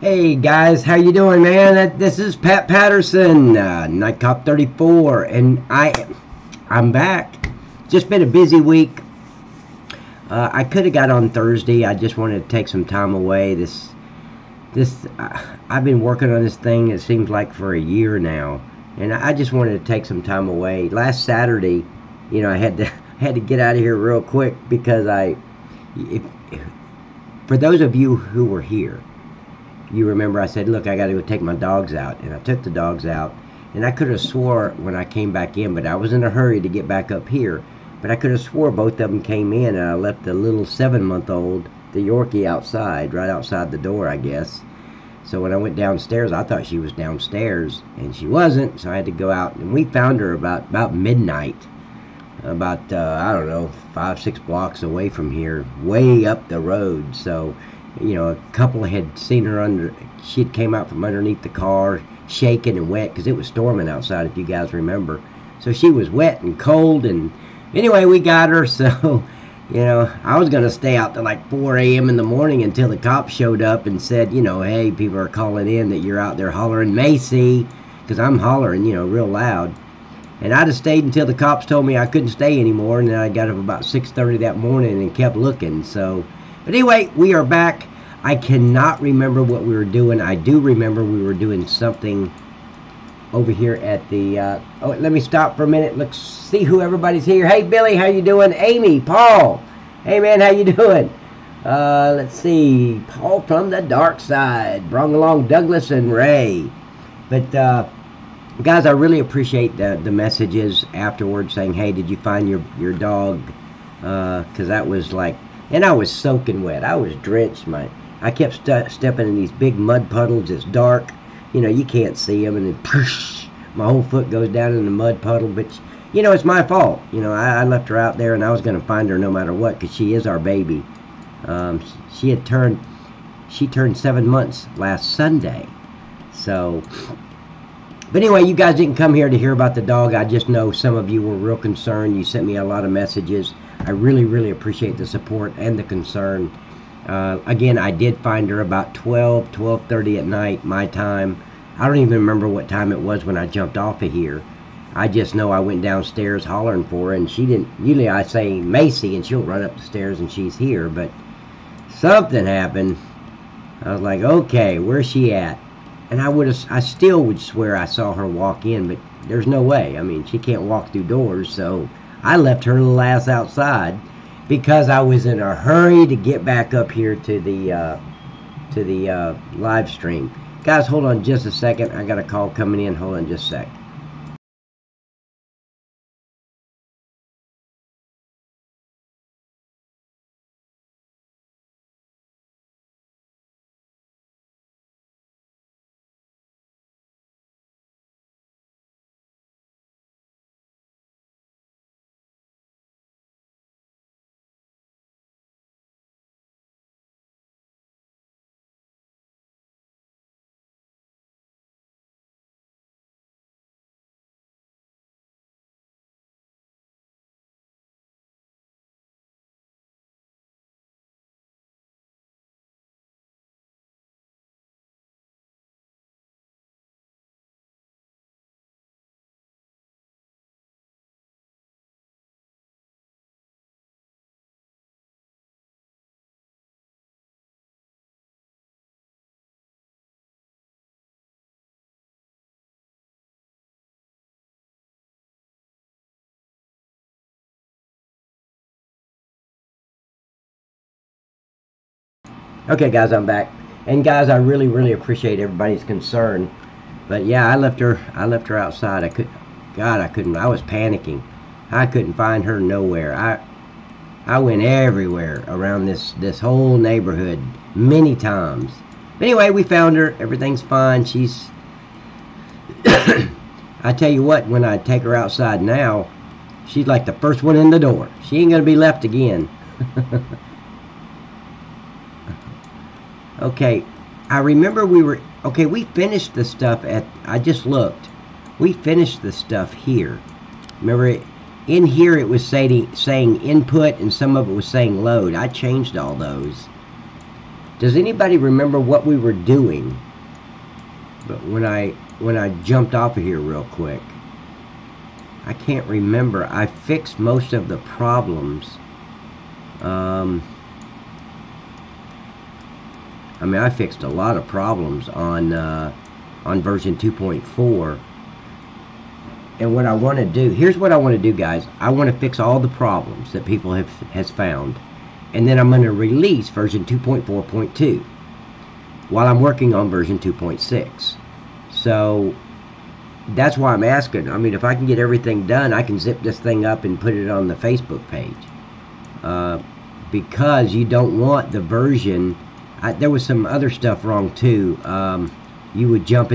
Hey guys, how you doing, man? This is Pat Patterson, Night Cop 34, and I'm back. Just been a busy week. I could have got on Thursday. I just wanted to take some time away. I've been working on this thing, it seems like, for a year now, and I just wanted to take some time away. Last Saturday, you know, I had to get out of here real quick because for those of you who were here, you remember I said, look, I got to go take my dogs out, and I took the dogs out, and I could have swore when I came back in, but I was in a hurry to get back up here, but I could have swore both of them came in, and I left the little 7-month-old, the Yorkie, outside, right outside the door, I guess. So when I went downstairs, I thought she was downstairs, and she wasn't, so I had to go out, and we found her about midnight, about, I don't know, 5-6 blocks away from here, way up the road. So, you know, a couple had seen her she had came out from underneath the car, shaking and wet, because it was storming outside, if you guys remember. So she was wet and cold, and anyway, we got her. So, you know, I was going to stay out till like 4 a.m. in the morning until the cops showed up and said, you know, hey, people are calling in that you're out there hollering Macy, because I'm hollering, you know, real loud. And I'd have stayed until the cops told me I couldn't stay anymore, and then I got up about 6:30 that morning and kept looking. So, but anyway, we are back. I cannot remember what we were doing. I do remember we were doing something over here at the, oh, let me stop for a minute. Let's see who everybody's here. Hey, Billy, how you doing? Amy, Paul. Hey, man, how you doing? Let's see. Paul from the dark side. Brought along Douglas and Ray. But, guys, I really appreciate the messages afterwards saying, hey, did you find your dog? Because that was like, and I was soaking wet. I was drenched. I kept stepping in these big mud puddles. It's dark. You know, you can't see them. And then, poosh, my whole foot goes down in the mud puddle. But, you know, it's my fault. You know, I left her out there, and I was going to find her no matter what, because she is our baby. She turned 7 months last Sunday. So, but anyway, you guys didn't come here to hear about the dog. I just know some of you were real concerned. You sent me a lot of messages. I really, really appreciate the support and the concern. Again, I did find her about 12:30 at night, my time. I don't even remember what time it was when I jumped off of here. I just know I went downstairs hollering for her, and she didn't. Usually I say Macy, and she'll run up the stairs, and she's here. But something happened. I was like, okay, where's she at? And I still would swear I saw her walk in, but there's no way. I mean, she can't walk through doors, so I left her little ass outside because I was in a hurry to get back up here to the live stream. Guys, hold on just a second. I got a call coming in. Hold on just a sec. Okay, guys, I'm back. And guys, I really, really appreciate everybody's concern. But yeah, I left her outside. I couldn't. I was panicking. I couldn't find her nowhere. I went everywhere around this whole neighborhood many times. But anyway, we found her. Everything's fine. She's I tell you what, when I take her outside now, she's like the first one in the door. She ain't gonna be left again. Okay, I remember we finished the stuff I just looked. We finished the stuff here. Remember, in here it was saying input, and some of it was saying load. I changed all those. Does anybody remember what we were doing? But when I jumped off of here real quick, I can't remember. I fixed most of the problems. I mean, I fixed a lot of problems on version 2.4. And what I want to do, here's what I want to do, guys. I want to fix all the problems that people has found, and then I'm going to release version 2.4.2 while I'm working on version 2.6. So that's why I'm asking. I mean, if I can get everything done, I can zip this thing up and put it on the Facebook page. Because you don't want the version. There was some other stuff wrong too. You would jump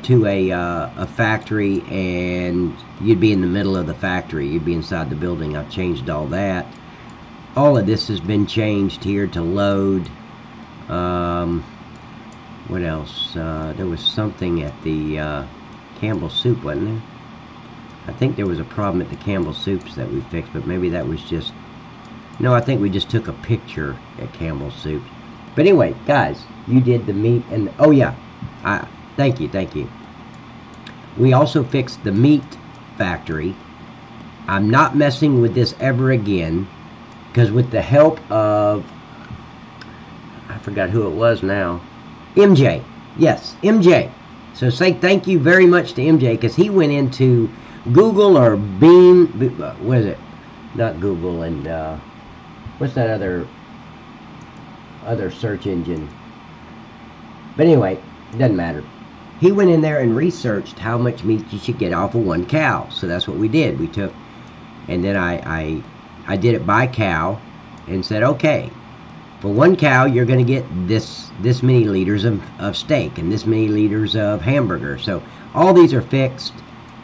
to a factory, and you'd be in the middle of the factory. You'd be inside the building. I've changed all that. All of this has been changed here to load. What else? There was something at the Campbell Soup, wasn't there? I think there was a problem at the Campbell Soups that we fixed, but maybe that was just... No, I think we just took a picture at Campbell Soup. But anyway, guys, you did the meat and... Oh, yeah. Thank you. We also fixed the meat factory. I'm not messing with this ever again, because with the help of... I forgot who it was now. MJ. Yes, MJ. So say thank you very much to MJ, because he went into Google or Beam... What is it? Not Google and... what's that other search engine? But anyway, it doesn't matter. He went in there and researched how much meat you should get off of one cow. So that's what we did. We took, and then I did it by cow, and said, okay, for one cow you're going to get this many liters of steak and this many liters of hamburger. So all these are fixed.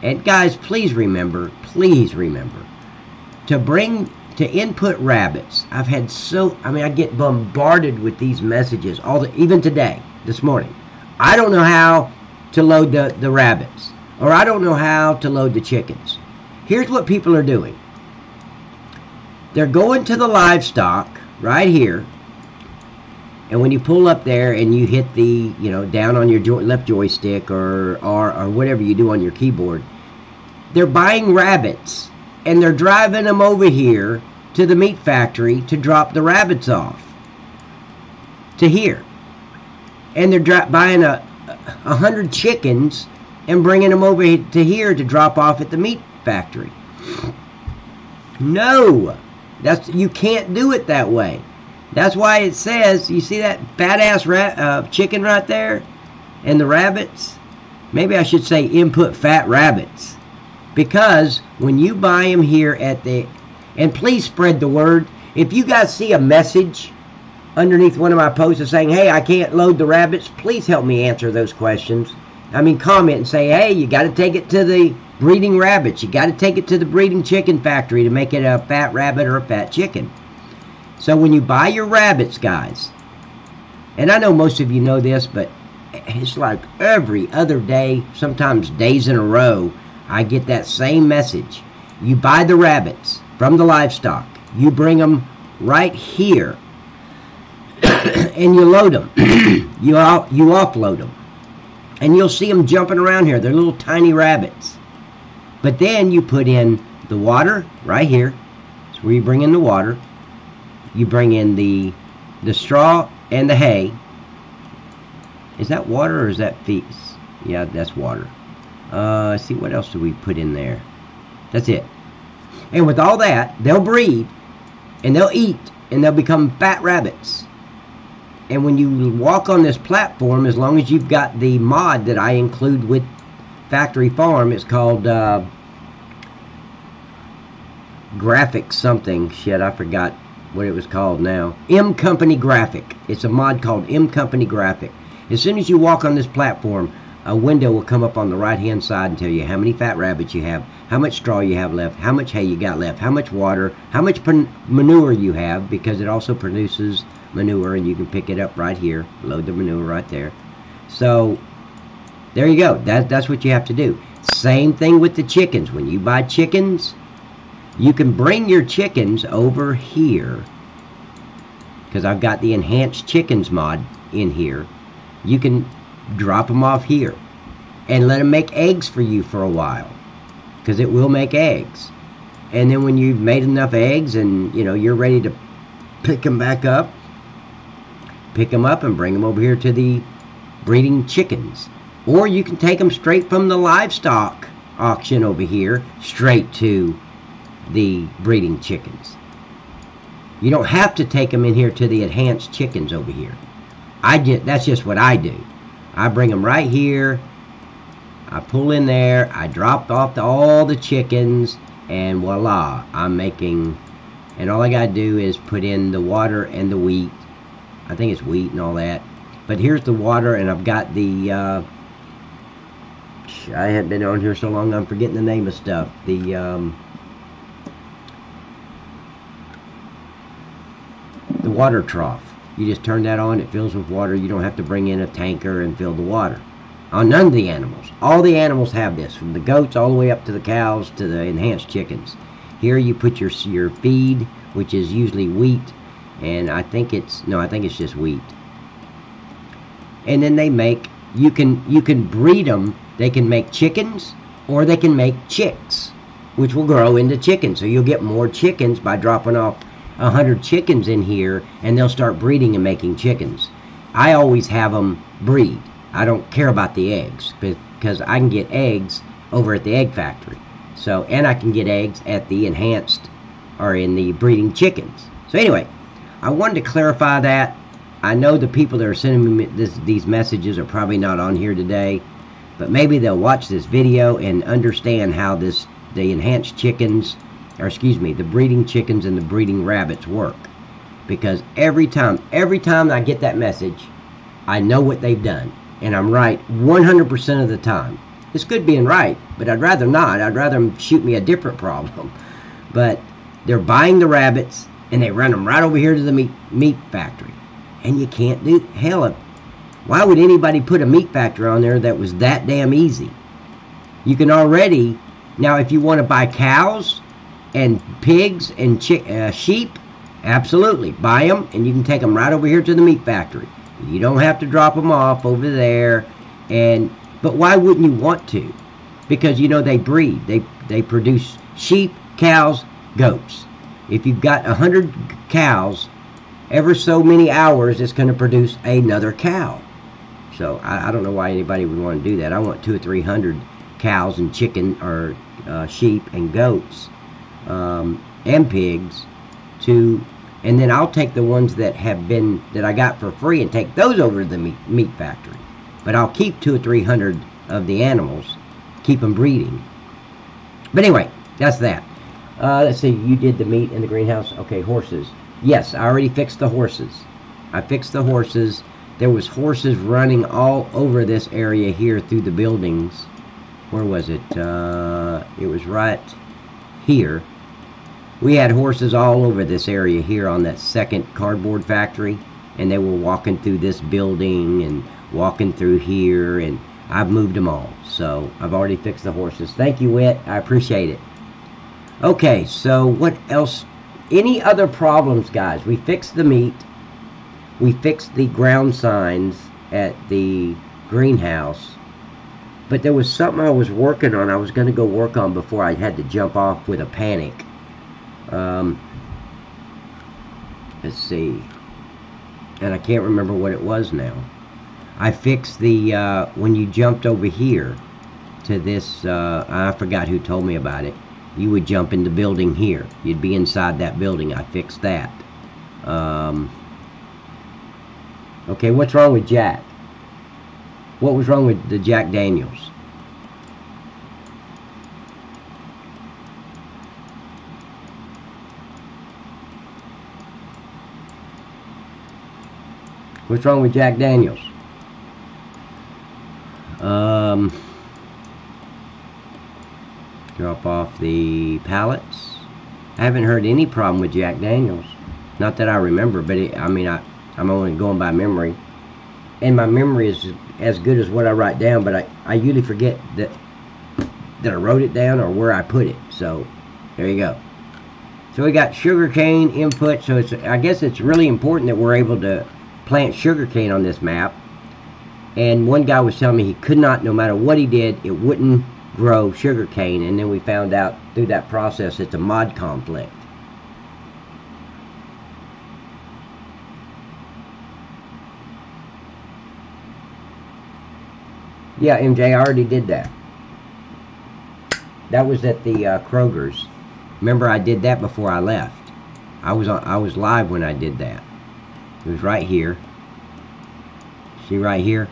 And guys, please remember to input rabbits. I've had I get bombarded with these messages even today, this morning. I don't know how to load the rabbits, or I don't know how to load the chickens. Here's what people are doing. They're going to the livestock right here, and when you pull up there and you hit the, down on your left joystick or whatever you do on your keyboard, they're buying rabbits, and they're driving them over here to the meat factory to drop the rabbits off to here. And they're buying 100 chickens and bringing them over to here to drop off at the meat factory. No, you can't do it that way. That's why it says, you see that fat ass chicken right there, and the rabbits. Maybe I should say input fat rabbits, because when you buy them here at the, and please spread the word. If you guys see a message underneath one of my posts saying, hey, I can't load the rabbits, please help me answer those questions. Comment and say, hey, you got to take it to the breeding rabbits. You got to take it to the breeding chicken factory to make it a fat rabbit or a fat chicken. So when you buy your rabbits, guys, and I know most of you know this, but it's like every other day, sometimes days in a row, I get that same message. You buy the rabbits from the livestock. You bring them right here. And you load them. you offload them. And you'll see them jumping around here. They're little tiny rabbits. But then you put in the water right here. That's where you bring in the water. You bring in the straw and the hay. Is that water or is that feed? Yeah, that's water. See, what else do we put in there? That's it. And with all that, they'll breed, and they'll eat, and they'll become fat rabbits. And when you walk on this platform, as long as you've got the mod that I include with Factory Farm, it's called Graphic something. Shit, I forgot what it was called now. M Company Graphic. It's a mod called M Company Graphic. As soon as you walk on this platform, a window will come up on the right hand side and tell you how many fat rabbits you have, how much straw you have left, how much hay you got left, how much water, how much manure you have, because it also produces manure, and you can pick it up right here, load the manure right there. So there you go. That's what you have to do. Same thing with the chickens. When you buy chickens, you can bring your chickens over here, because I've got the enhanced chickens mod in here. You can drop them off here and let them make eggs for you for a while, because it will make eggs. And then when you've made enough eggs and you're ready to pick them back up, pick them up and bring them over here to the breeding chickens. Or you can take them straight from the livestock auction over here straight to the breeding chickens. You don't have to take them in here to the enhanced chickens over here. That's just what I do. I bring them right here. I pull in there. I drop off all the chickens, and voila, I'm making. And all I gotta do is put in the water and the wheat. I think it's wheat and all that. But here's the water, and I've got the. I haven't been on here so long, I'm forgetting the name of stuff. The water trough. You just turn that on, it fills with water. You don't have to bring in a tanker and fill the water. On none of the animals. All the animals have this, from the goats all the way up to the cows to the enhanced chickens. Here you put your feed, which is usually wheat, and I think it's just wheat. And then they make, you can breed them. They can make chickens, or they can make chicks, which will grow into chickens. So you'll get more chickens by dropping off 100 chickens in here, and they'll start breeding and making chickens. I always have them breed. I don't care about the eggs, because I can get eggs over at the egg factory. So, and I can get eggs at the enhanced, or in the breeding chickens. So anyway, I wanted to clarify that. I know the people that are sending me these messages are probably not on here today, but maybe they'll watch this video and understand how the enhanced chickens, or excuse me, the breeding chickens and the breeding rabbits work. Because every time I get that message, I know what they've done, and I'm right 100% of the time. It's good being right, but I'd rather not. I'd rather them shoot me a different problem. But they're buying the rabbits, and they run them right over here to the meat factory. And you can't do, hell, why would anybody put a meat factory on there that was that damn easy? You can already, now if you want to buy cows and pigs and sheep, absolutely, buy them, and you can take them right over here to the meat factory. You don't have to drop them off over there. But why wouldn't you want to? Because they breed. They produce sheep, cows, goats. If you've got 100 cows, ever so many hours, it's going to produce another cow. So I don't know why anybody would want to do that. I want 200 or 300 cows and chicken, or sheep and goats and pigs and then I'll take the ones that I got for free and take those over to the meat factory. But I'll keep 200 or 300 of the animals, keep them breeding. But anyway, that's that. Let's see, you did the meat in the greenhouse. Okay, horses. Yes, I already fixed the horses. I fixed the horses. There was horses running all over this area here through the buildings. Where was it? It was right here. We had horses all over this area here on that second cardboard factory, and they were walking through this building and walking through here, and I've moved them all. So I've already fixed the horses. Thank you, Whit. I appreciate it. Okay, so what else? Any other problems, guys? We fixed the meat. We fixed the ground signs at the greenhouse. But there was something I was working on. I was going to go work on before I had to jump off with a panic. Let's see. And I can't remember what it was now. I fixed the, when you jumped over here to this, I forgot who told me about it. You would jump in the building here. You'd be inside that building. I fixed that. Okay, what's wrong with Jack? What was wrong with the Jack Daniels? What's wrong with Jack Daniels? Drop off the pallets. I haven't heard any problem with Jack Daniels. Not that I remember, but I'm only going by memory. And my memory is as good as what I write down, but I usually forget that I wrote it down or where I put it. So there you go. So we got sugarcane input. So I guess it's really important that we're able to plant sugarcane on this map. And one guy was telling me he could not, no matter what he did, it wouldn't grow sugarcane. And then we found out through that process it's a mod conflict. Yeah, MJ, I already did that. That was at the Kroger's. Remember, I did that before I left. I was live when I did that. It was right here. See right here?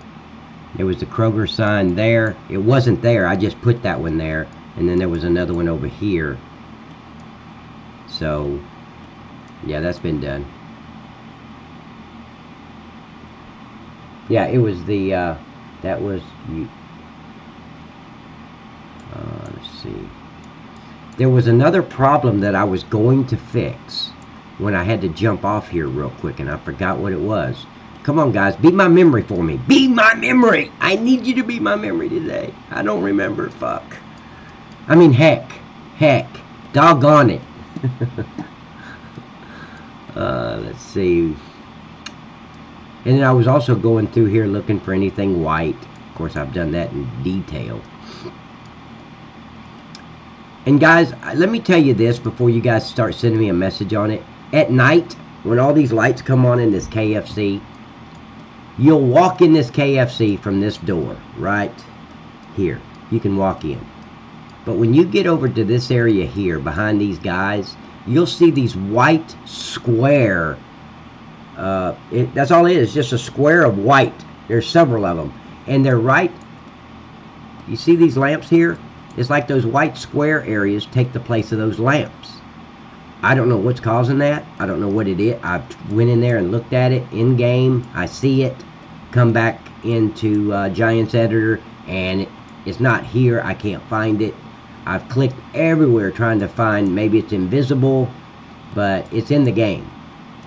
There was the Kroger sign there. It wasn't there. I just put that one there. And then there was another one over here. So, yeah, that's been done. Yeah, it was the, that was, let's see. There was another problem that I was going to fix when I had to jump off here real quick, and I forgot what it was. Come on, guys, be my memory for me. Be my memory. I need you to be my memory today. I don't remember. Fuck. I mean, heck. Doggone it. Let's see. And then I was also going through here looking for anything white. Of course, I've done that in detail. And guys, let me tell you this before you guys start sending me a message on it. At night, when all these lights come on in this KFC, you'll walk in this KFC from this door, right here. You can walk in. But when you get over to this area here, behind these guys, you'll see these white square, that's all it is, just a square of white. There's several of them. And they're right, you see these lamps here? It's like those white square areas take the place of those lamps. I don't know what's causing that. I don't know what it is. I went in there and looked at it in game. I see it. Come back into Giants Editor, and it's not here. I can't find it. I've clicked everywhere trying to find, maybe it's invisible, but it's in the game.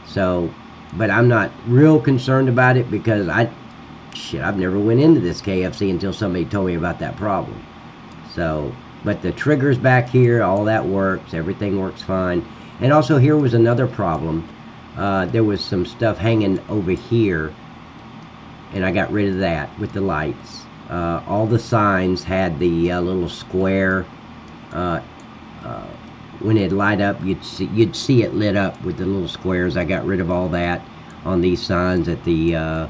So, but I'm not real concerned about it because I've never went into this KFC until somebody told me about that problem. So, but the triggers back here, all that works. Everything works fine. And also here was another problem. There was some stuff hanging over here, and I got rid of that with the lights. All the signs had the little square. When it light up, you'd see it lit up with the little squares. I got rid of all that on these signs at the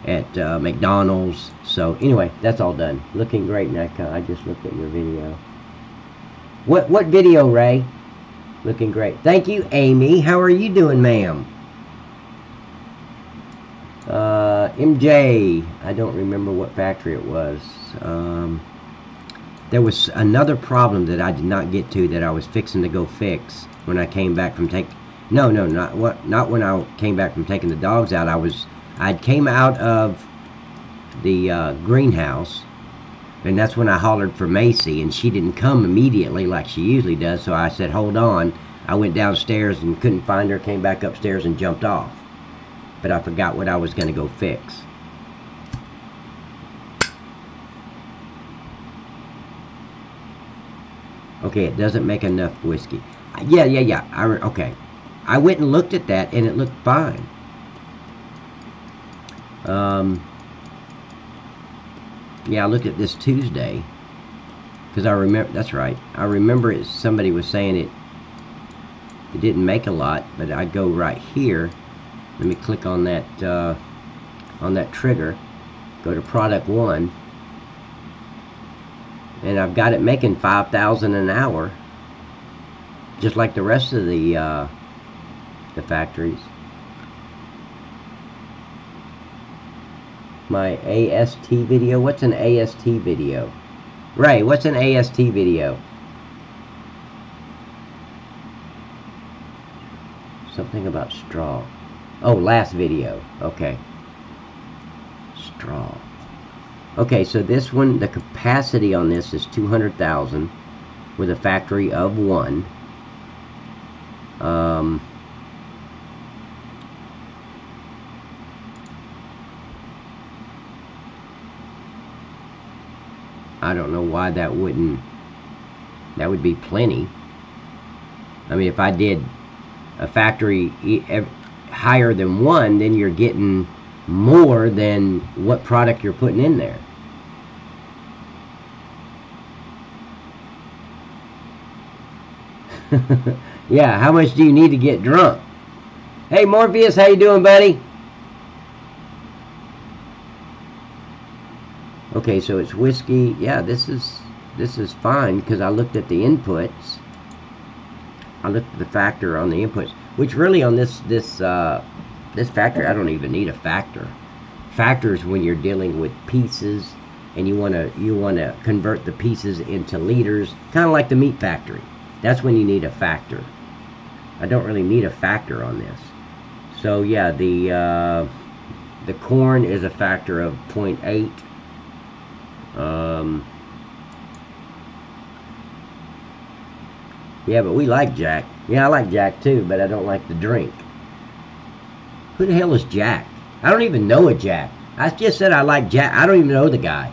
McDonald's. So anyway, that's all done. Looking great, Neka. I just looked at your video. What video, Ray? Looking great. Thank you, Amy. How are you doing, ma'am? MJ. I don't remember what factory it was. There was another problem that I did not get to that I was fixing to go fix when I came back from not when I came back from taking the dogs out. I came out of the greenhouse, and that's when I hollered for Macy, and she didn't come immediately like she usually does, so I said, hold on. I went downstairs and couldn't find her, came back upstairs and jumped off. But I forgot what I was going to go fix. Okay, it doesn't make enough whiskey. Yeah. Okay. I went and looked at that, and it looked fine. Yeah, I looked at this Tuesday because I remember. That's right. I remember somebody was saying it didn't make a lot, but I go right here. Let me click on that trigger. Go to product 1, and I've got it making 5,000 an hour, just like the rest of the factories. My AST video. What's an AST video? Ray, what's an AST video? Something about straw. Oh, last video. Okay. Straw. Okay, so this one, the capacity on this is 200,000 with a factory of 1. I don't know why that wouldn't. That would be plenty. I mean, if I did a factory higher than 1, then you're getting more than what product you're putting in there. Yeah, how much do you need to get drunk? Hey Morpheus, how you doing, buddy? Okay, so it's whiskey. Yeah, this is fine because I looked at the inputs. I looked at the factor on the inputs, which really on this factor, I don't even need a factor. Factors when you're dealing with pieces and you want to convert the pieces into liters, kind of like the meat factory. That's when you need a factor. I don't really need a factor on this. So yeah, the corn is a factor of 0.8. Yeah, but we like Jack. Yeah, I like Jack too, but I don't like the drink. Who the hell is Jack? I don't even know a Jack. I just said I like Jack. I don't even know the guy.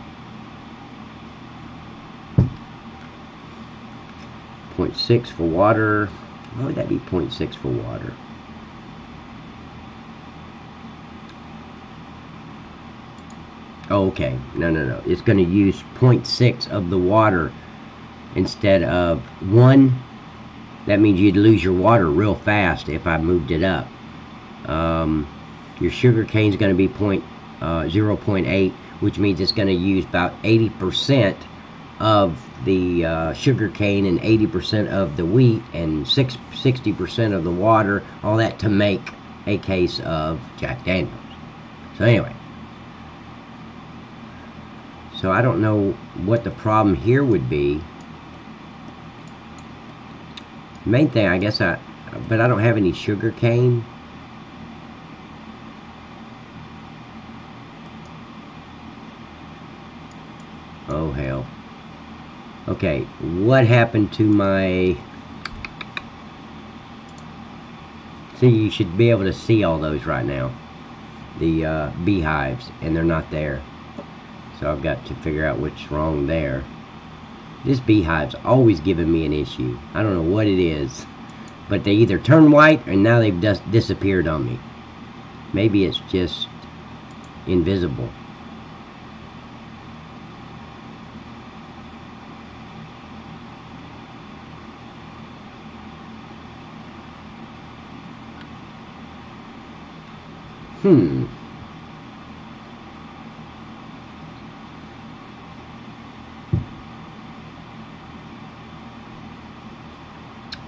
0.6 for water. Why would that be 0.6 for water? Oh, okay. No. It's going to use 0.6 of the water instead of 1. That means you'd lose your water real fast if I moved it up. Your sugar cane is going to be 0.8, which means it's going to use about 80% of the sugar cane and 80% of the wheat and 60% of the water, all that to make a case of Jack Daniels. So anyway, so I don't know what the problem here would be. Main thing, I guess but I don't have any sugar cane. Oh hell. Okay, what happened to my... See, you should be able to see all those right now. The beehives, and they're not there. So I've got to figure out what's wrong there. This beehive's always giving me an issue. I don't know what it is. But they either turn white or now they've just disappeared on me. Maybe it's just invisible.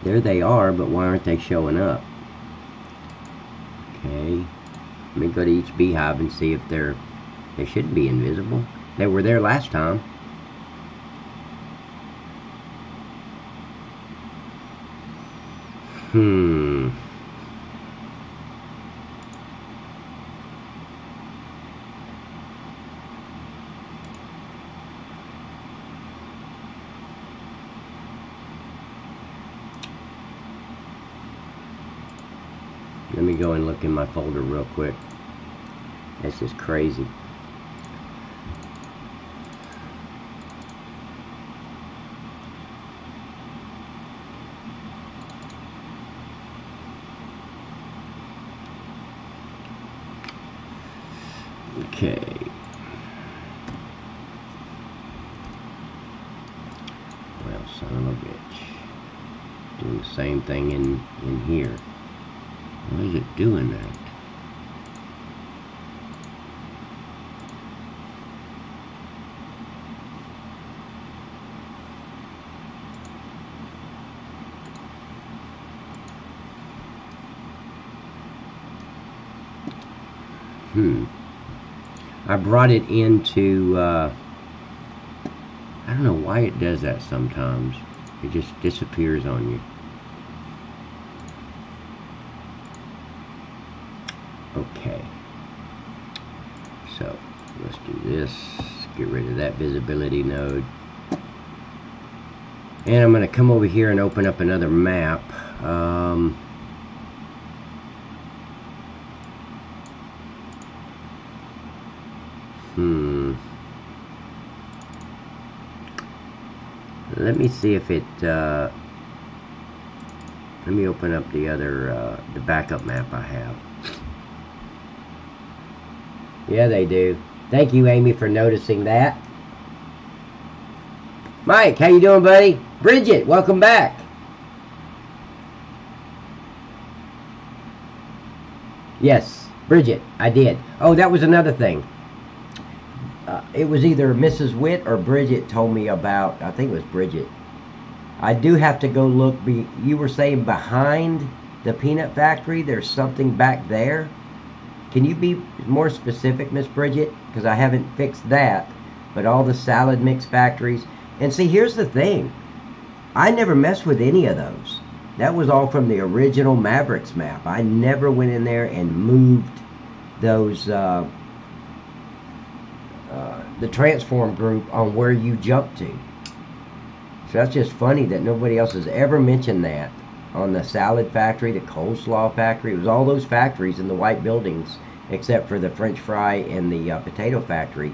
There they are, but why aren't they showing up? Okay, let me go to each beehive and see if they should be invisible. They were there last time. Let me go and look in my folder real quick. This is crazy. Okay. Well, son of a bitch. Doing the same thing in here. Why is it doing that? I brought it into, I don't know why it does that sometimes. It just disappears on you. Okay. So, let's do this. Get rid of that visibility node. And I'm going to come over here and open up another map. Let me see if it, let me open up the other, the backup map I have. Yeah, they do. Thank you, Amy, for noticing that. Mike, how you doing, buddy? Bridget, welcome back. Yes, Bridget, I did. Oh, that was another thing. It was either Mrs. Witt or Bridget told me about, I think it was Bridget. I do have to go look, you were saying behind the peanut factory, there's something back there. Can you be more specific, Miss Bridget? Because I haven't fixed that, but all the salad mix factories. And see, here's the thing. I never messed with any of those. That was all from the original Mavericks map. I never went in there and moved those, the transform group on where you jump to. So that's just funny that nobody else has ever mentioned that on the salad factory, the coleslaw factory. It was all those factories in the white buildings, except for the French fry and the potato factory.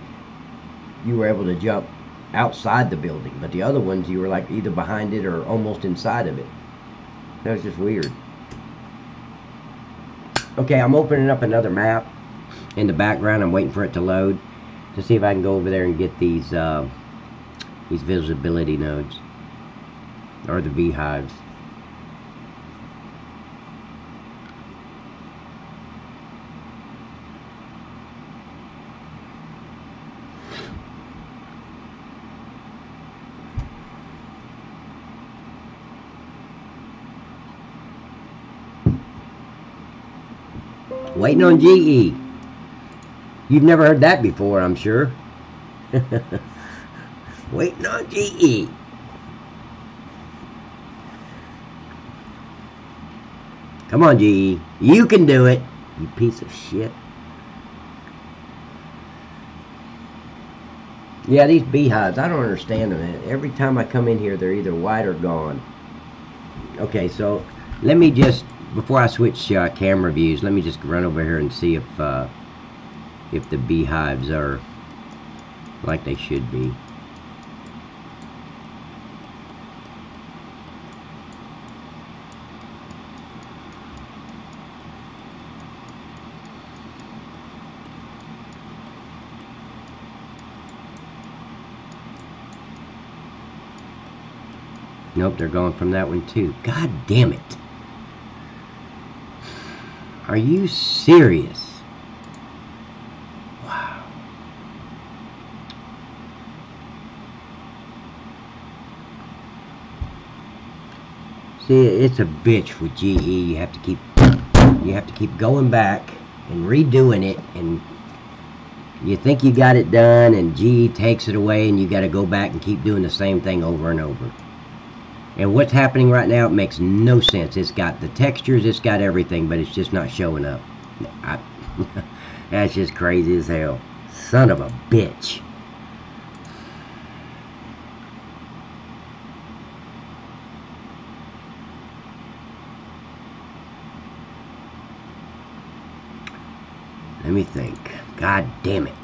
You were able to jump outside the building, but the other ones you were like either behind it or almost inside of it. That was just weird. Okay, I'm opening up another map in the background. I'm waiting for it to load to see if I can go over there and get these visibility nodes or the beehives. Waiting on GE. You've never heard that before, I'm sure. Waiting on GE. Come on, GE. You can do it, you piece of shit. Yeah, these beehives, I don't understand them. Every time I come in here, they're either white or gone. Okay, so let me just, before I switch camera views, let me just run over here and see if the beehives are like they should be. Nope, they're going from that one too. God damn it. Are you serious? Wow. See, it's a bitch with GE. You have to keep going back and redoing it, and you think you got it done, and GE takes it away, and you got to go back and keep doing the same thing over and over. And what's happening right now, it makes no sense. It's got the textures, it's got everything, but it's just not showing up. That's just crazy as hell. Son of a bitch. Let me think. God damn it.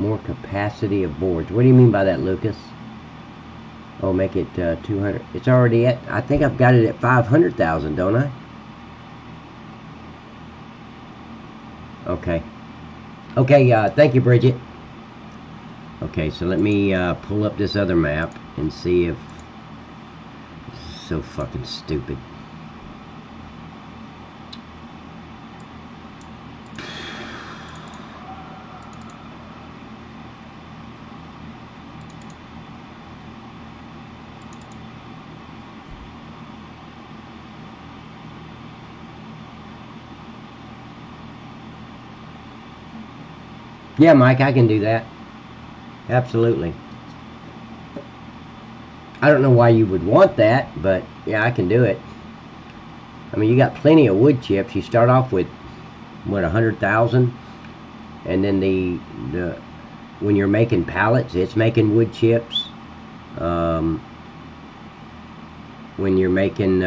More capacity of boards. What do you mean by that, Lucas? Oh, make it 200. It's already at, I think I've got it at 500,000, don't I? Okay. Okay, thank you, Bridget. Okay, so let me pull up this other map and see if... This is so fucking stupid. Yeah, Mike, I can do that. Absolutely. I don't know why you would want that, but yeah, I can do it. I mean, you got plenty of wood chips. You start off with what, 100,000, and then the when you're making pallets, it's making wood chips. When you're making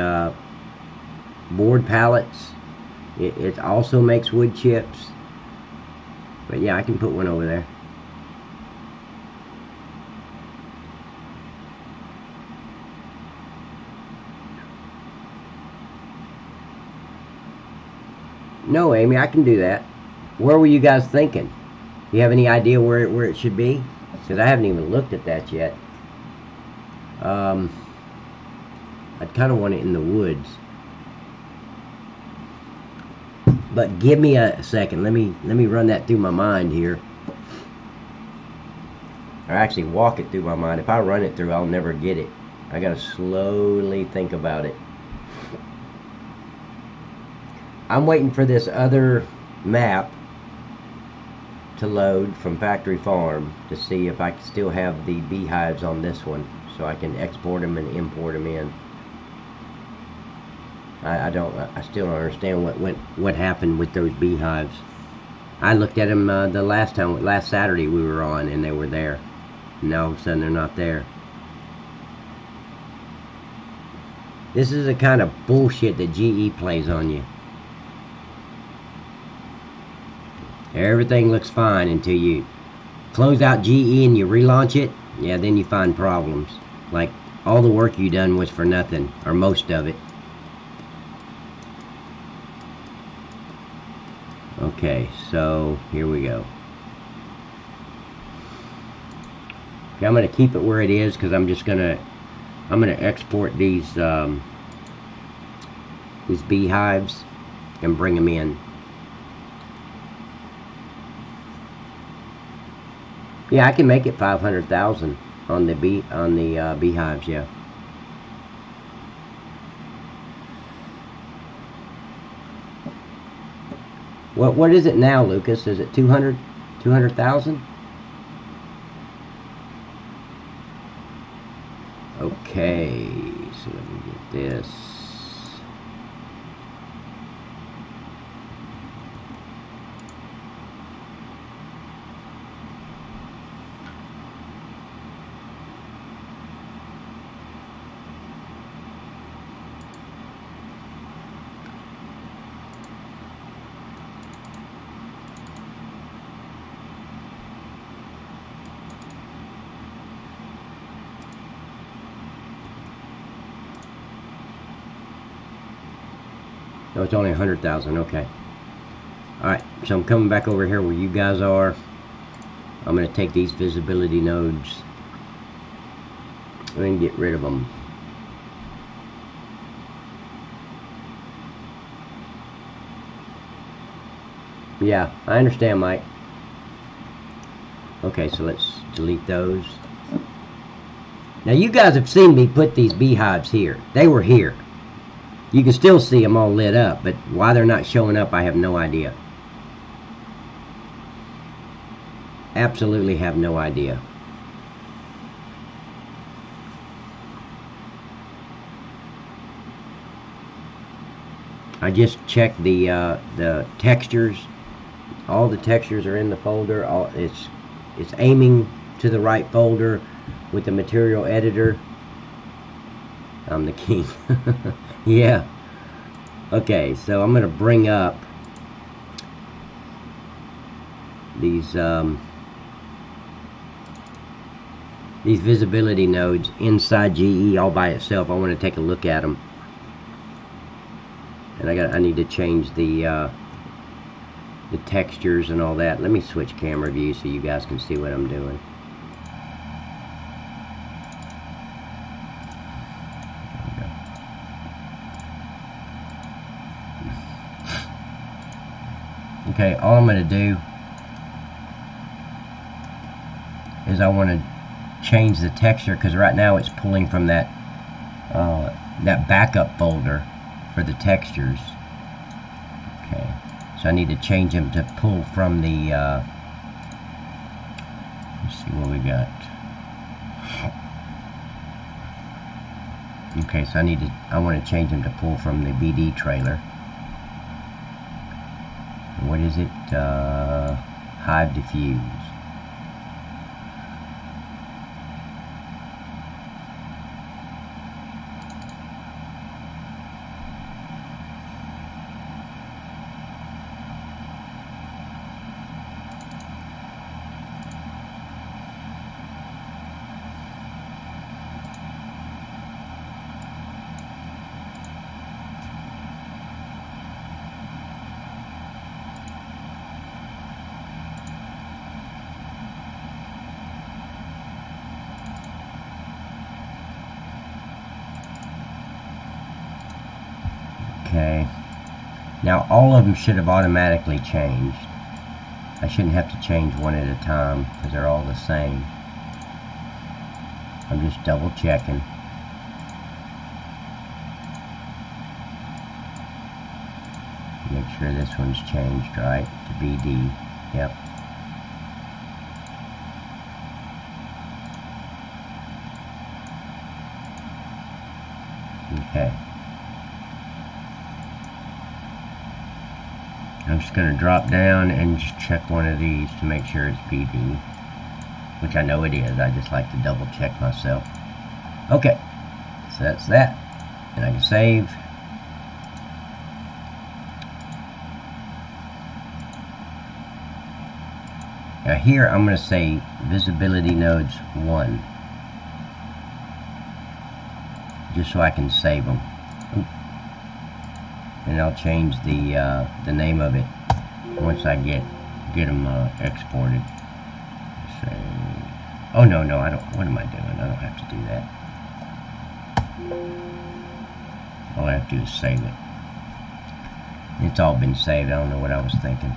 board pallets, it also makes wood chips. But yeah, I can put one over there. No, Amy, I can do that. Where were you guys thinking? You have any idea where it should be? Because I haven't even looked at that yet. I'd kind of want it in the woods. But give me a second. Let me run that through my mind here. Or actually walk it through my mind. If I run it through, I'll never get it. I gotta slowly think about it. I'm waiting for this other map to load from Factory Farm to see if I can still have the beehives on this one, so I can export them and import them in. I still don't understand what happened with those beehives. I looked at them the last Saturday we were on, and they were there. Now all of a sudden they're not there. This is the kind of bullshit that GE plays on you. Everything looks fine until you close out GE and you relaunch it. Yeah, then you find problems. Like all the work you done was for nothing, or most of it. Okay, so here we go. Okay, I'm gonna keep it where it is because I'm gonna export these beehives and bring them in. Yeah, I can make it 500,000 on the beehives. Yeah. What is it now, Lucas? Is it 200,000? Okay, so let me get this. No, it's only 100,000. Okay. Alright, so I'm coming back over here where you guys are. I'm going to take these visibility nodes and get rid of them. Yeah, I understand, Mike. Okay, so let's delete those. Now you guys have seen me put these beehives here. They were here. You can still see them all lit up, but why they're not showing up, I have no idea. Absolutely have no idea. I just checked the textures. All the textures are in the folder. It's aiming to the right folder with the material editor. I'm the king. Yeah. Okay, so I'm going to bring up these visibility nodes inside GE all by itself. I want to take a look at them, and I need to change the textures and all that. Let me switch camera view so you guys can see what I'm doing. Okay, all I'm going to do is I want to change the texture, because right now it's pulling from that backup folder for the textures. Okay, so I need to change them to pull from the let's see what we got. Okay, so I want to change them to pull from the BD trailer. What is it? Hive diffuse. Okay, now all of them should have automatically changed. I shouldn't have to change one at a time because they're all the same. I'm just double checking. Make sure this one's changed right to BD. Yep. Okay. I'm just going to drop down and just check one of these to make sure it's BD, which I know it is. I just like to double check myself. Okay, so that's that, and I can save. Now here I'm going to say visibility nodes 1, just so I can save them. And I'll change the name of it once I get them exported. So, oh no, I don't. What am I doing? I don't have to do that. All I have to do is save it. It's all been saved. I don't know what I was thinking.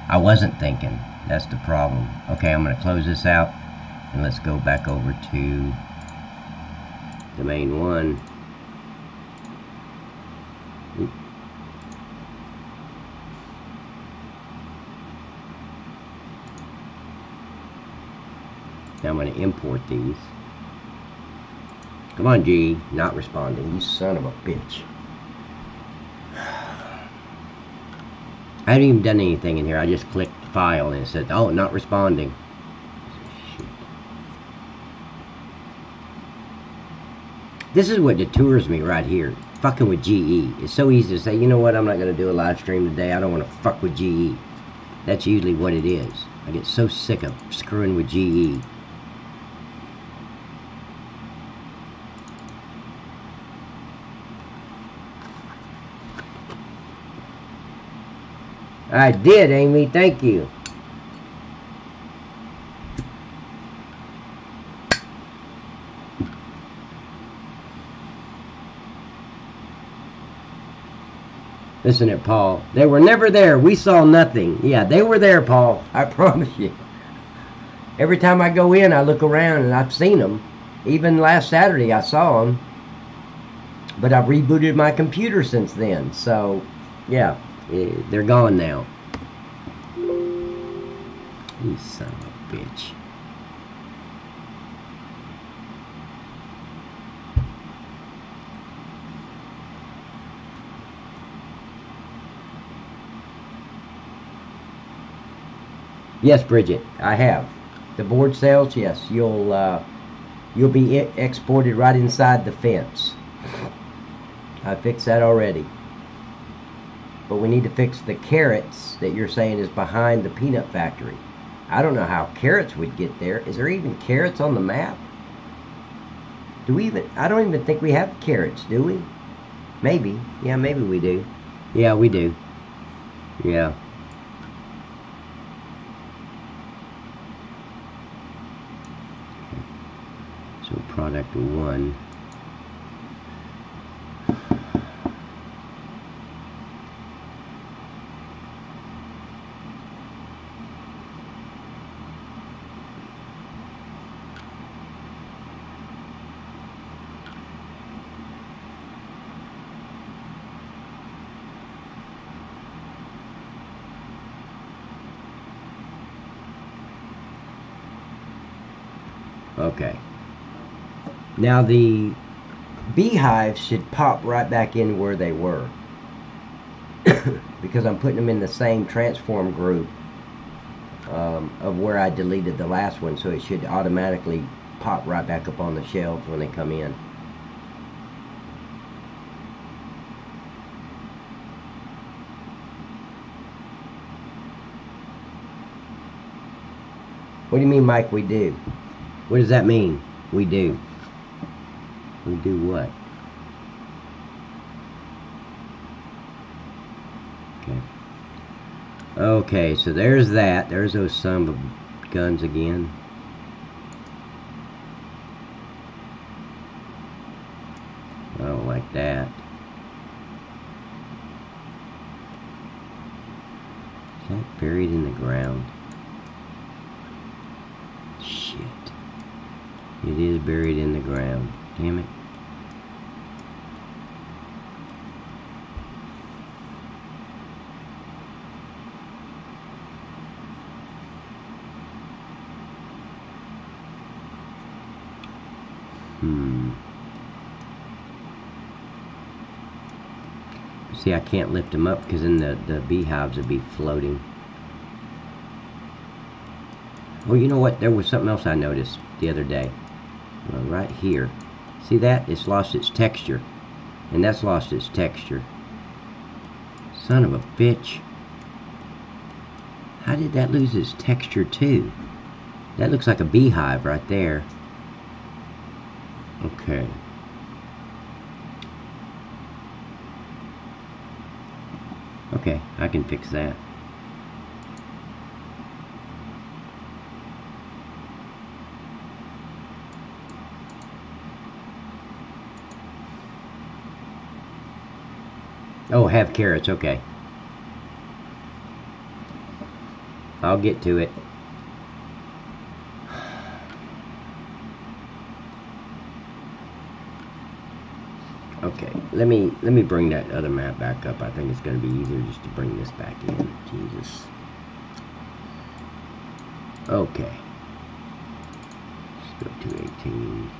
I wasn't thinking. That's the problem. Okay, I'm going to close this out, and let's go back over to domain 1. Now I'm going to import these. Come on, G. Not responding. You son of a bitch. I haven't even done anything in here. I just clicked file and it said, oh, not responding. Shit. This is what detours me right here. Fucking with GE. It's so easy to say, you know what, I'm not going to do a live stream today. I don't want to fuck with GE. That's usually what it is. I get so sick of screwing with GE. I did, Amy. Thank you. Listen at Paul. They were never there. We saw nothing. Yeah, they were there, Paul. I promise you. Every time I go in, I look around and I've seen them. Even last Saturday, I saw them. But I've rebooted my computer since then. So, yeah. They're gone now. You son of a bitch. Yes, Bridget, I have. The board sales, yes. You'll be exported right inside the fence. I fixed that already. But we need to fix the carrots that you're saying is behind the peanut factory. I don't know how carrots would get there. Is there even carrots on the map? Do we even... I don't even think we have carrots, do we? Maybe. Yeah, maybe we do. Yeah, we do. Yeah. So product 1. Okay. Now the beehives should pop right back in where they were. Because I'm putting them in the same transform group of where I deleted the last one, so it should automatically pop right back up on the shelves when they come in. What do you mean, Mike, we do? What does that mean, we do? We do what? Okay. Okay, so there's that. There's those son of guns again. I don't like that. Is that buried in the ground? Shit. It is buried in the ground. Damn it. See, I can't lift them up because then the beehives would be floating. Oh, you know what? There was something else I noticed the other day. Well, right here. See that? It's lost its texture. And that's lost its texture. Son of a bitch. How did that lose its texture too? That looks like a beehive right there. Okay. Okay, I can fix that. Oh, have carrots, okay. I'll get to it. Okay, let me bring that other map back up. I think it's going to be easier just to bring this back in. Jesus. Okay. Let's go to 18.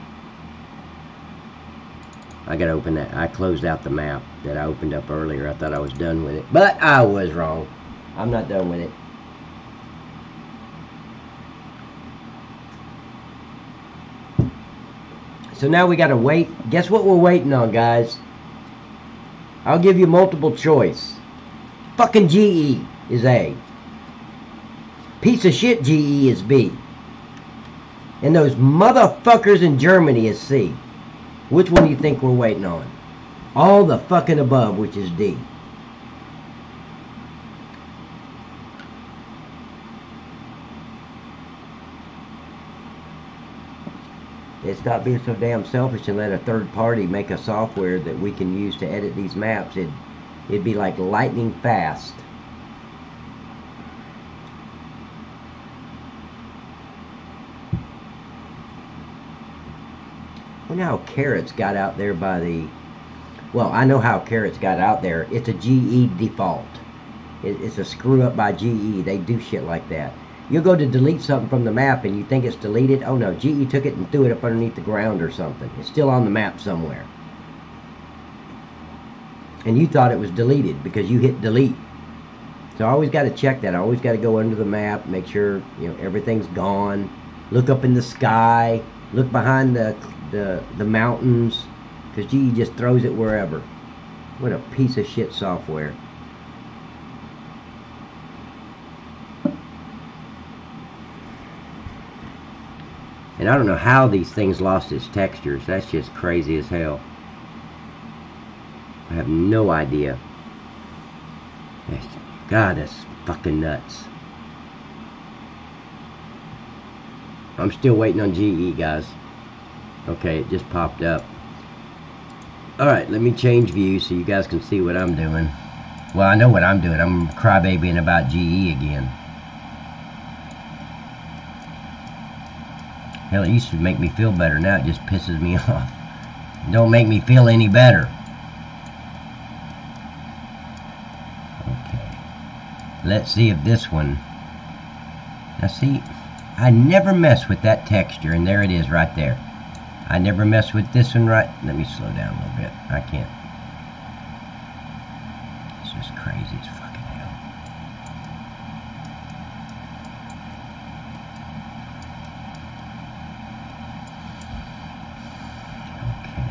I gotta open that. I closed out the map that I opened up earlier. I thought I was done with it, but I was wrong. I'm not done with it. So now we gotta wait. Guess what we're waiting on, guys? I'll give you multiple choice. Fucking GE is A. Piece of shit GE is B. And those motherfuckers in Germany is C. Which one do you think we're waiting on? All the fucking above, which is D. Stop being so damn selfish and let a third party make a software that we can use to edit these maps. It'd be like lightning fast. I wonder how carrots got out there by the... Well, I know how carrots got out there. It's a GE default. It's a screw up by GE. They do shit like that. You'll go to delete something from the map and you think it's deleted. Oh no, GE took it and threw it up underneath the ground or something. It's still on the map somewhere. And you thought it was deleted because you hit delete. So I always got to check that. I always got to go under the map, make sure everything's gone. Look up in the sky. Look behind the mountains. Because GE just throws it wherever. What a piece of shit software. And I don't know how these things lost its textures. That's just crazy as hell. I have no idea. God, that's fucking nuts. I'm still waiting on GE, guys. Okay, it just popped up. Alright, let me change view so you guys can see what I'm doing. Well, I know what I'm doing. I'm crybabying about GE again. Hell, it used to make me feel better. Now it just pisses me off. It don't make me feel any better. Okay. Let's see if this one... Now see, I never mess with that texture, and there it is right there. I never mess with this one, right? Let me slow down a little bit. I can't. It's just crazy as fucking hell. Okay.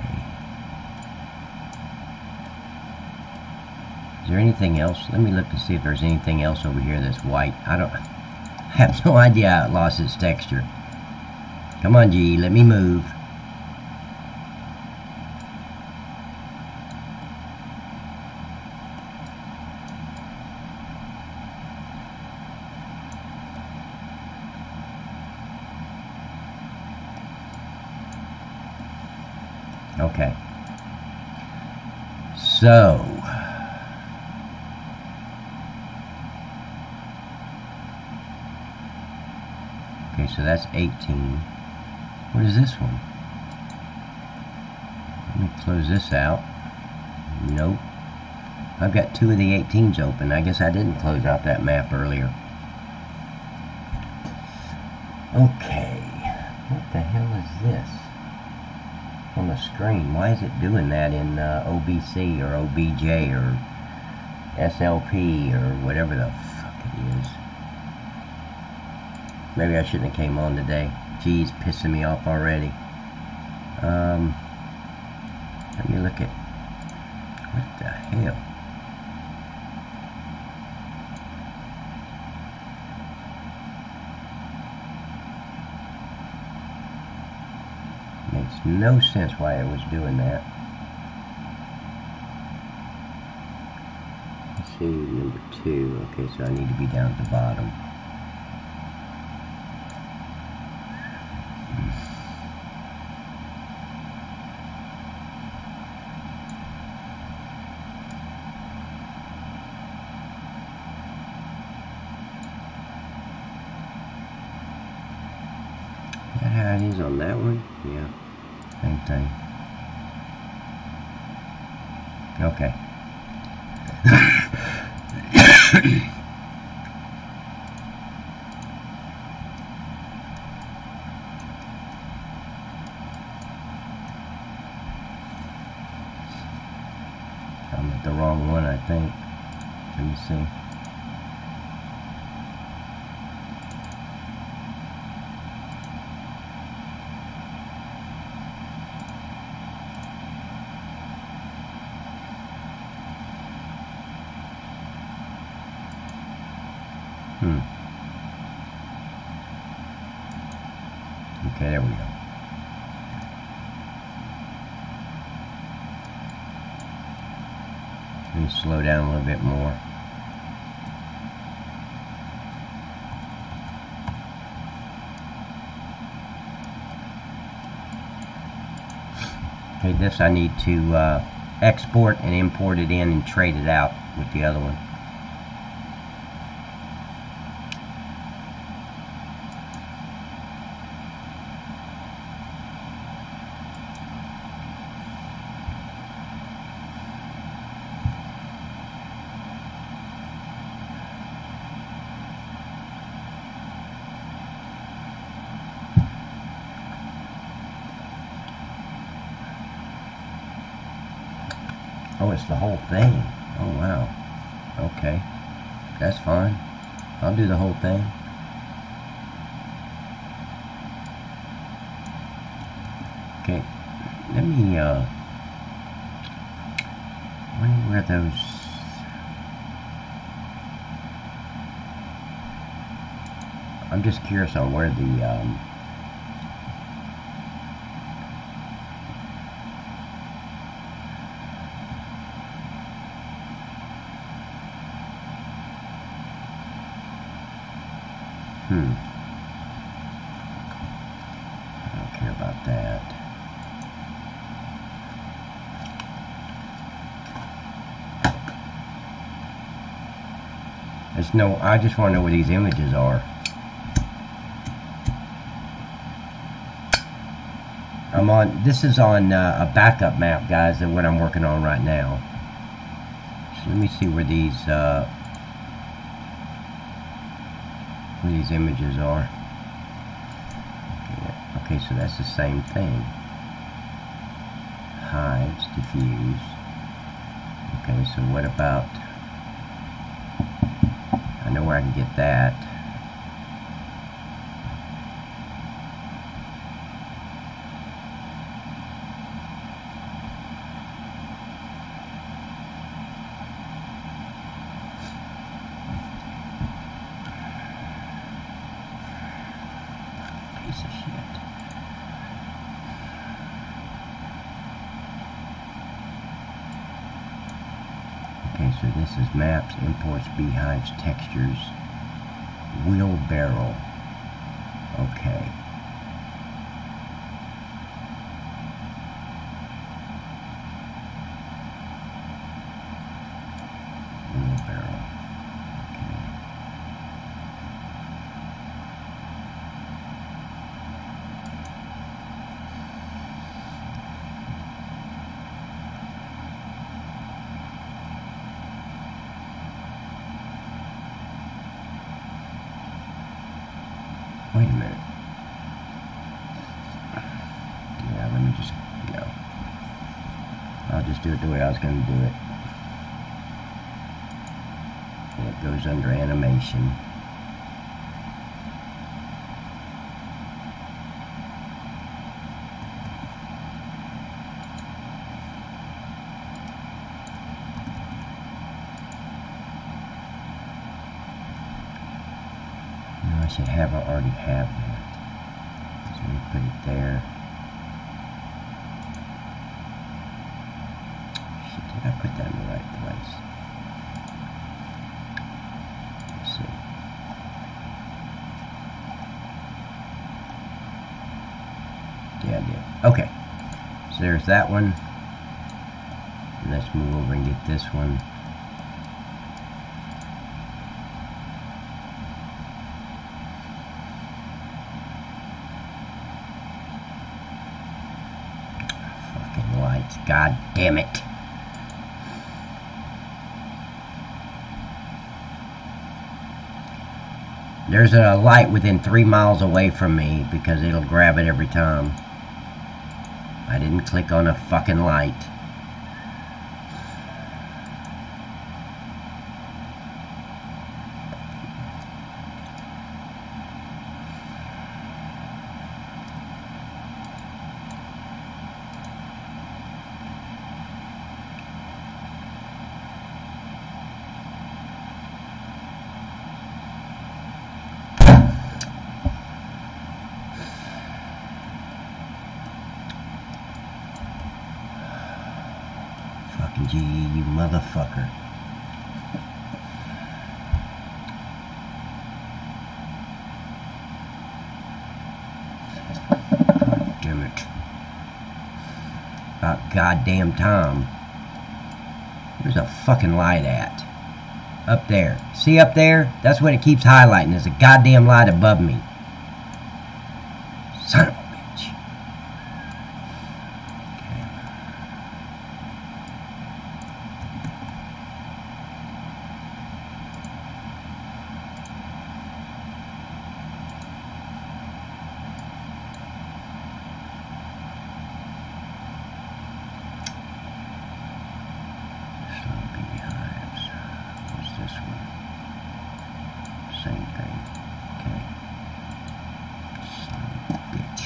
Is there anything else? Let me look to see if there's anything else over here that's white. I have no idea how it lost its texture. Come on, G, let me move. Okay. So, okay, so that's 18. What is this one? Let me close this out. Nope. I've got 2 of the 18s open. I guess I didn't close out that map earlier. Okay. What the hell is this? On the screen. Why is it doing that in OBC or OBJ or SLP or whatever the fuck it is? Maybe I shouldn't have came on today. Geez, pissing me off already. Let me look at what the hell. Makes no sense why it was doing that. Let's see, number 2. Okay, so I need to be down at the bottom. Is that how it is on that one? Yeah. Same thing. Okay. I'm at the wrong one, I think. Let me see. Okay, there we go. Let me slow down a little bit more. Okay, this I need to export and import it in and trade it out with the other one. Oh, it's the whole thing. Oh, wow. Okay. That's fine. I'll do the whole thing. Okay. Let me, wonder where those... I'm just curious on where the, I don't care about that. There's no, I just want to know where these images are. I'm on, this is on a backup map, guys, than what I'm working on right now. So let me see where these images are. Okay, so that's the same thing. hives, diffuse. Okay, so what about, I know where I can get that. Piece of shit. Okay, so this is maps, imports, beehives, textures, wheelbarrow. Okay. Wheelbarrow. Okay. Wait a minute. Yeah, let me just, no. I'll just do it the way I was going to do it. And it goes under animation. No, I should have, I already have that. So let me put it there. Shit, did I put that in the right place? Let's see. Yeah, I did. Okay. So there's that one. And let's move over and get this one. Fucking lights. God damn it. There's a light within 3 miles away from me because it'll grab it every time. I didn't click on a fucking light. Fucking GE, you motherfucker. God damn it. About goddamn time. Where's the fucking light at? Up there. See up there? That's what it keeps highlighting. There's a goddamn light above me. Son of a bitch. Same thing. Okay. Son of a bitch.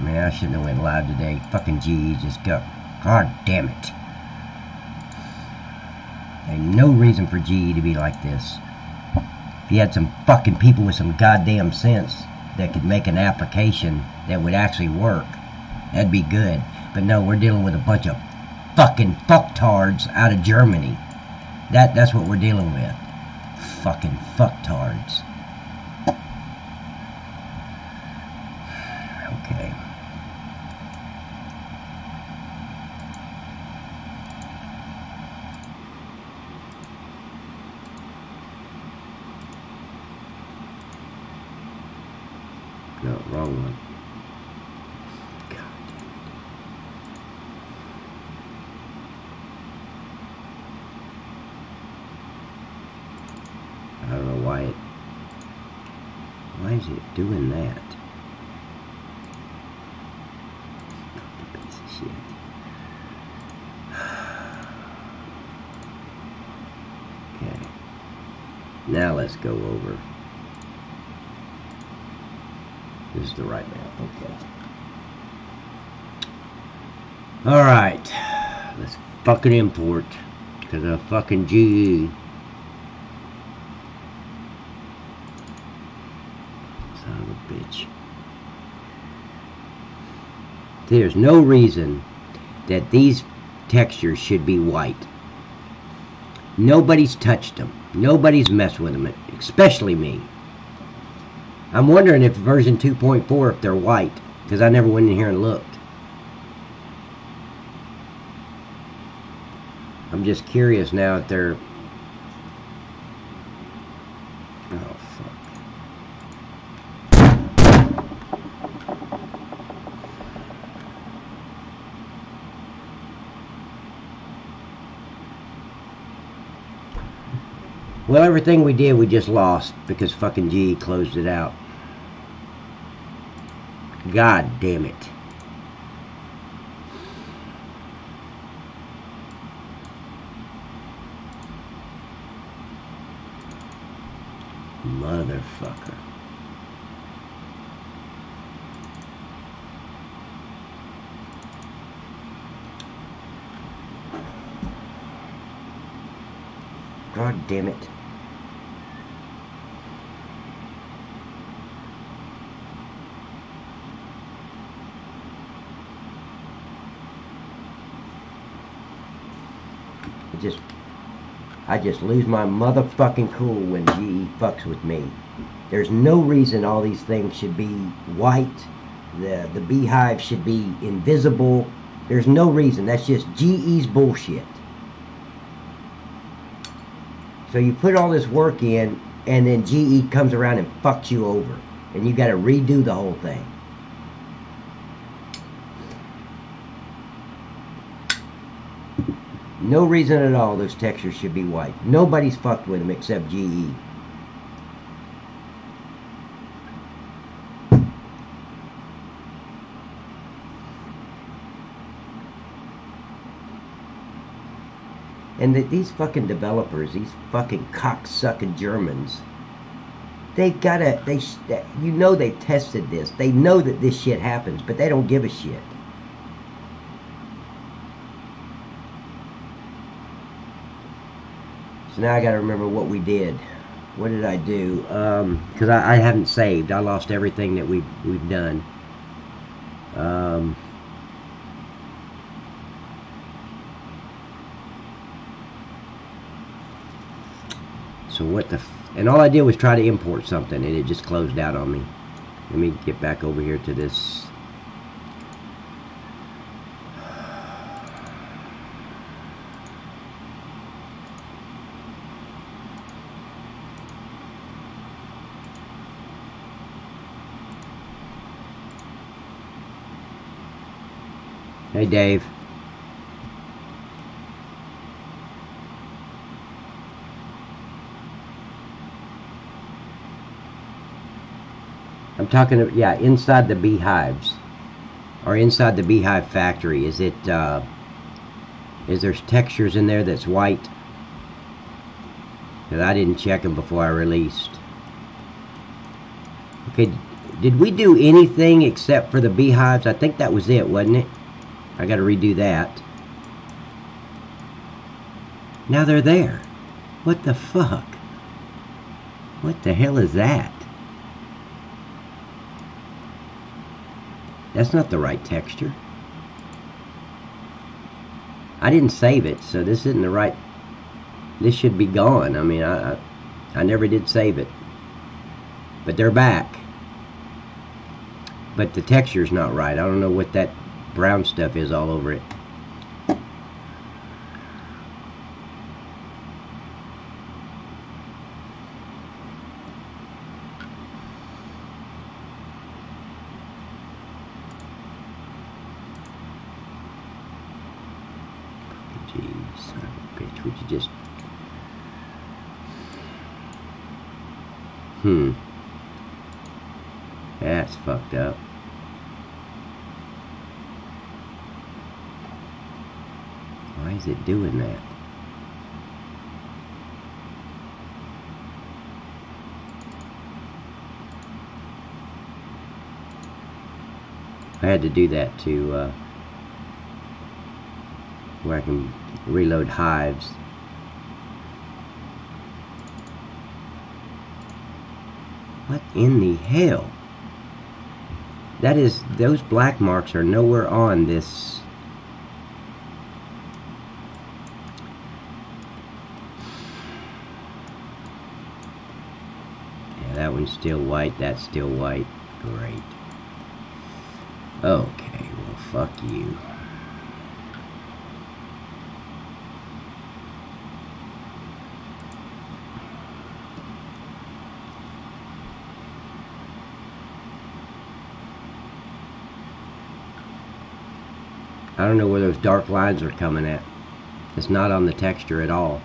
Man, I shouldn't have went live today. Fucking GE just got. God damn it. Ain't no reason for GE to be like this. If you had some fucking people with some goddamn sense that could make an application that would actually work, that'd be good. But no, we're dealing with a bunch of fucking fucktards out of Germany. That's what we're dealing with. Fucking fucktards. Okay. No, wrong one. I don't know why is it doing that? shit. Okay. Now let's go over. This is the right map. Okay. Alright. Let's fucking import to the fucking GE. Son of a bitch. There's no reason that these textures should be white. Nobody's touched them. Nobody's messed with them, especially me. I'm wondering if version 2.4, if they're white, because I never went in here and looked. I'm just curious now if they're... Oh, fuck. Well, everything we did, we just lost because fucking GE closed it out. God damn it. Motherfucker. God damn it. I just lose my motherfucking cool when GE fucks with me. There's no reason all these things should be white. The beehive should be invisible. There's no reason. That's just GE's bullshit. So you put all this work in, and then GE comes around and fucks you over. And you got to redo the whole thing. No reason at all those textures should be white. Nobody's fucked with them except GE. And these fucking developers, these fucking cocksucking Germans, they've gotta, you know they've tested this. They know that this shit happens, but they don't give a shit. So now I got to remember what we did. What did I do? Because I haven't saved. I lost everything that we've done. So what the... And all I did was try to import something, and it just closed out on me. Let me get back over here to this... Hey, Dave. I'm talking, yeah, inside the beehives, or inside the beehive factory. Is it, is there textures in there that's white? Because I didn't check them before I released. Okay, did we do anything except for the beehives? I think that was it, wasn't it? I got to redo that. Now they're there. What the fuck? What the hell is that? That's not the right texture. I didn't save it, so this isn't the right... This should be gone. I mean, I never did save it. But they're back. But the texture's not right. I don't know what that brown stuff is all over it. Jeez, son of a bitch, would you just... That's fucked up. Why is it doing that? I had to do that to where I can reload hives. What in the hell? That is, those black marks are nowhere on this. Yeah, that one's still white, that's still white. Great. Okay, well, fuck you. I don't know where those dark lines are coming at. It's not on the texture at all.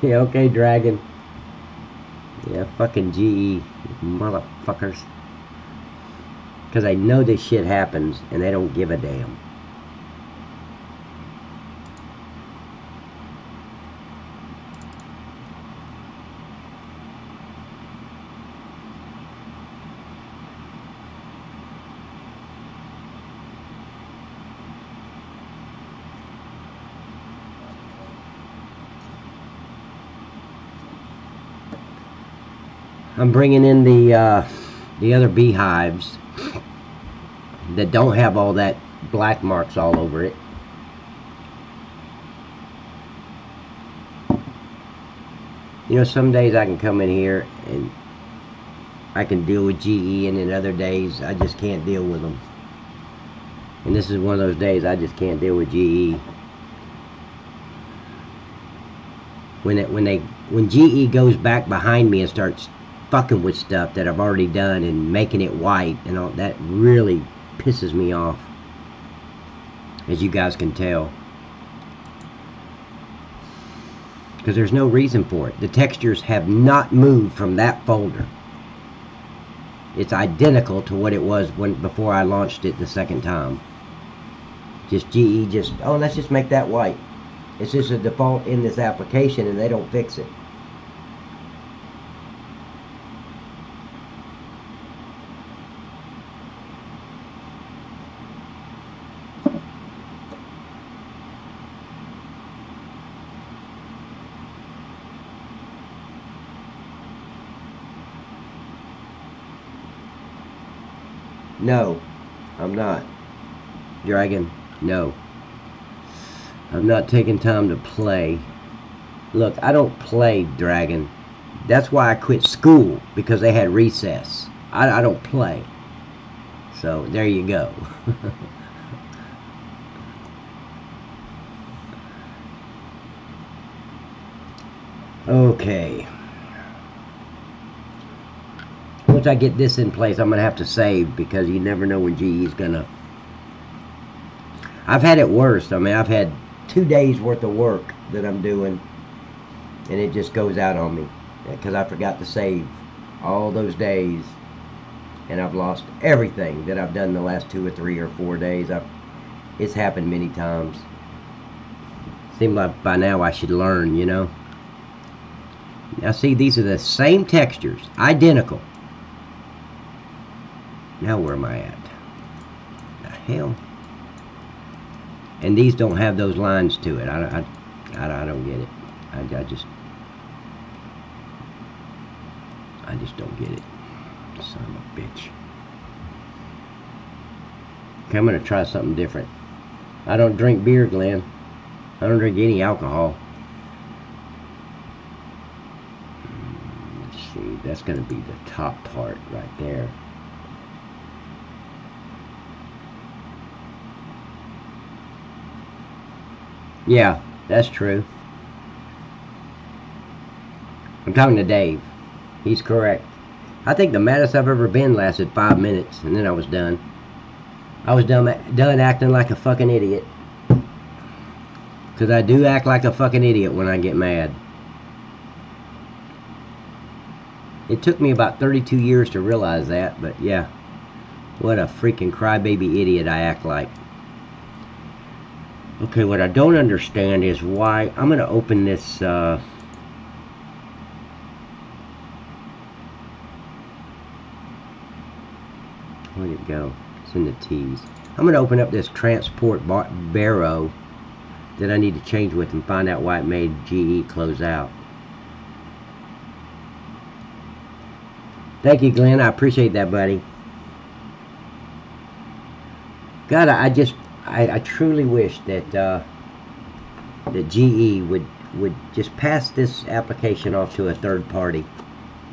Yeah, okay, Dragon. Yeah, fucking GE, motherfuckers. Because I know this shit happens, and they don't give a damn. I'm bringing in the other beehives that don't have all that black marks all over it. You know, some days I can come in here and I can deal with GE, and then other days I just can't deal with them. And this is one of those days I just can't deal with GE. When GE goes back behind me and starts fucking with stuff that I've already done and making it white and all that, really pisses me off, as you guys can tell, because there's no reason for it. The textures have not moved from that folder. It's identical to what it was before I launched it the second time. Just GE oh, let's just make that white. It's just a default in this application, and they don't fix it. No, I'm not. Dragon, no. I'm not taking time to play. Look, I don't play, Dragon. That's why I quit school, because they had recess. I don't play. So, there you go. Okay. Once I get this in place, I'm going to have to save, because you never know when GE is going to... I've had it worse. I mean, I've had 2 days worth of work that I'm doing, and it just goes out on me because I forgot to save all those days, and I've lost everything that I've done the last 2 or 3 or 4 days. It's happened many times. Seems like by now I should learn, you know. Now see, these are the same textures, identical. Now where am I at? The hell? And these don't have those lines to it. I don't get it. I just don't get it. Son of a bitch. Okay, I'm gonna try something different. I don't drink beer, Glenn. I don't drink any alcohol. Let's see, that's gonna be the top part right there. Yeah, that's true. I'm talking to Dave. He's correct. I think the maddest I've ever been lasted 5 minutes, and then I was done. I was done acting like a fucking idiot. Because I do act like a fucking idiot when I get mad. It took me about 32 years to realize that, but yeah. What a freaking crybaby idiot I act like. Okay, what I don't understand is why... I'm going to open this... Where'd it go? It's in the T's. I'm going to open up this transport barrow that I need to change with and find out why it made GE close out. Thank you, Glenn. I appreciate that, buddy. God, I truly wish that that GE would just pass this application off to a third party.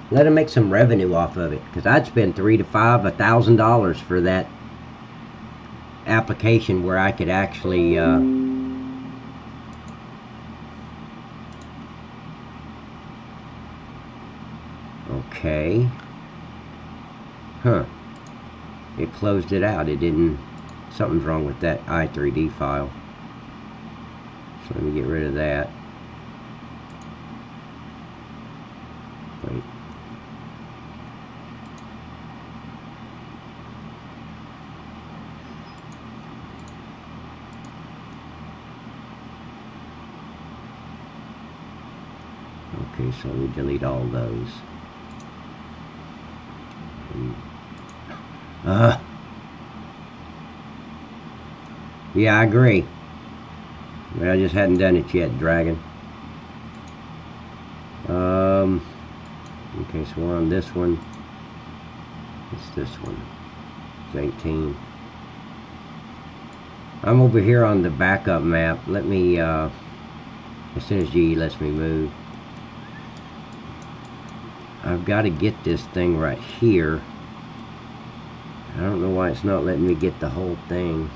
Let them make some revenue off of it, because I'd spend $3,000 to $5,000 for that application where I could actually okay. Huh. It closed it out. It didn't... Something's wrong with that i3D file. So let me get rid of that. Wait. Okay, so we delete all those. Yeah, I agree. But I just hadn't done it yet, Dragon. Okay, so we're on this one. It's this one. It's 18. I'm over here on the backup map. Let me, as soon as GE lets me move, I've got to get this thing right here. I don't know why it's not letting me get the whole thing.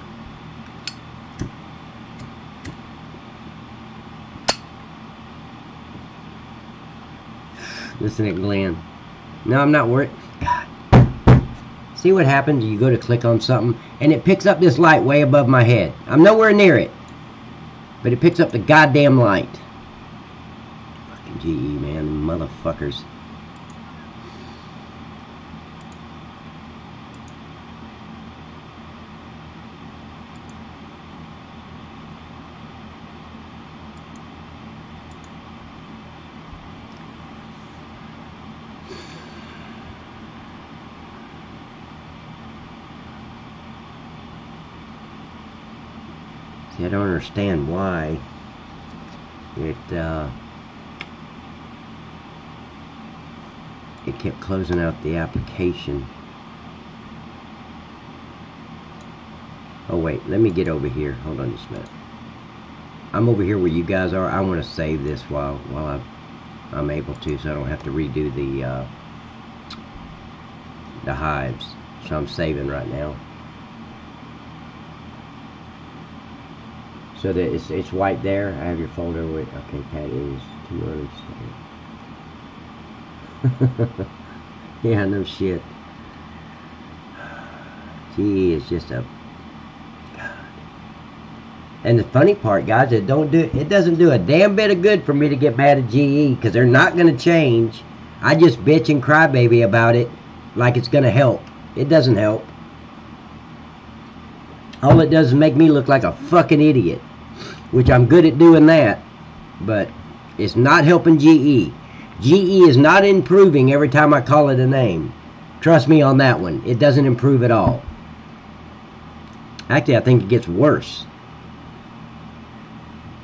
Listen to Glenn. No, I'm not worried. God. See what happens? You go to click on something and it picks up this light way above my head. I'm nowhere near it, but it picks up the goddamn light. Fucking GE, man, motherfuckers. See, I don't understand why it kept closing out the application. Oh wait, let me get over here. Hold on just a minute. I'm over here where you guys are. I want to save this while I'm able to, so I don't have to redo the hives. So I'm saving right now. So that it's white there. I have your folder with, okay, Cat is too early to start. Yeah, no shit. Gee, it's just a God. And the funny part, guys, it doesn't do a damn bit of good for me to get mad at GE, because they're not gonna change. I just bitch and cry baby about it like it's gonna help. It doesn't help. All it does is make me look like a fucking idiot, which I'm good at doing that, but it's not helping GE. GE is not improving every time I call it a name. Trust me on that one. It doesn't improve at all. Actually, I think it gets worse.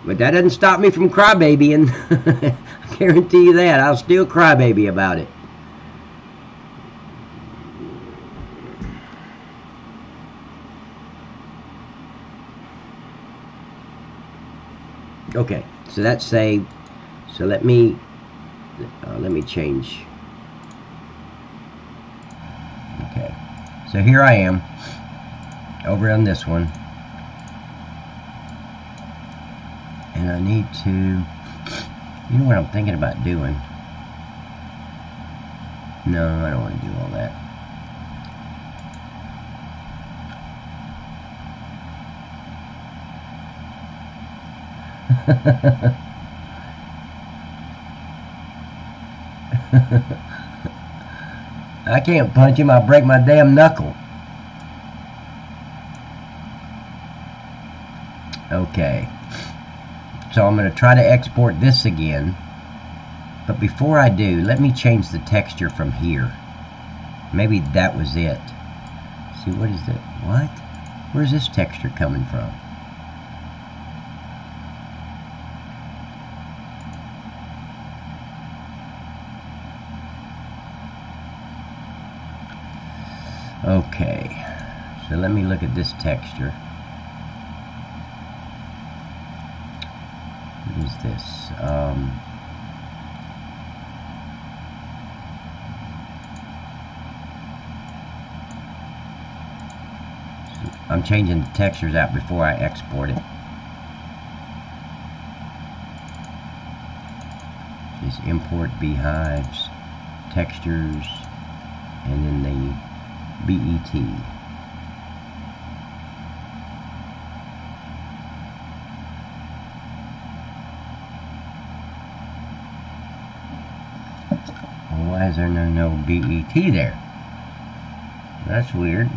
But that doesn't stop me from crybabying. I guarantee you that. I'll still crybaby about it. Okay, so that's saved. So let me change. Okay, so here I am over on this one, and I need to, you know what I'm thinking about doing? No, I don't want to do all that. I can't punch him, I'll break my damn knuckle. Okay, so I'm going to try to export this again, but before I do, let me change the texture from here. Maybe that was it. See, what is it? What? Where's this texture coming from? Okay, so let me look at this texture. What is this? I'm changing the textures out before I export it. Just import beehives, textures, and then the BET. Well, why is there no BET there? That's weird.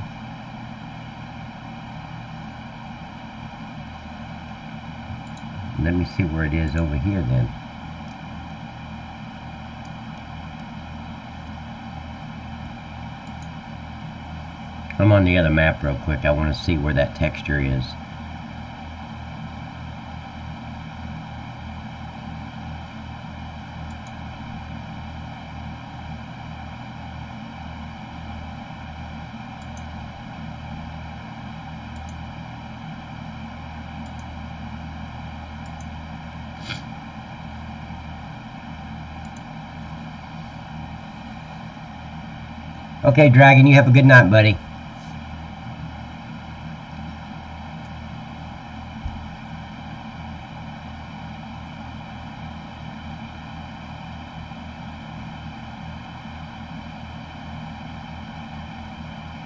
Let me see where it is over here then. I'm on the other map real quick. I want to see where that texture is. Okay, Dragon, you have a good night, buddy.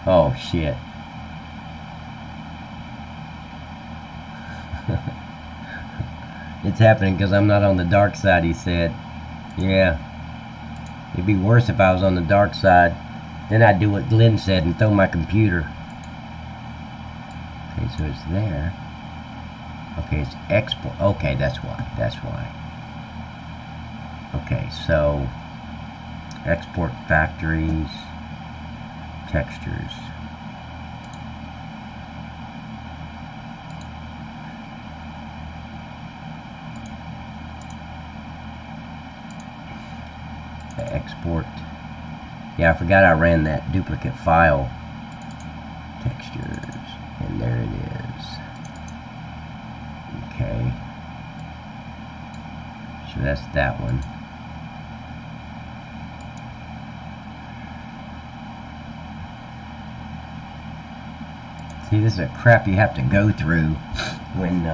Oh, shit. It's happening because I'm not on the dark side, he said. Yeah. It'd be worse if I was on the dark side. Then I'd do what Glenn said and throw my computer. Okay, so it's there. Okay, it's export. Okay, that's why. That's why. Okay, so export factories, textures. Export. Yeah, I forgot I ran that duplicate file. Textures. And there it is. Okay. So that's that one. See, this is a crap you have to go through when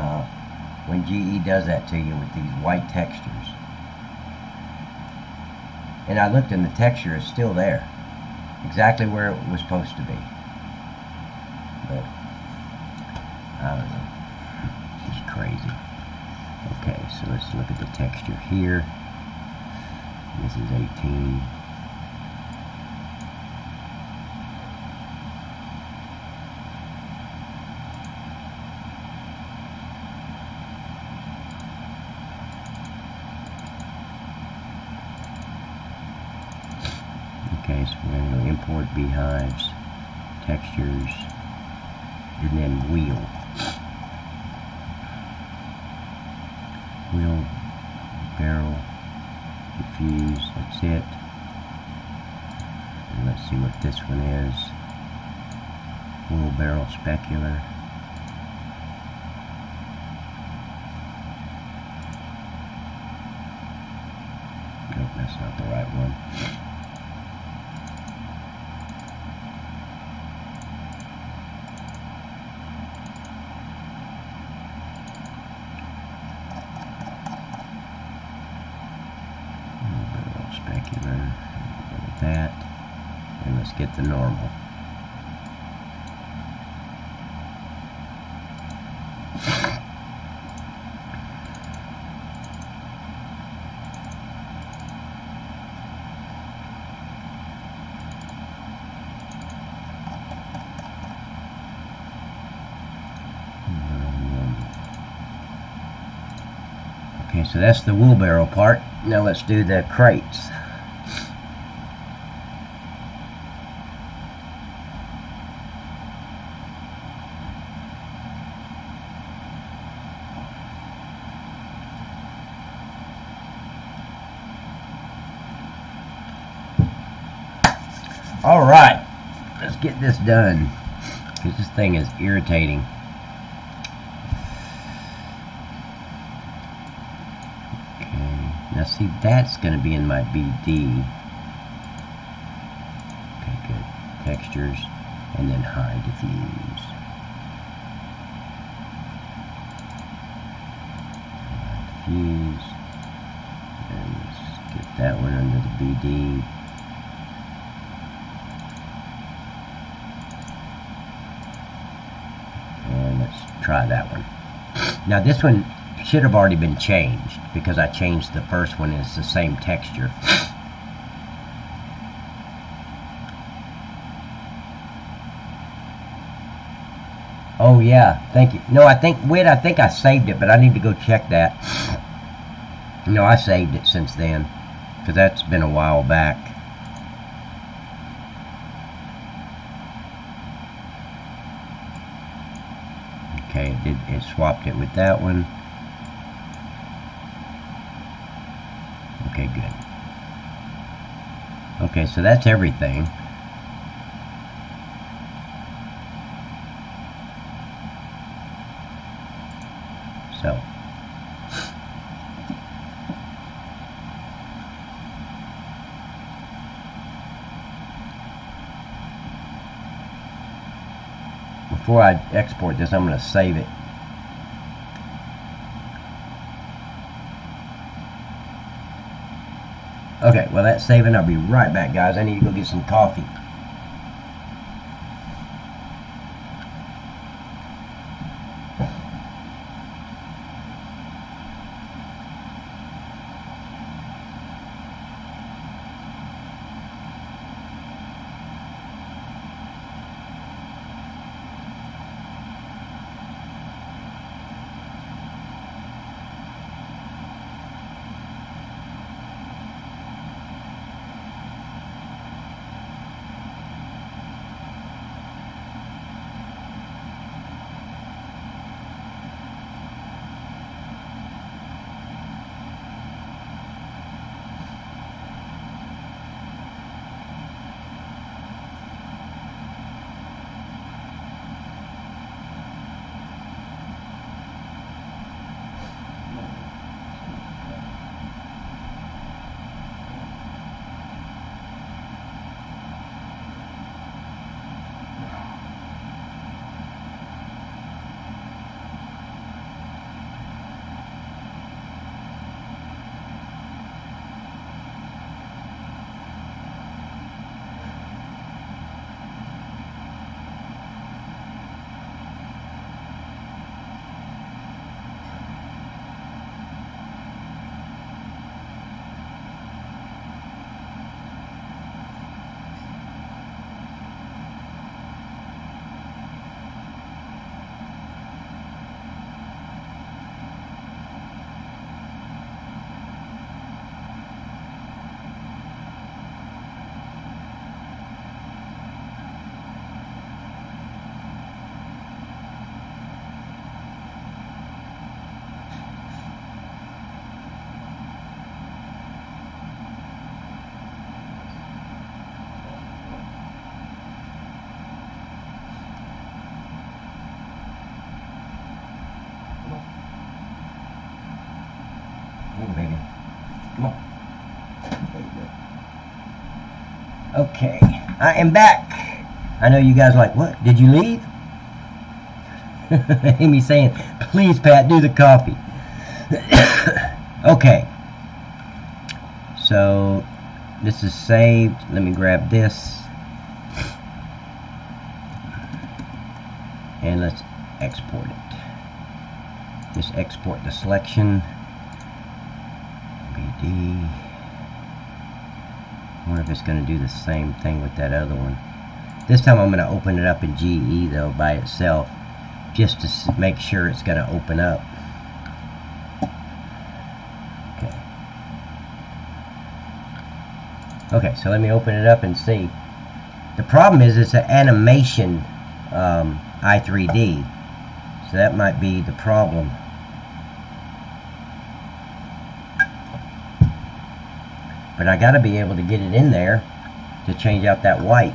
GE does that to you with these white textures. And I looked and the texture is still there. Exactly where it was supposed to be. But, I don't know. It's just crazy. Okay, so let's look at the texture here. This is 18. Okay, so we're going to go import beehives, textures, and then wheel. Wheel, barrel, diffuse, that's it. And let's see what this one is. Wheel, barrel, specular. that's not the right one. A little specular. Go with that. And let's get the normal. Okay, so that's the wheelbarrow part. Now let's do the crates. All right, let's get this done, because this thing is irritating. Okay, now see, that's going to be in my BD. Okay, good. Textures, and then high diffuse. Diffuse, and let's get that one under the BD. Try that one. Now this one should have already been changed because I changed the first one and it's the same texture. Oh yeah, thank you. No, I think I saved it, but I need to go check that. No, I saved it since then because that's been a while back. Okay, it swapped it with that one. Okay, good. Okay, so that's everything. So, before I export this, I'm going to save it. Okay, well that's saving. I'll be right back, guys. I need to go get some coffee. Okay, I am back. I know you guys are like, what? Did you leave? Amy saying, please, Pat, do the coffee. Okay. So, this is saved. Let me grab this. And let's export it. Just export the selection. BD. I wonder if it's going to do the same thing with that other one. This time I'm going to open it up in GE though by itself, just to make sure it's going to open up. Okay. Okay, so let me open it up and see. The problem is it's an animation i3D, so that might be the problem. But I got to be able to get it in there to change out that white.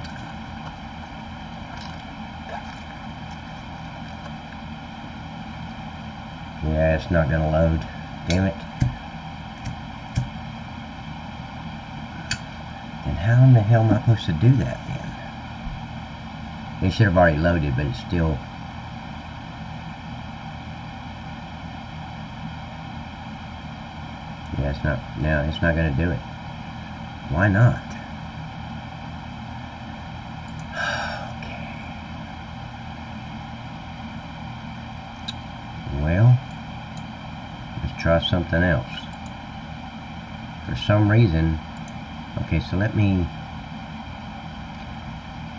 Yeah, it's not going to load. Damn it. And how in the hell am I supposed to do that then? It should have already loaded, but it's still... Yeah, it's not... No, it's not going to do it. Why not? Okay. Well, let's try something else. For some reason, okay, so let me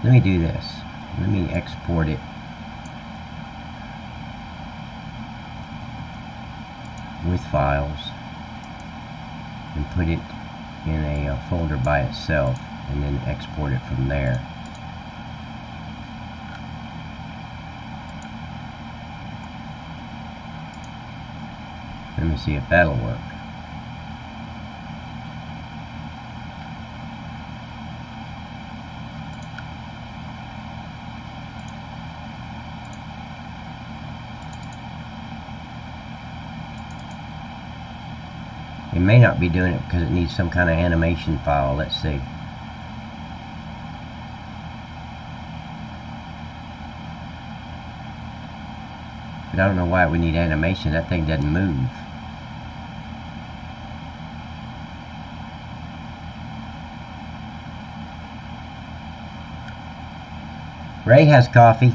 do this. Let me export it with files and put it in a folder by itself, and then export it from there. Let me see if that'll work. It may not be doing it because it needs some kind of animation file. Let's see. But I don't know why it would need animation. That thing doesn't move. Ray has coffee.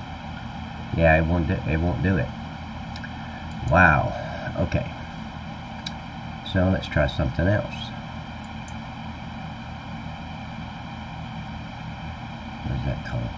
Yeah, it won't do it. Wow. Okay. So let's try something else. What is that called?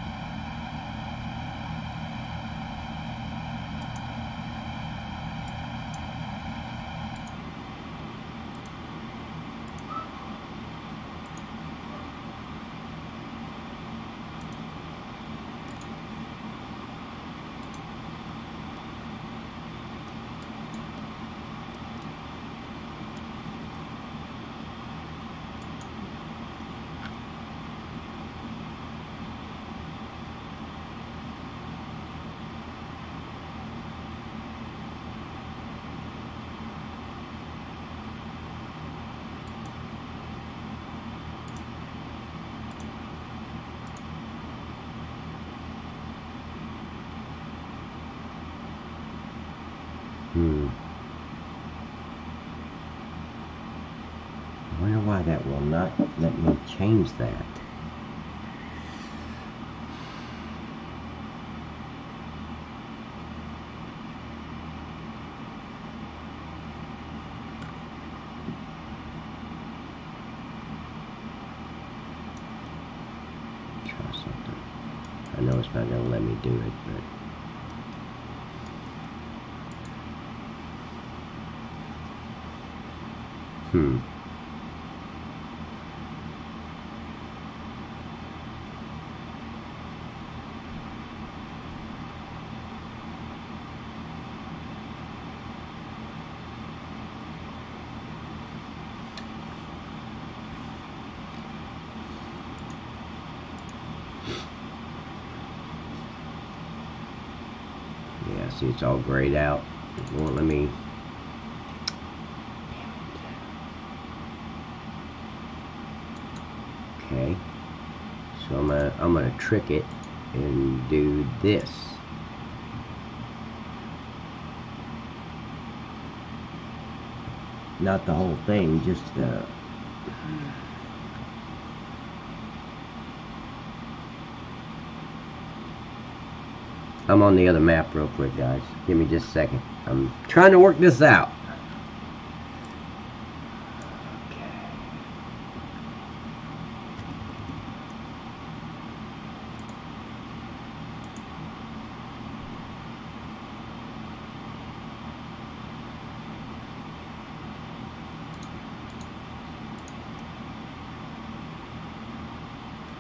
I wonder why that will not let me change that. Try something. I know it's not going to let me do it, but... Yeah, see, it's all grayed out. It won't let me... Okay. So I'm gonna trick it and do this. Not the whole thing, just I'm on the other map real quick, guys. Give me just a second. I'm trying to work this out.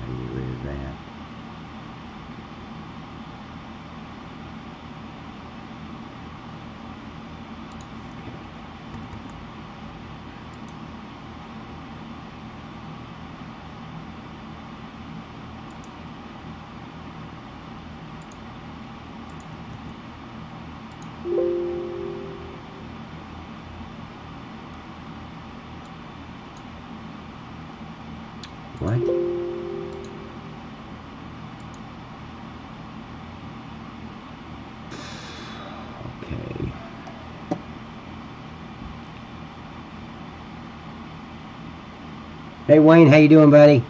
Get rid of that. What? Okay. Hey Wayne, how you doing, buddy?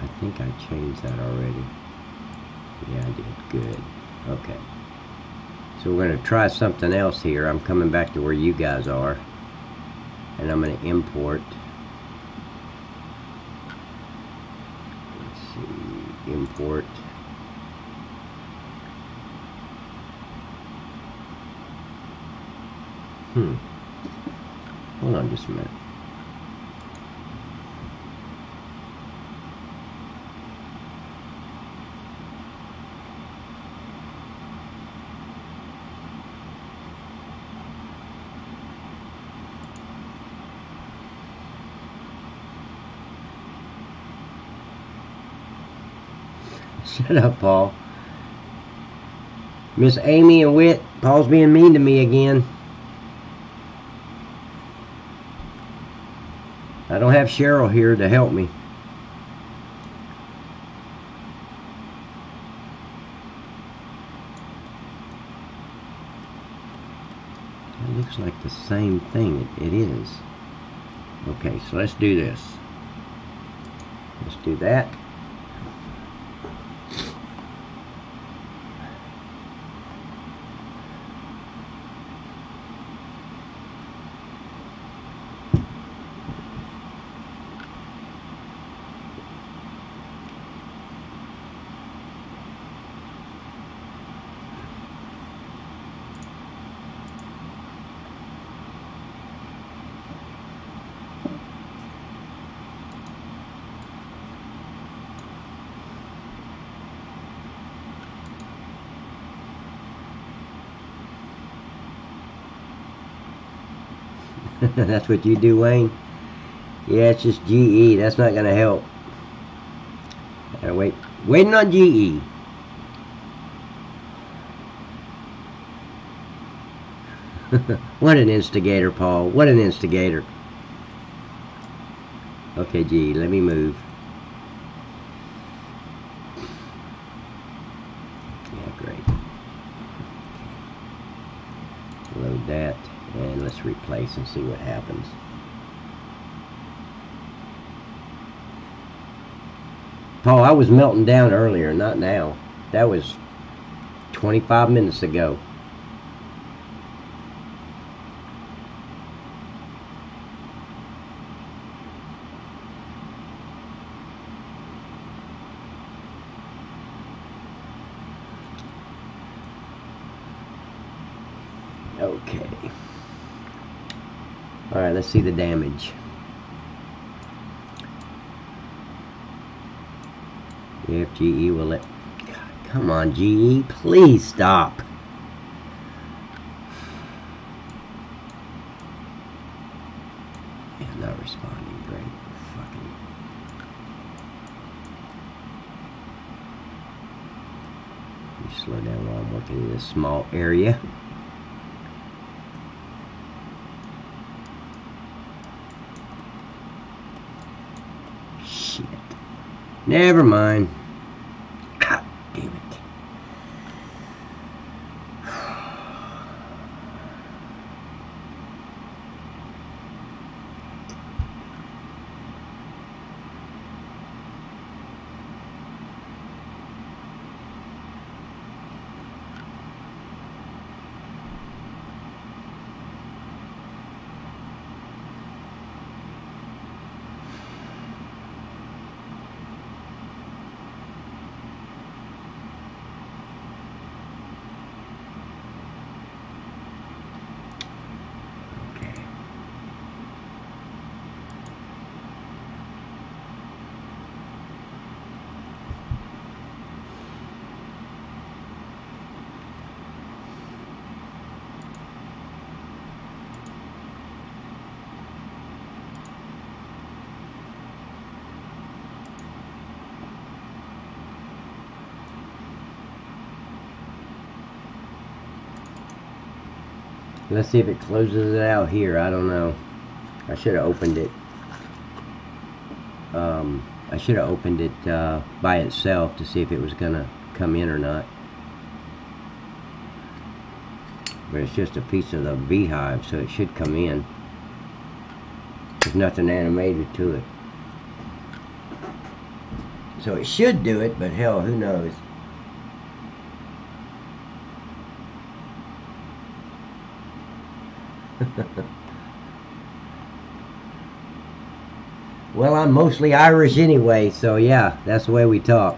I think I changed that already. Yeah, I did. Good. Okay. So we're going to try something else here. I'm coming back to where you guys are. And I'm going to import. Let's see. Import. Hold on just a minute. Shut up, Paul. Miss Amy and Wit, Paul's being mean to me again. I don't have Cheryl here to help me. It looks like the same thing. It is. Okay, so let's do this. Let's do that. That's what you do, Wayne? Yeah, it's just GE. That's not going to help. Waiting on GE. What an instigator, Paul. What an instigator. Okay, GE, let me move. Yeah, great. Load that. And let's replace and see what happens. Paul, I was melting down earlier, not now. That was 25 minutes ago. Okay. Alright, let's see the damage. If GE will let... God, Come on, GE, please stop. Yeah, not responding. Great. Fucking. Let me slow down while I'm working in this small area. Shit. Never mind. God damn it. Let's see if it closes it out here. I don't know. I should have opened it. I should have opened it by itself to see if it was gonna come in or not. But it's just a piece of the beehive, so it should come in. There's nothing animated to it. So it should do it, but hell, who knows? Well, I'm mostly Irish anyway, so yeah, that's the way we talk.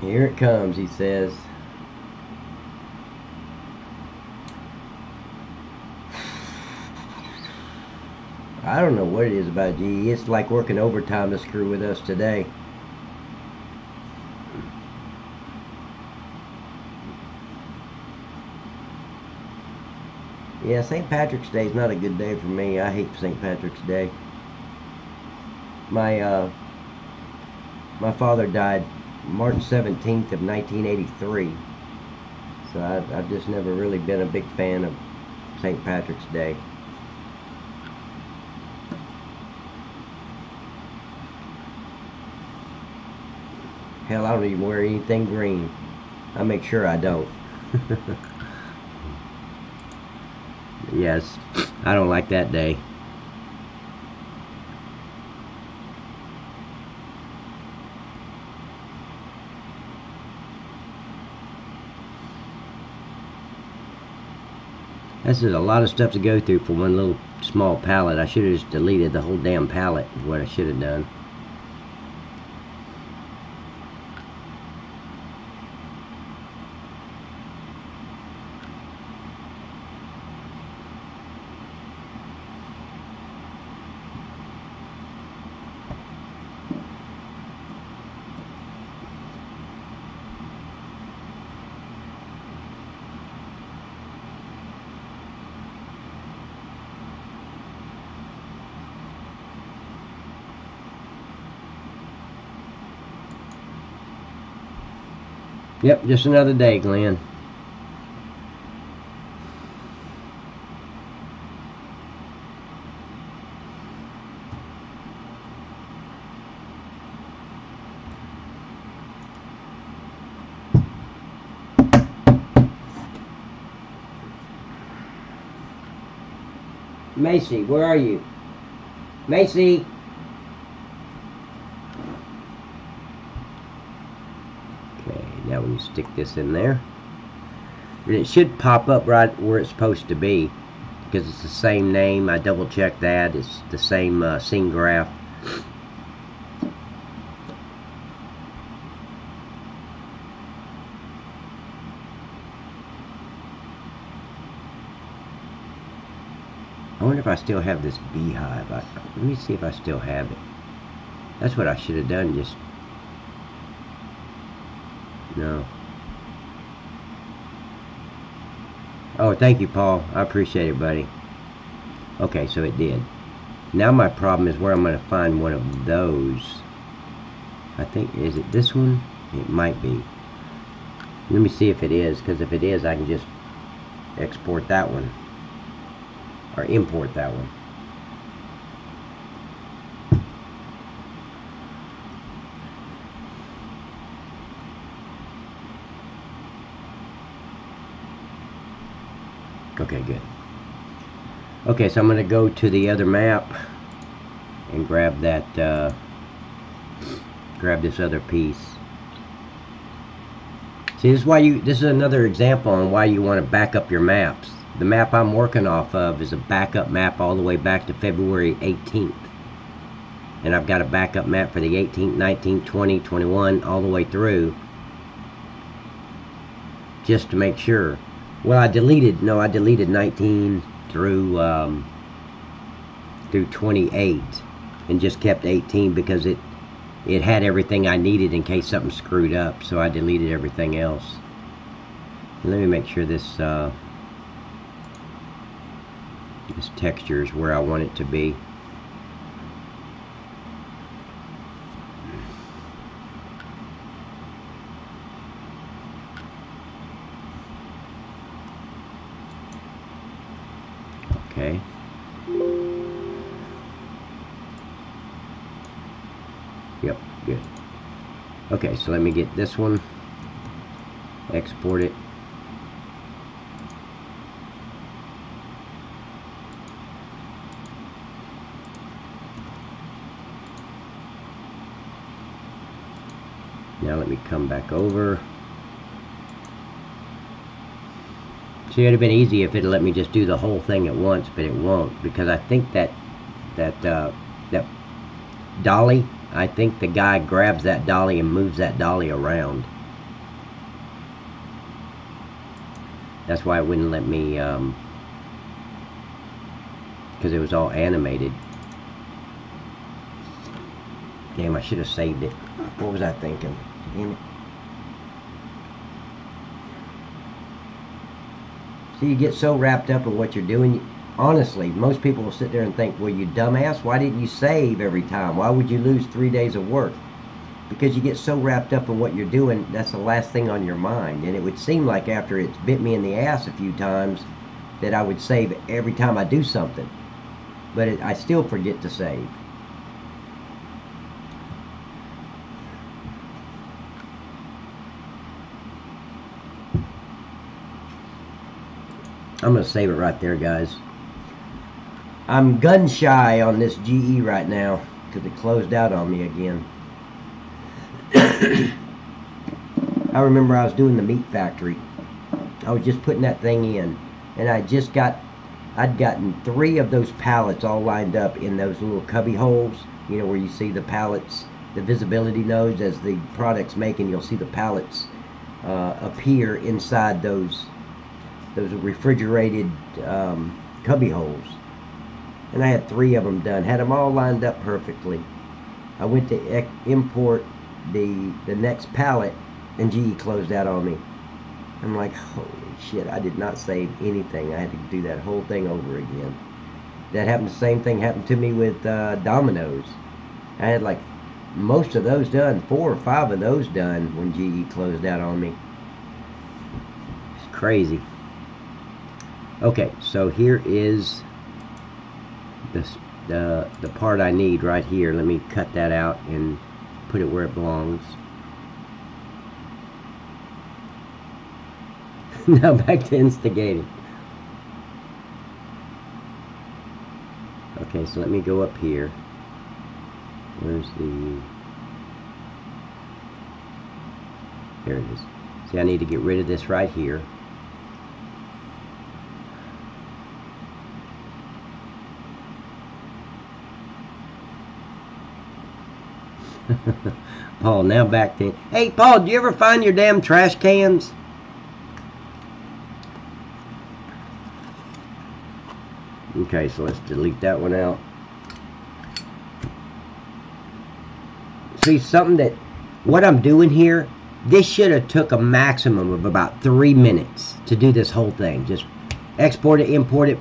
Here it comes, he says. I don't know what it is about GE. It's like working overtime to screw with us today. Yeah, St. Patrick's Day is not a good day for me. I hate St. Patrick's Day. My father died March 17th of 1983. So I've just never really been a big fan of St. Patrick's Day. Hell, I don't even wear anything green. I make sure I don't. Yes, I don't like that day. This is a lot of stuff to go through for one little small palette. I should have just deleted the whole damn palette, is what I should have done. Yep, just another day, Glenn. Macy, where are you? Macy! Okay, now we stick this in there. And it should pop up right where it's supposed to be, because it's the same name. I double checked that. It's the same scene graph. I wonder if I still have this beehive. Let me see if I still have it. That's what I should have done. Just no. Oh, thank you, Paul. I appreciate it, buddy. Okay, so it did. Now my problem is where I'm going to find one of those. I think, is it this one? It might be. Let me see if it is, because if it is, I can just export that one. Or import that one. Okay, good. Okay, so I'm going to go to the other map and grab that, grab this other piece. See, this is why this is another example on why you want to back up your maps. The map I'm working off of is a backup map all the way back to February 18th. And I've got a backup map for the 18th, 19th, 20, 21, all the way through. Just to make sure. Well, I deleted 19 through 28 and just kept 18 because it had everything I needed in case something screwed up, so I deleted everything else. Let me make sure this this texture is where I want it to be. Okay. Yep, good. Okay, so let me get this one, export it. Now let me come back over. See, it would have been easy if it let me just do the whole thing at once, but it won't, because I think that dolly, I think the guy grabs that dolly and moves that dolly around. That's why it wouldn't let me, because it was all animated. Damn, I should have saved it. What was I thinking? Damn it. See, you get so wrapped up in what you're doing. Honestly, most people will sit there and think, well, you dumbass, why didn't you save every time? Why would you lose 3 days of work? Because you get so wrapped up in what you're doing, that's the last thing on your mind. And it would seem like after it's bit me in the ass a few times that I would save every time I do something. But I still forget to save. I'm going to save it right there, guys. I'm gun shy on this GE right now because it closed out on me again. I remember I was doing the meat factory. I was just putting that thing in, and I'd gotten 3 of those pallets all lined up in those little cubby holes, you know, where you see the pallets, the visibility nodes as the product's making. You'll see the pallets appear inside those refrigerated cubby holes. And I had 3 of them done, had them all lined up perfectly. I went to import the next pallet, and GE closed out on me. I'm like, holy shit, I did not save anything. I had to do that whole thing over again. That happened, the same thing happened to me with Domino's. I had like most of those done, 4 or 5 of those done when GE closed out on me. It's crazy. Okay, so here is the part I need right here. Let me cut that out and put it where it belongs. Now back to instigating. Okay, so let me go up here. Where's the... There it is. See, I need to get rid of this right here. Paul, now back to... Hey, Paul, do you ever find your damn trash cans? Okay, so let's delete that one out. See, something that... What I'm doing here, this should have took a maximum of about 3 minutes to do this whole thing. Just export it, import it,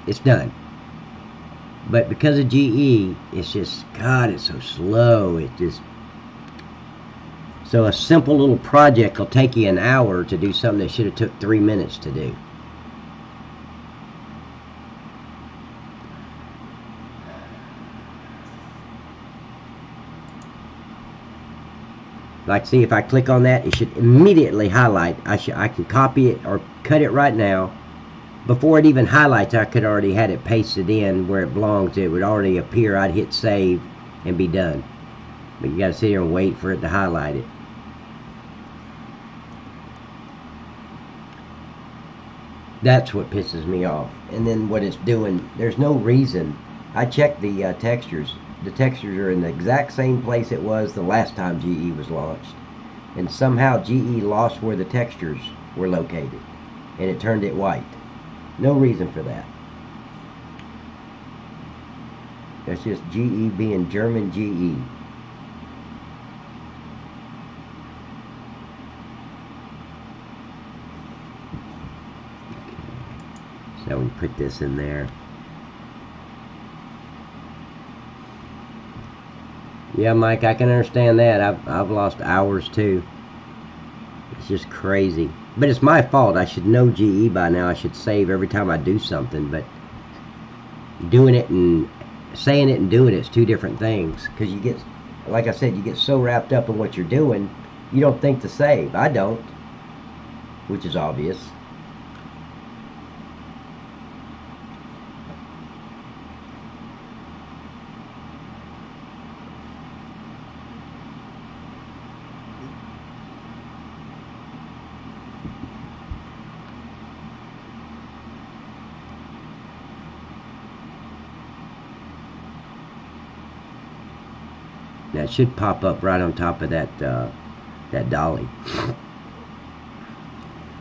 it's done. But because of GE, it's just, God, it's so slow. It just... So a simple little project will take you an hour to do something that should have took 3 minutes to do. Like, see, if I click on that, it should immediately highlight. I can copy it or cut it right now. Before it even highlights, I could already had it pasted in where it belongs. It would already appear. I'd hit save and be done. But you got to sit here and wait for it to highlight it. That's what pisses me off. And then what it's doing, there's no reason. I checked the textures. The textures are in the exact same place it was the last time GE was launched. And somehow GE lost where the textures were located. And it turned it white. No reason for that. That's just GE being German GE. So we put this in there. Yeah, Mike, I can understand that. I've lost hours too. It's just crazy. But it's my fault. I should know GE by now. I should save every time I do something. But doing it and saying it and doing it's two different things. Because you get, like I said, you get so wrapped up in what you're doing, you don't think to save. I don't, which is obvious. That should pop up right on top of that that dolly.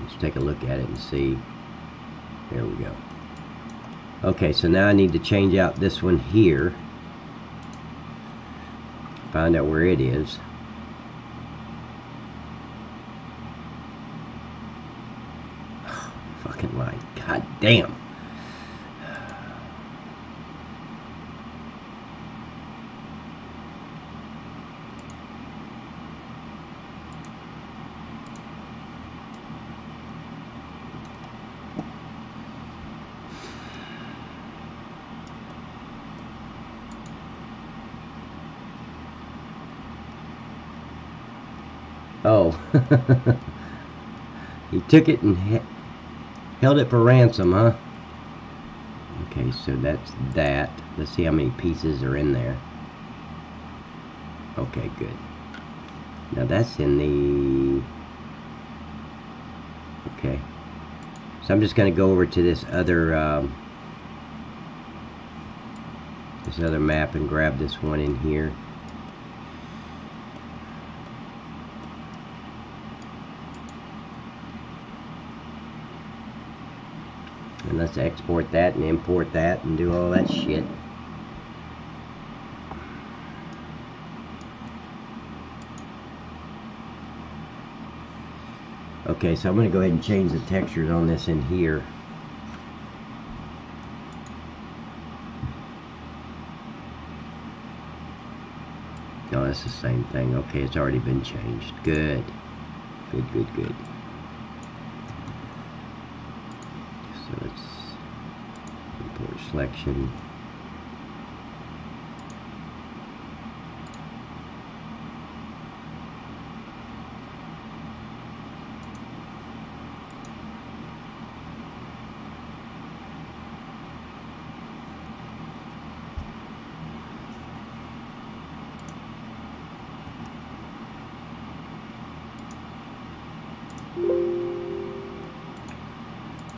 Let's take a look at it and see. There we go. Okay, so now I need to change out this one here. Find out where it is. Fucking light. God damn. Oh, he took it and held it for ransom, huh? Okay, so that's that. Let's see how many pieces are in there. Okay, good. Now that's in the... Okay. So I'm just going to go over to this other map and grab this one in here. And let's export that and import that and do all that shit. Okay, so I'm going to go ahead and change the textures on this in here. No, that's the same thing. Okay, it's already been changed. Good. Good, good, good. So let's import selection.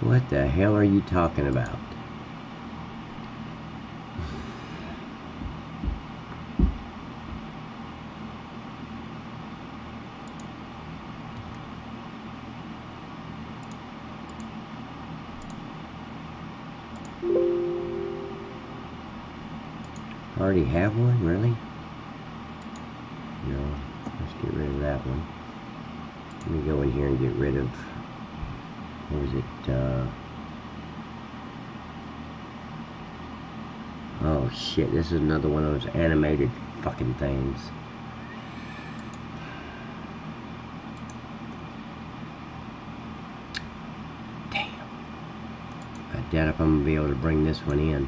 What the hell are you talking about? Already have one? Really? No. Let's get rid of that one. Let me go in here and get rid of... What was it? Oh shit, this is another one of those animated fucking things. Damn. I doubt if I'm gonna be able to bring this one in.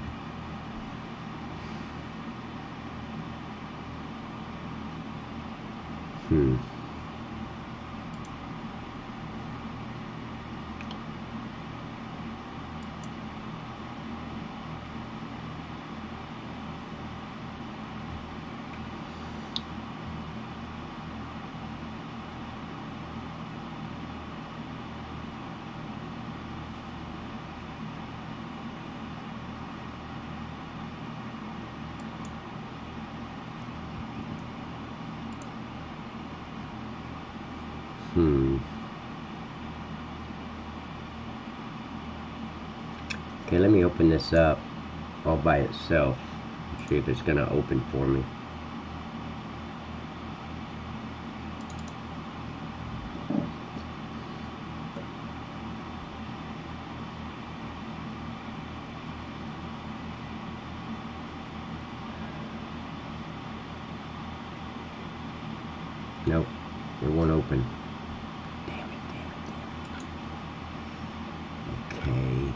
Okay, let me open this up all by itself. See if it's gonna open for me. Nope, it won't open. Damn it. Okay.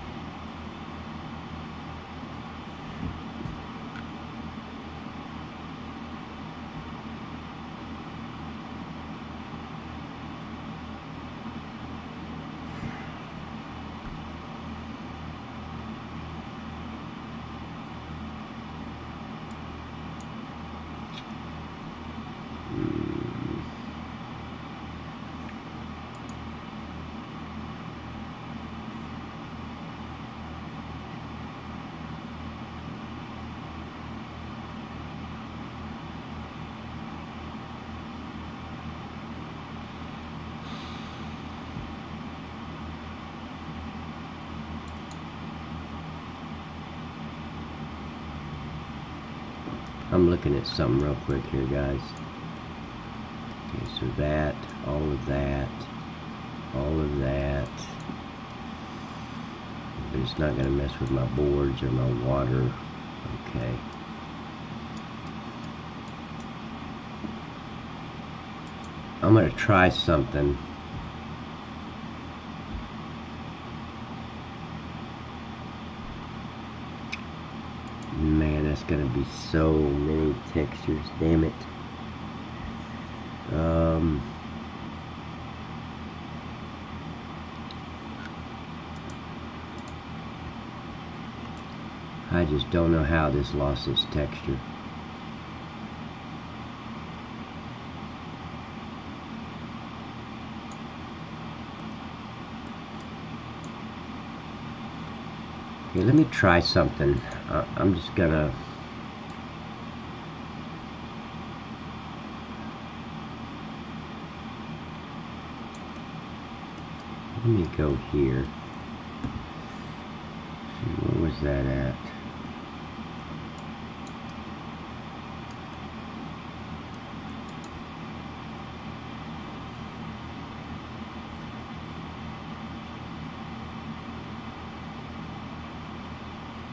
I'm looking at something real quick here, guys. Okay, so that, all of that, all of that. But it's not going to mess with my boards or my water. Okay. I'm going to try something. Man, that's going to be so many textures. Damn it. I just don't know how this lost its texture. Okay, let me try something. I'm just gonna... Let me go here. See, where was that at?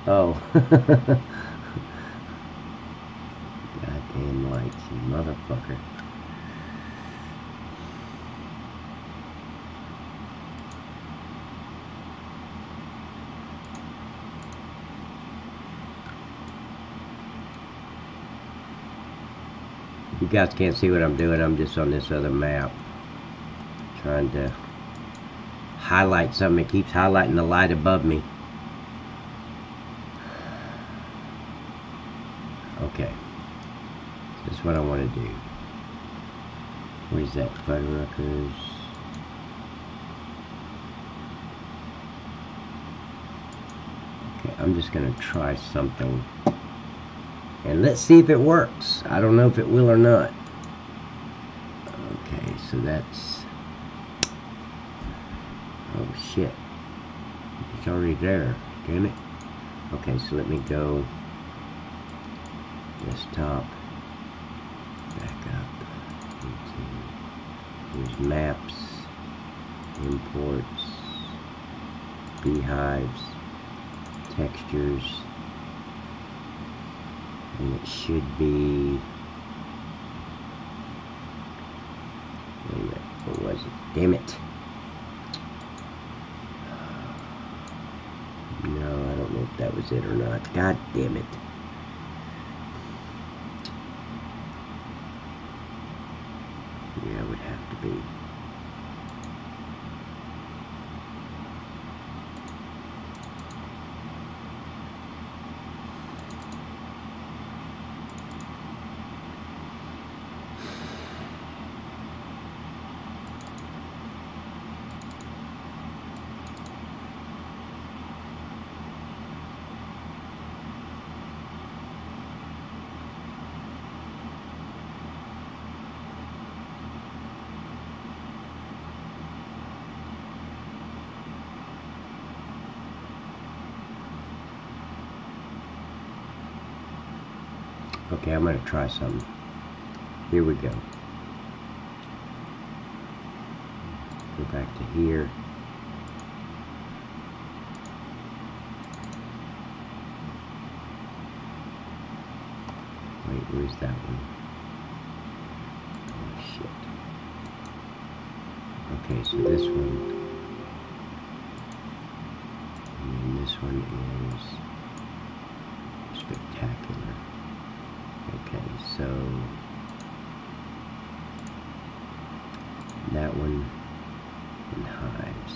Oh. Goddamn lights, you motherfucker. You guys can't see what I'm doing. I'm just on this other map trying to highlight something. It keeps highlighting the light above me. Okay, this is what I want to do. Where's that? Fuddruckers. I'm just going to try something. And let's see if it works. I don't know if it will or not. Okay, so that's... Oh shit. It's already there. Damn it. Okay, so let me go desktop, back up, here's maps, imports, beehives, textures, and it should be, wait a minute, what was it? Damn it. No, I don't know if that was it or not. God damn it. Yeah, it would have to be. Okay, I'm going to try something. Here we go. Go back to here. Wait, where's that one? Oh, shit. Okay, so this one. And then this one is spectacular. Okay, so that one and hives.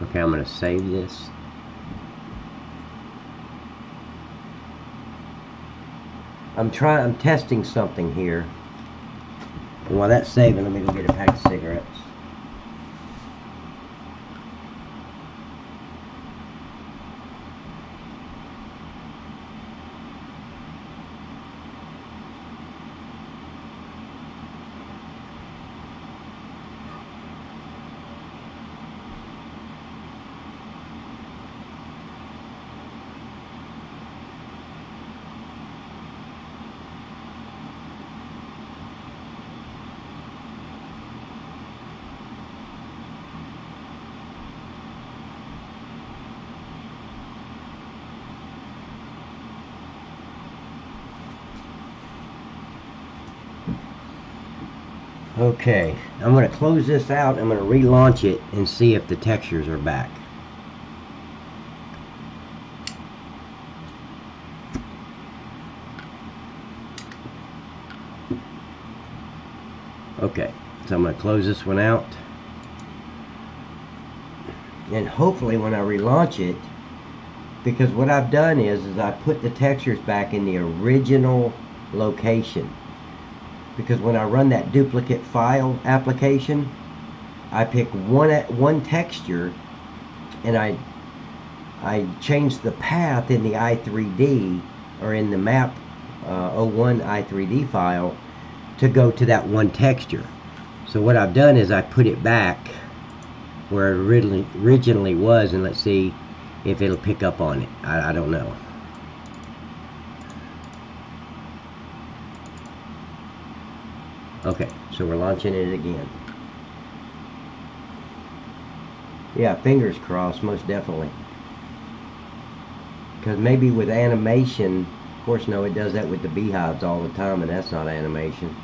Okay, I'm going to save this. I'm testing something here. And while that's saving, let me go get a pack of cigarettes. Okay, I'm going to close this out. I'm going to relaunch it and see if the textures are back. Okay, so I'm going to close this one out. And hopefully when I relaunch it, because what I've done is I put the textures back in the original location. Because when I run that duplicate file application, I pick one texture and I change the path in the i3D or in the map 01 i3D file to go to that one texture. So what I've done is I put it back where it originally was, and let's see if it'll pick up on it. I don't know. Okay, so we're launching it again. Yeah, fingers crossed, most definitely. Because maybe with animation, of course, no, it does that with the beehives all the time, and that's not animation.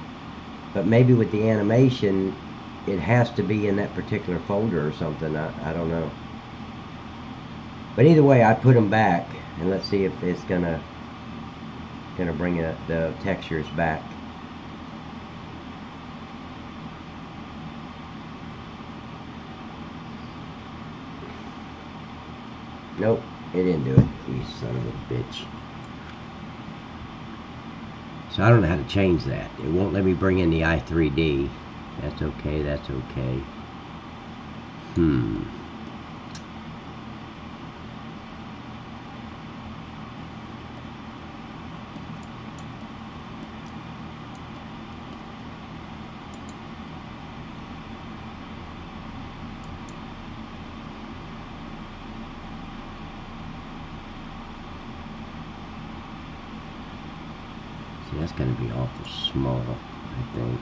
But maybe with the animation, it has to be in that particular folder or something. I don't know. But either way, I put them back, and let's see if it's gonna bring the textures back. Nope, it didn't do it. You son of a bitch. So I don't know how to change that. It won't let me bring in the i3D. That's okay, that's okay. See, that's going to be awful small, I think.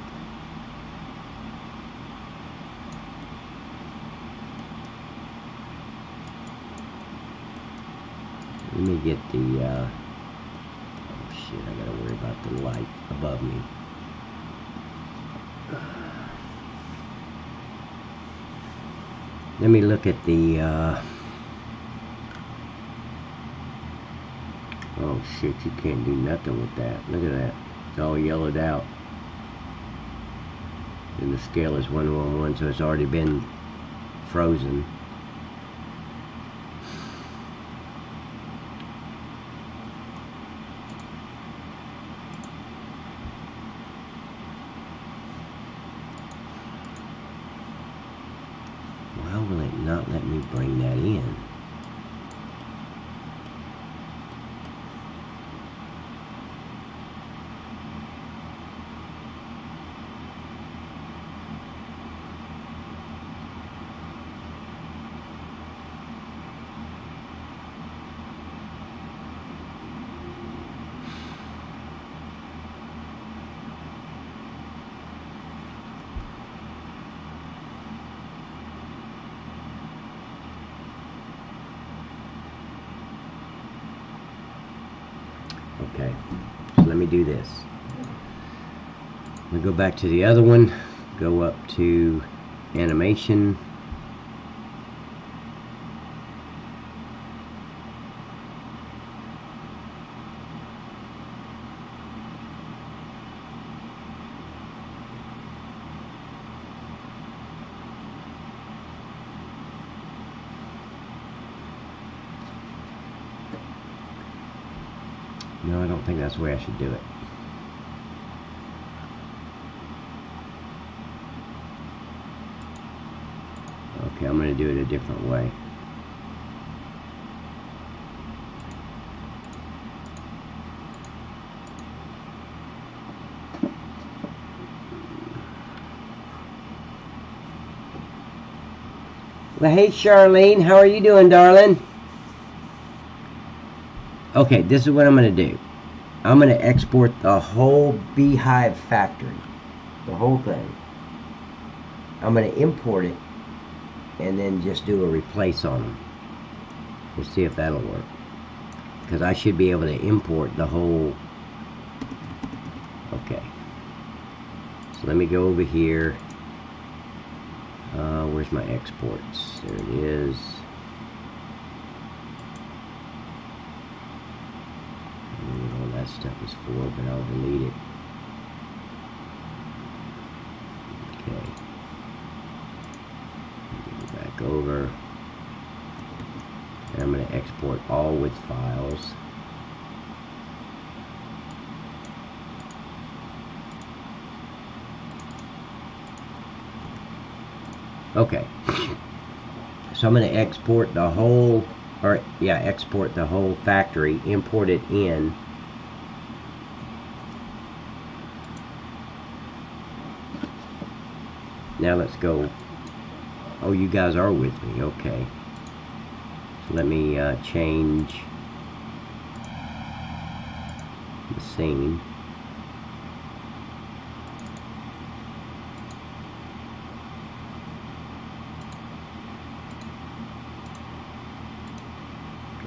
Let me get the, oh shit, I gotta worry about the light above me. Let me look at the, oh shit, you can't do nothing with that. Look at that. It's all yellowed out. And the scale is 1:1, so it's already been frozen. Why will it not let me bring that in? Okay, so let me do this. I'm going to go back to the other one, go up to animation, no, I don't think that's the way I should do it. Okay, I'm going to do it a different way. Well, hey Charlene, how are you doing, darling? Okay, this is what I'm going to do. I'm going to export the whole beehive factory, the whole thing. I'm going to import it and then just do a replace on them. We'll see if that'll work. Because I should be able to import the whole. Okay. So let me go over here. Where's my exports? There it is. I don't know what all that stuff is for, but I'll delete it. Okay. Go back over. And I'm going to export all with files. Okay. So I'm going to export the whole, or yeah, export the whole factory, import it in. Now let's go. Oh, you guys are with me. Okay. So let me change the scene.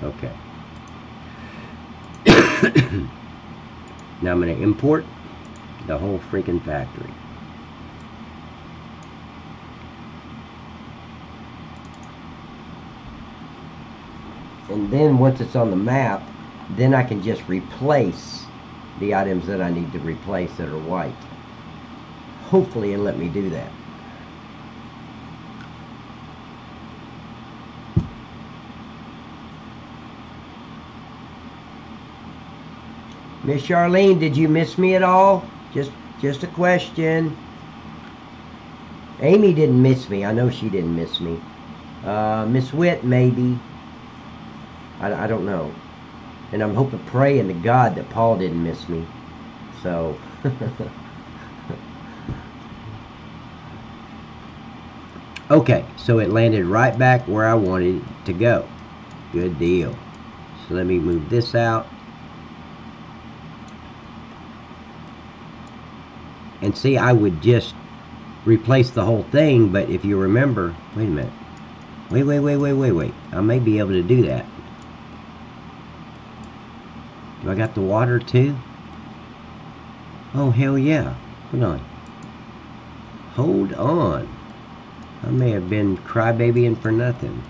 Okay. Now I'm going to import the whole freaking factory. And then once it's on the map, then I can just replace the items that I need to replace that are white. Hopefully it'll let me do that. Miss Charlene, did you miss me at all? Just a question. Amy didn't miss me. I know she didn't miss me. Miss Witt, maybe. I don't know. And I'm hoping, praying to God that Paul didn't miss me. So. Okay, so it landed right back where I wanted it to go. Good deal. So let me move this out. And see, I would just replace the whole thing, but if you remember, wait a minute. Wait. I may be able to do that. Do I got the water too? Oh, hell yeah. Hold on. Hold on. I may have been crybabying for nothing.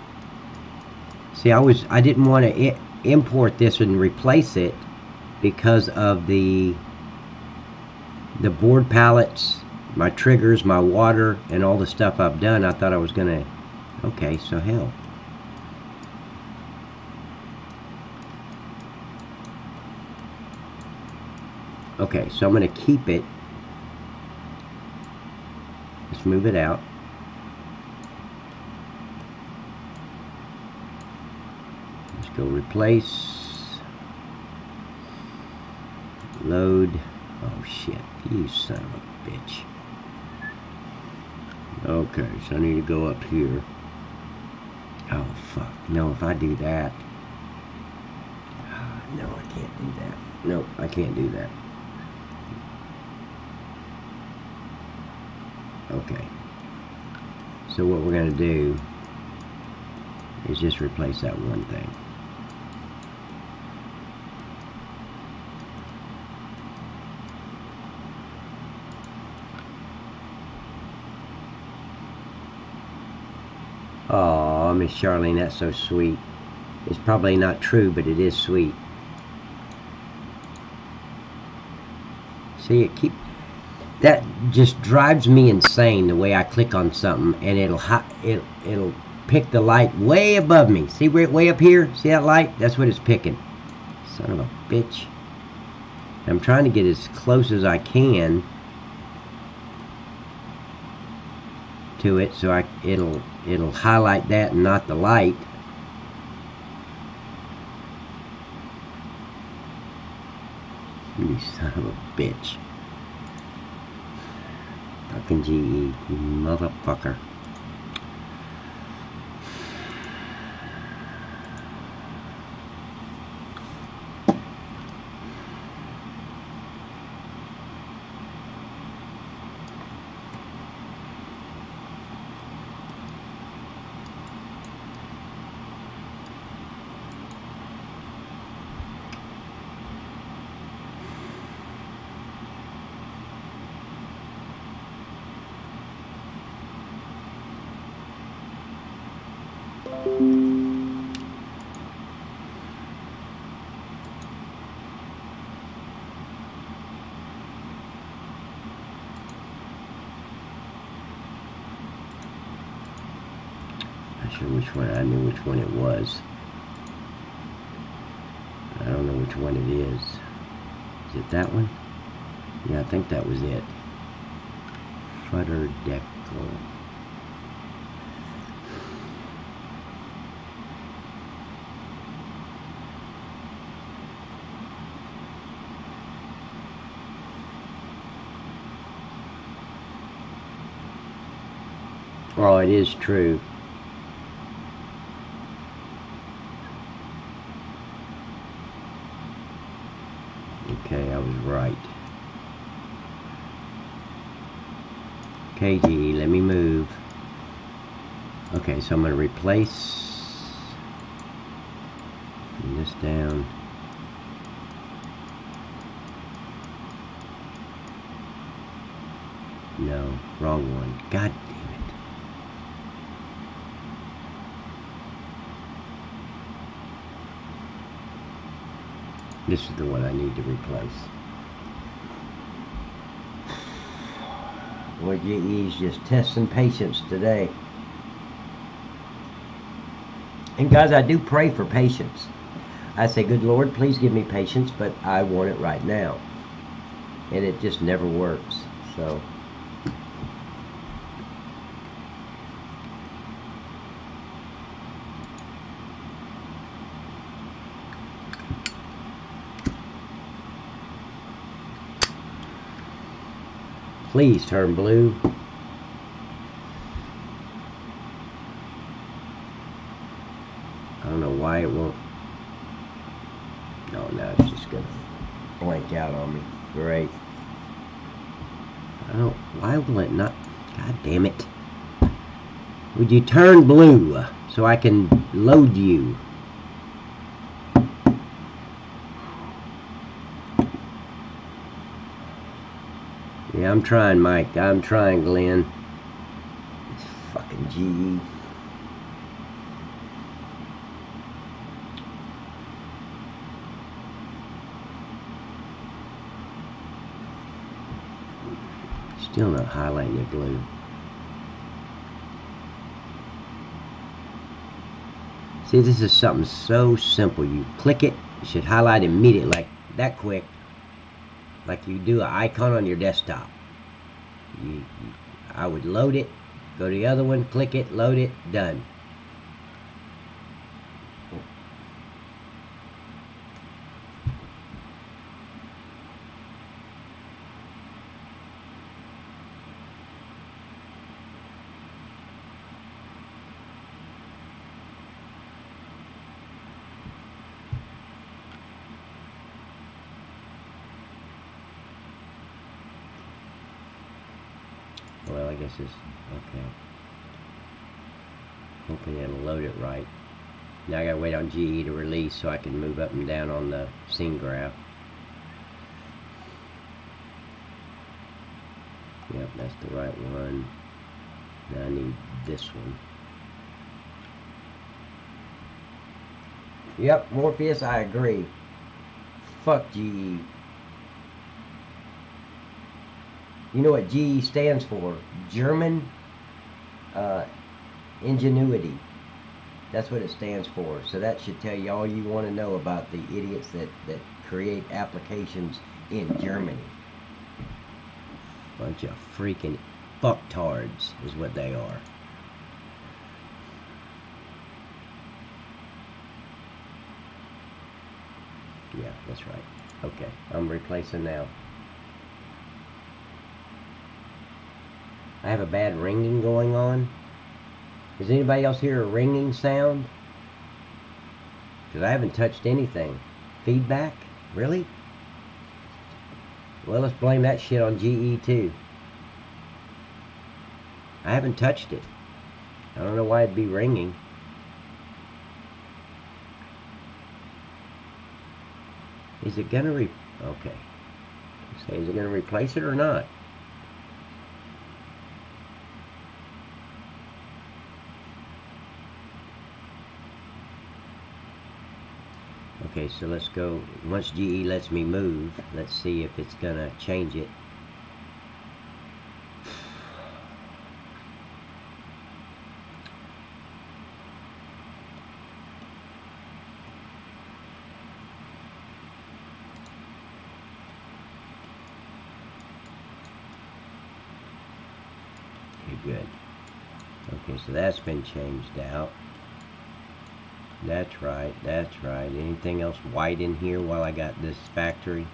See, I didn't want to import this and replace it because of the board pallets, my triggers, my water, and all the stuff I've done. I thought I was gonna. Okay, so hell. Okay, so I'm gonna keep it. Let's move it out. Let's go replace. Load. Oh shit, you son of a bitch. Okay, so I need to go up here. Oh fuck, no, if I do that. No, I can't do that. Nope, I can't do that. Okay. So what we're going to do is just replace that one thing. Oh, Miss Charlene, that's so sweet. It's probably not true, but it is sweet. See, that just drives me insane the way I click on something and it'll pick the light way above me. See way up here? See that light? That's what it's picking. Son of a bitch. I'm trying to get as close as I can to it so it'll highlight that and not the light. You son of a bitch. Fucking GE, you motherfucker. Which one. I knew which one it was. I don't know which one it is. Is it that one? Yeah, I think that was it. Fudder decal. Oh, it is true. Okay, I was right. KG, let me move. Okay, so I'm going to replace this down. No, wrong one. God damn it. This is the one I need to replace. Boy, GE's just testing patience today. And guys, I do pray for patience. I say, good Lord, please give me patience, but I want it right now. And it just never works. So please turn blue. I don't know why it won't. No, now it's just gonna blank out on me. Great. I don't. Why will it not? God damn it! Would you turn blue so I can load you? Yeah, I'm trying, Mike. I'm trying, Glenn. It's fucking GE. Still not highlighting it blue. See, this is something so simple. You click it, it should highlight immediately, like that quick. Like you do an icon on your desktop. I would load it, go to the other one, click it, load it, done. Well, I guess it's okay. Hopefully it'll load it right. Now I gotta wait on GE to release so I can move up and down on the scene graph. Yep, that's the right one. Now I need this one. Yep, Morpheus, I agree. Fuck GE. You know what GE stands for? German Ingenuity. That's what it stands for. So that should tell you all you want to know about the idiots that create applications in Germany. Bunch of freaking fucktards is what they are. Yeah, that's right. Okay, I'm replacing now. I have a bad ringing going on. Does anybody else hear a ringing sound? Because I haven't touched anything. Feedback? Really? Well, let's blame that shit on GE too. I haven't touched it. I don't know why it'd be ringing. Is it gonna okay. Say, is it gonna replace it or not? Okay, so let's go. Once GE lets me move, let's see if it's gonna change it. Okay, good. Okay, so that's been changed out. That's right, that's right. Anything else white in here while I got this factory? It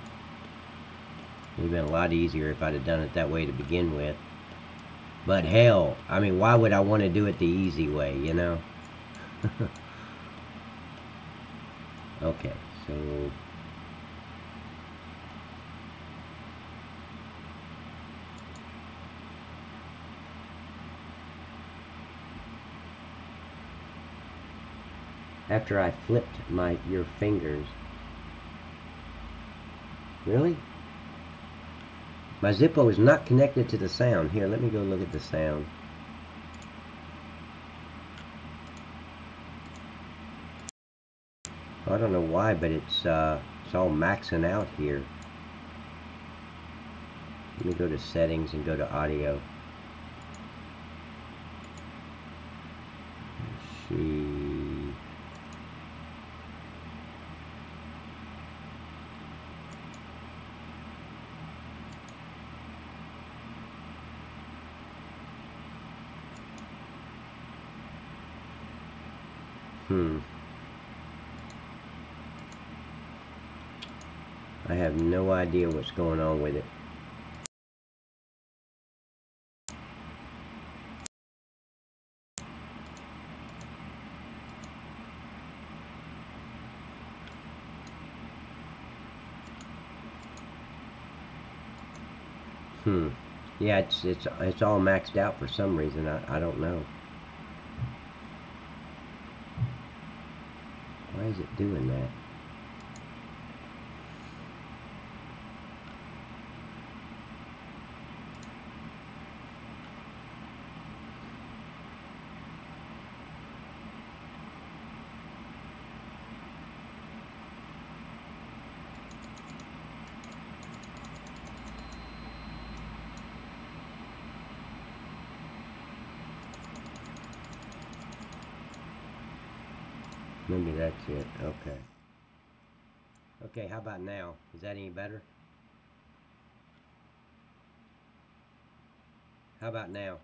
would have been a lot easier if I'd have done it that way to begin with. But hell, I mean, why would I want to do it the easy way, you know? Okay, so after I flipped your fingers. Really? My Zippo is not connected to the sound. Here, let me go look at the sound. I don't know why, but it's it's all maxing out here. Let me go to settings and go to audio. Let's see. I have no idea what's going on with it. Yeah, it's all maxed out for some reason. I don't know. Why is it doing that? Maybe that's it. Okay. Okay, how about now? Is that any better? How about now?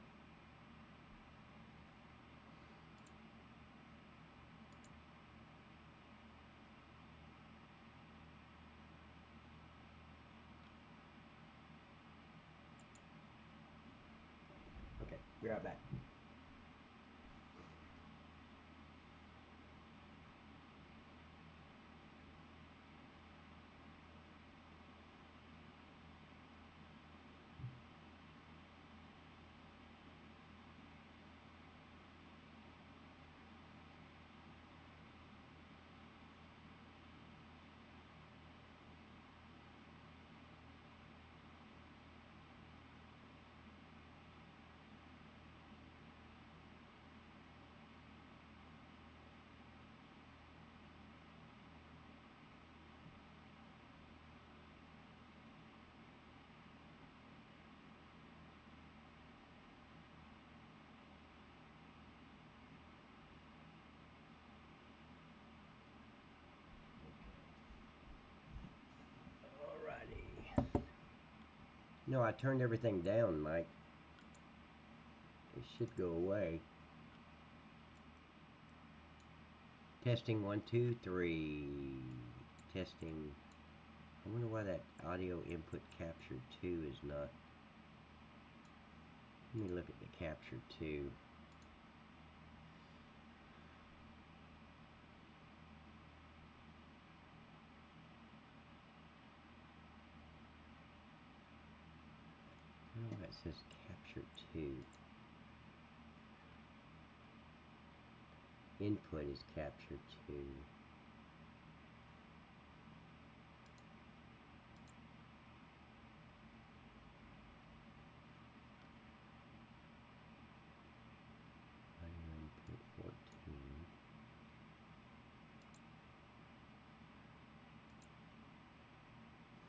Okay, be right back. Alrighty. No, I turned everything down, Mike. It should go away. Testing 1, 2, 3. Testing. I wonder why that audio input capture 2 is not. Let me look at the capture 2. I don't know why it says capture 2. Input is capture 2. Input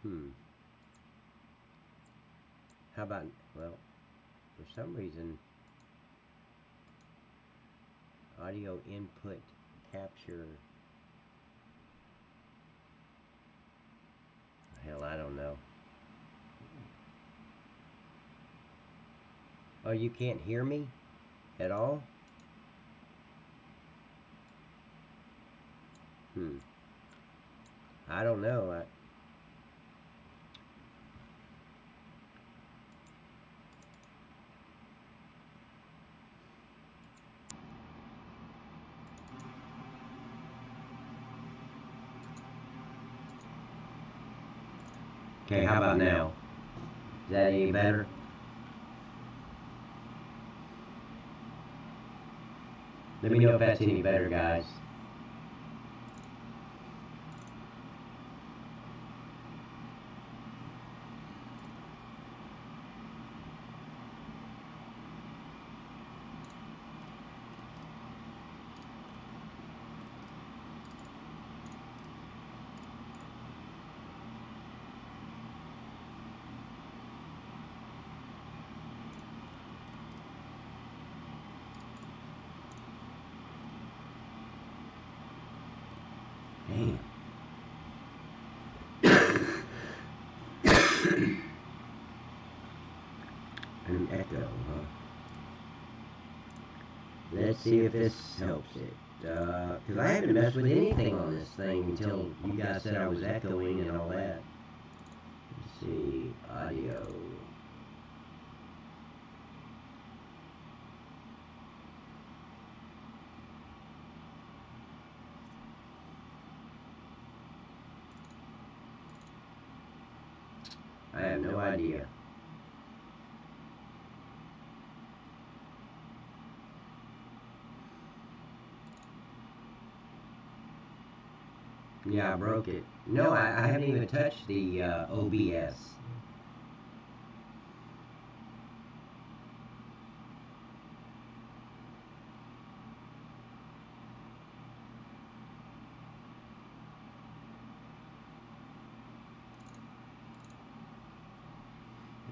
14. How about, well, for some reason, audio input capture. Hell, I don't know. Oh, you can't hear me at all? I don't know. Okay, how about now? Is that any better? Let me know if that's any better, guys. An echo, huh? Let's see if this helps it. Because I haven't messed with anything on this thing until you guys said I was echoing and all that. Let's see, audio. I have no idea. Yeah, I broke it. No, I haven't even touched the OBS.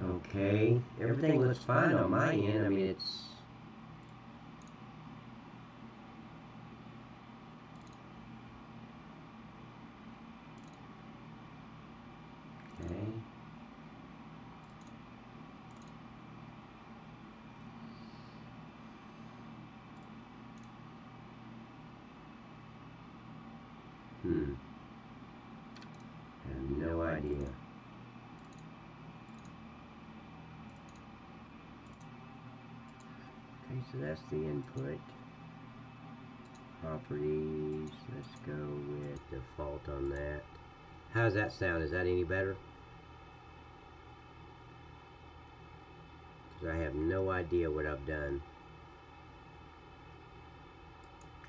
Okay, everything looks fine on my end. I mean, it's... Okay. I have no idea. Okay, so that's the input. Properties, let's go with default on that. How's that sound? Is that any better? Because I have no idea what I've done.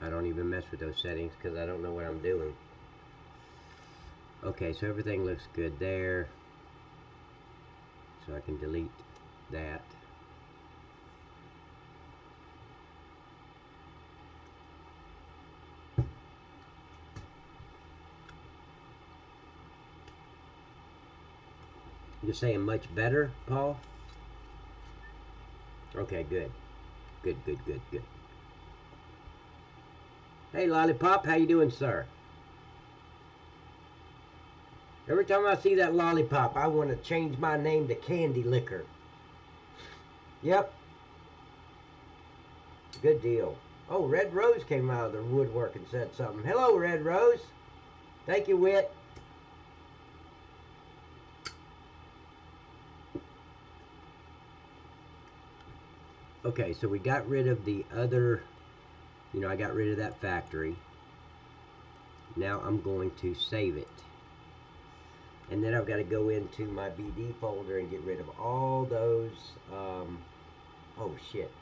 I don't even mess with those settings because I don't know what I'm doing. Okay, so everything looks good there. So I can delete that. You're saying much better, Paul? Okay, good. Good, good, good, good. Hey, Lollipop, how you doing, sir? Every time I see that Lollipop, I want to change my name to Candy Liquor. Yep. Good deal. Oh, Red Rose came out of the woodwork and said something. Hello, Red Rose. Thank you, Wit. Okay, so we got rid of the other, I got rid of that factory. Now I'm going to save it. And then I've got to go into my BD folder and get rid of all those, oh shit.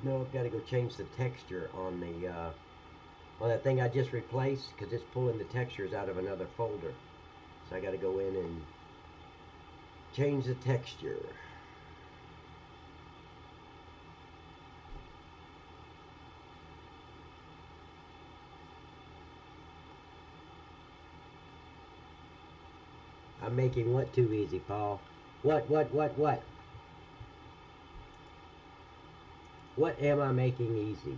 No, I've got to go change the texture on the, on that thing I just replaced, because it's pulling the textures out of another folder. So I got to go in and change the texture. I'm making what too easy, Paul? What? What am I making easy?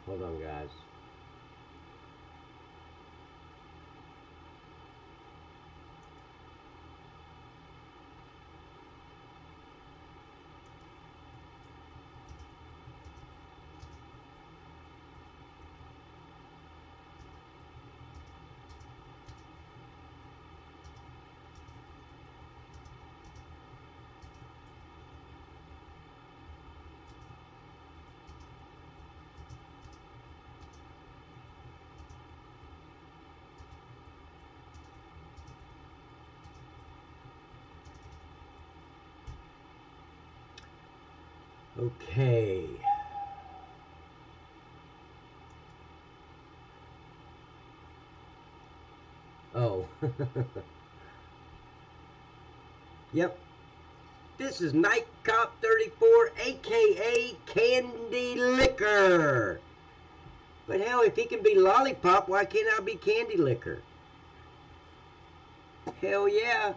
Hold on, guys. Okay. Oh. Yep. This is Night Cop 34, aka Candy Liquor. But hell, if he can be Lollipop, why can't I be Candy Liquor? Hell yeah.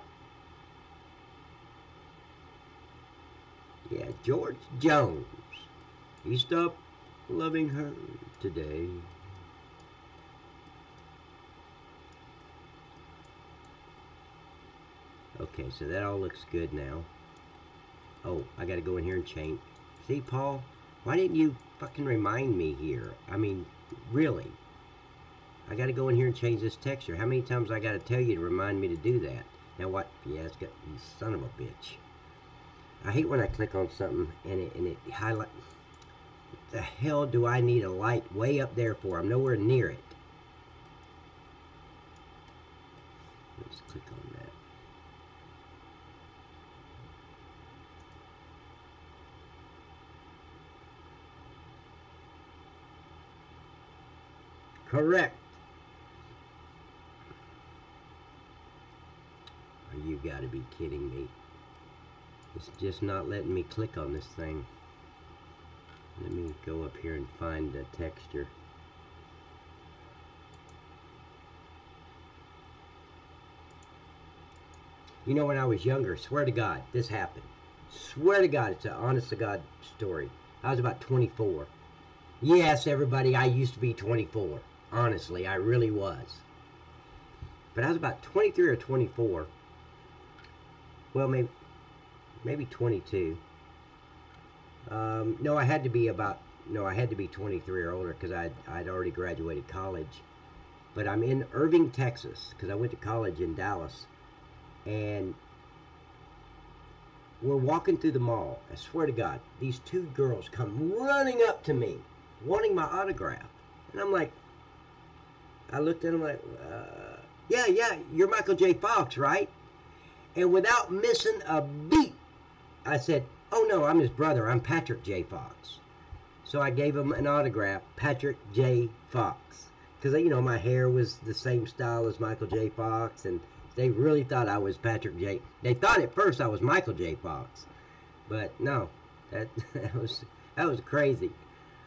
Yeah, George Jones. He stopped loving her today. Okay, so that all looks good now. Oh, I gotta go in here and change. See, Paul, why didn't you fucking remind me here? I mean, really. I gotta go in here and change this texture. How many times I gotta tell you to remind me to do that? Now what? Yeah, it's got, you son of a bitch. I hate when I click on something and it highlight. What the hell do I need a light way up there for? I'm nowhere near it. Let's click on that. Correct. Oh, you gotta be kidding me. It's just not letting me click on this thing. Let me go up here and find the texture. You know, when I was younger, swear to God, this happened. Swear to God, it's an honest to God story. I was about 24. Yes, everybody, I used to be 24. Honestly, I really was. But I was about 23 or 24. Well, maybe 22. No, I had to be 23 or older because I'd already graduated college. But I'm in Irving, Texas, because I went to college in Dallas. And we're walking through the mall. I swear to God, these two girls come running up to me, wanting my autograph. And I'm like, I looked at them like, yeah, you're Michael J. Fox, right? And without missing a beat, I said, oh no, I'm his brother. I'm Patrick J. Fox. So I gave him an autograph, Patrick J. Fox. Because, you know, my hair was the same style as Michael J. Fox, and they really thought I was Patrick J. They thought at first I was Michael J. Fox. But no, that was crazy.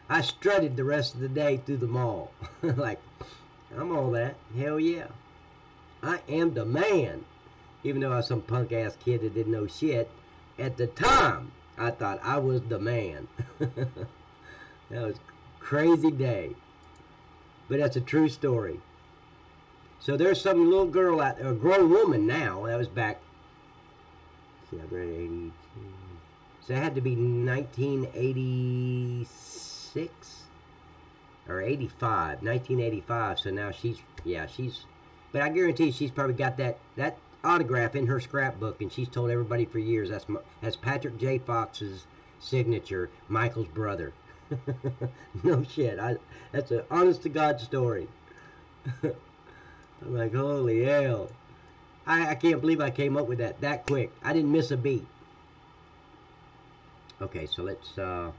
I strutted the rest of the day through the mall. Like, I'm all that. Hell yeah. I am the man. Even though I was some punk ass kid that didn't know shit, at the time I thought I was the man. That was a crazy day. But that's a true story. So there's some little girl out there, a grown woman now. That was back. See, I read 82. So it had to be 1986 or 85, 1985. So now she's. But I guarantee she's probably got that autograph in her scrapbook, and she's told everybody for years that's Patrick J. Fox's signature, Michael's brother. No shit. That's an honest to God story. I'm like, holy hell. I can't believe I came up with that quick. I didn't miss a beat. Okay, so let's oh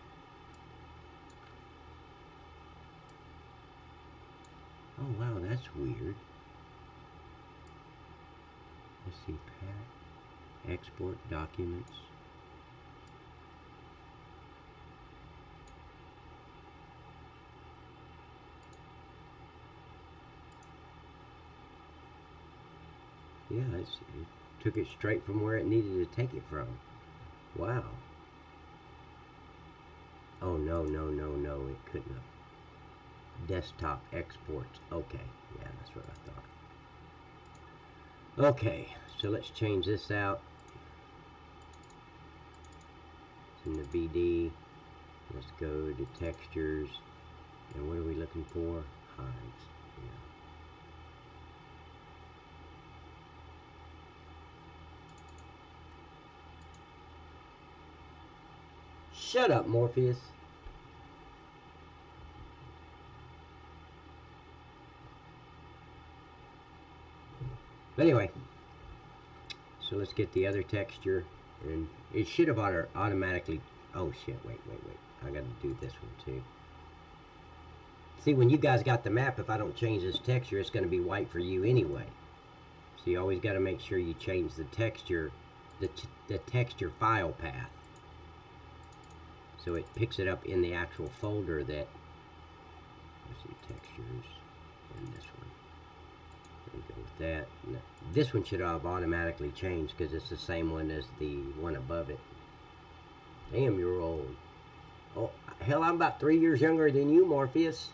wow, that's weird. Let's see, export documents. Yeah, it took it straight from where it needed to take it from. Wow. Oh, no, it couldn't have. Desktop exports. Okay, yeah, that's what I thought. Okay, so let's change this out. It's in the BD. Let's go to textures. And what are we looking for? Hides. Yeah. Shut up, Morpheus. But anyway, so let's get the other texture, and it should have automatically. Oh shit! Wait! I got to do this one too. See, when you guys got the map, if I don't change this texture, it's going to be white for you anyway. So you always got to make sure you change the texture, the the texture file path. So it picks it up in the actual folder that, let's see, textures, and this one. We'll go with that. No, this one should have automatically changed because it's the same one as the one above it. Damn, you're old. Oh, hell, I'm about 3 years younger than you, Morpheus.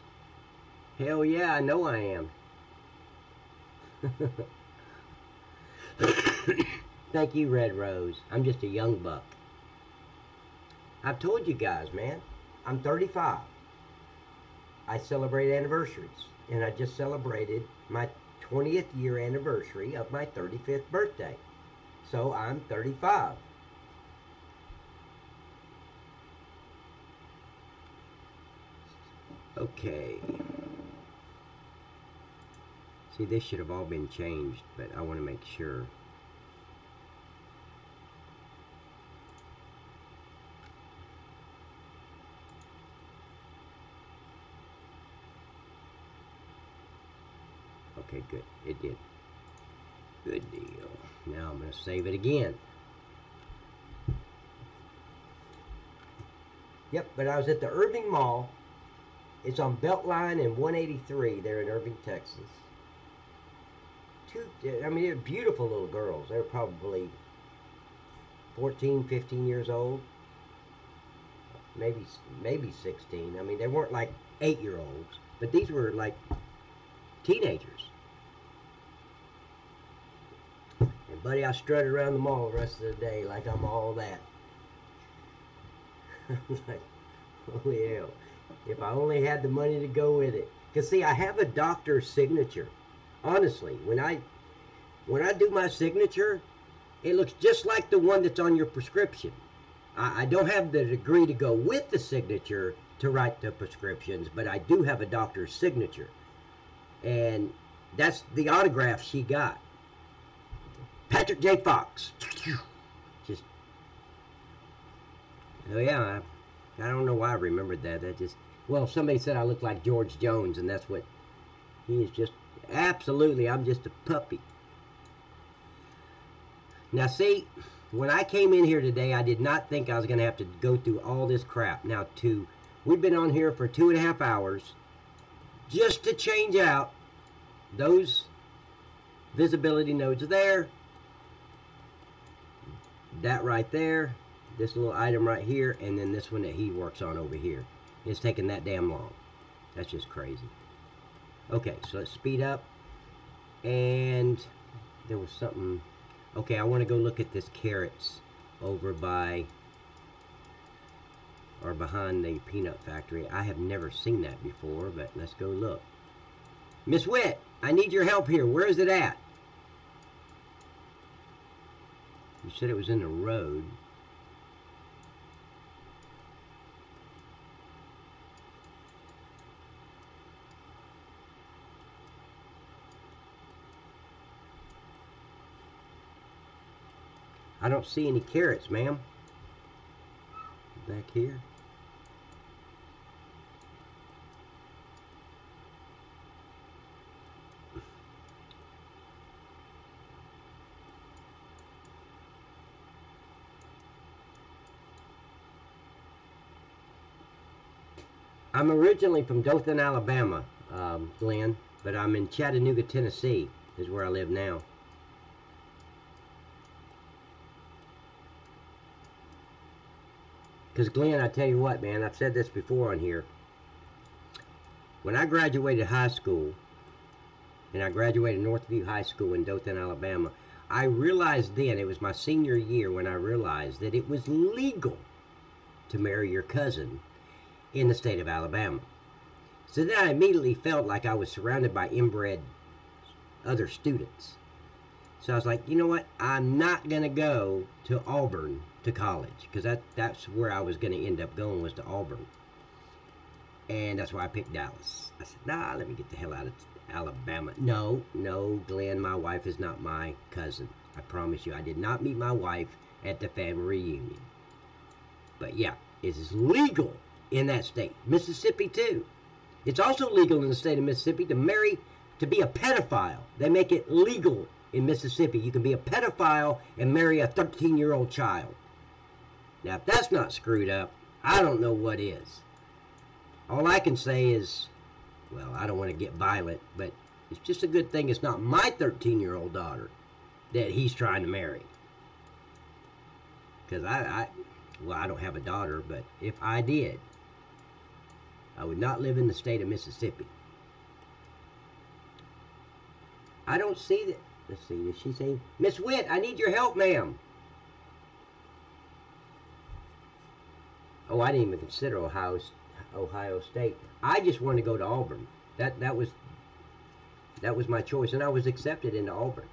Hell yeah, I know I am. Thank you, Red Rose. I'm just a young buck. I've told you guys, man, I'm 35. I celebrate anniversaries, and I just celebrated my 20th year anniversary of my 35th birthday. So I'm 35. Okay. See, this should have all been changed, but I want to make sure. Okay, good. It did. Good deal. Now I'm going to save it again. Yep, but I was at the Irving Mall. It's on Beltline and 183 there in Irving, Texas. I mean, they're beautiful little girls. They're probably 14, 15 years old. Maybe 16. I mean, they weren't like 8-year-olds, but these were like teenagers. And buddy, I strutted around the mall the rest of the day like I'm all that. I was like, holy hell. If I only had the money to go with it. Because see, I have a doctor's signature. Honestly, when I do my signature, it looks just like the one that's on your prescription. I don't have the degree to go with the signature to write the prescriptions, but I do have a doctor's signature. And that's the autograph she got. Patrick J. Fox. Just, oh yeah, I don't know why I remembered that. That just, well, somebody said I look like George Jones, and that's what he is. Just absolutely, I'm just a puppy. Now see, when I came in here today, I did not think I was going to have to go through all this crap. Now, we've been on here for 2.5 hours just to change out those visibility nodes there, that right there, this little item right here, and then this one that he works on over here. It's taking that damn long. That's just crazy. Okay, so let's speed up. And there was something. Okay, I want to go look at this carrots over by or behind the peanut factory. I have never seen that before, but let's go look. Miss Witt, I need your help here. Where is it at? You said it was in the road. I don't see any carrots, ma'am. Back here. I'm originally from Dothan, Alabama, Glenn, but I'm in Chattanooga, Tennessee, is where I live now. Because, Glenn, I tell you what, man, I've said this before on here. When I graduated high school, and I graduated Northview High School in Dothan, Alabama, I realized then, it was my senior year when I realized that it was legal to marry your cousin in the state of Alabama. So then I immediately felt like I was surrounded by inbred other students. So I was like, you know what? I'm not going to go to Auburn to college, because that's where I was going to end up going, was to Auburn. And that's why I picked Dallas. I said, nah, let me get the hell out of Alabama. No, Glenn, my wife is not my cousin. I promise you, I did not meet my wife at the family reunion. But yeah, it is legal in that state. Mississippi too. It's also legal in the state of Mississippi to marry, to be a pedophile. They make it legal in Mississippi. You can be a pedophile and marry a 13-year-old child. Now, if that's not screwed up, I don't know what is. All I can say is, well, I don't want to get violent, but it's just a good thing it's not my 13-year-old daughter that he's trying to marry. Because I don't have a daughter, but if I did, I would not live in the state of Mississippi. I don't see that. Let's see, did she say, Miss Witt, I need your help, ma'am. Oh, I didn't even consider Ohio State. I just wanted to go to Auburn. That was my choice, and I was accepted into Auburn.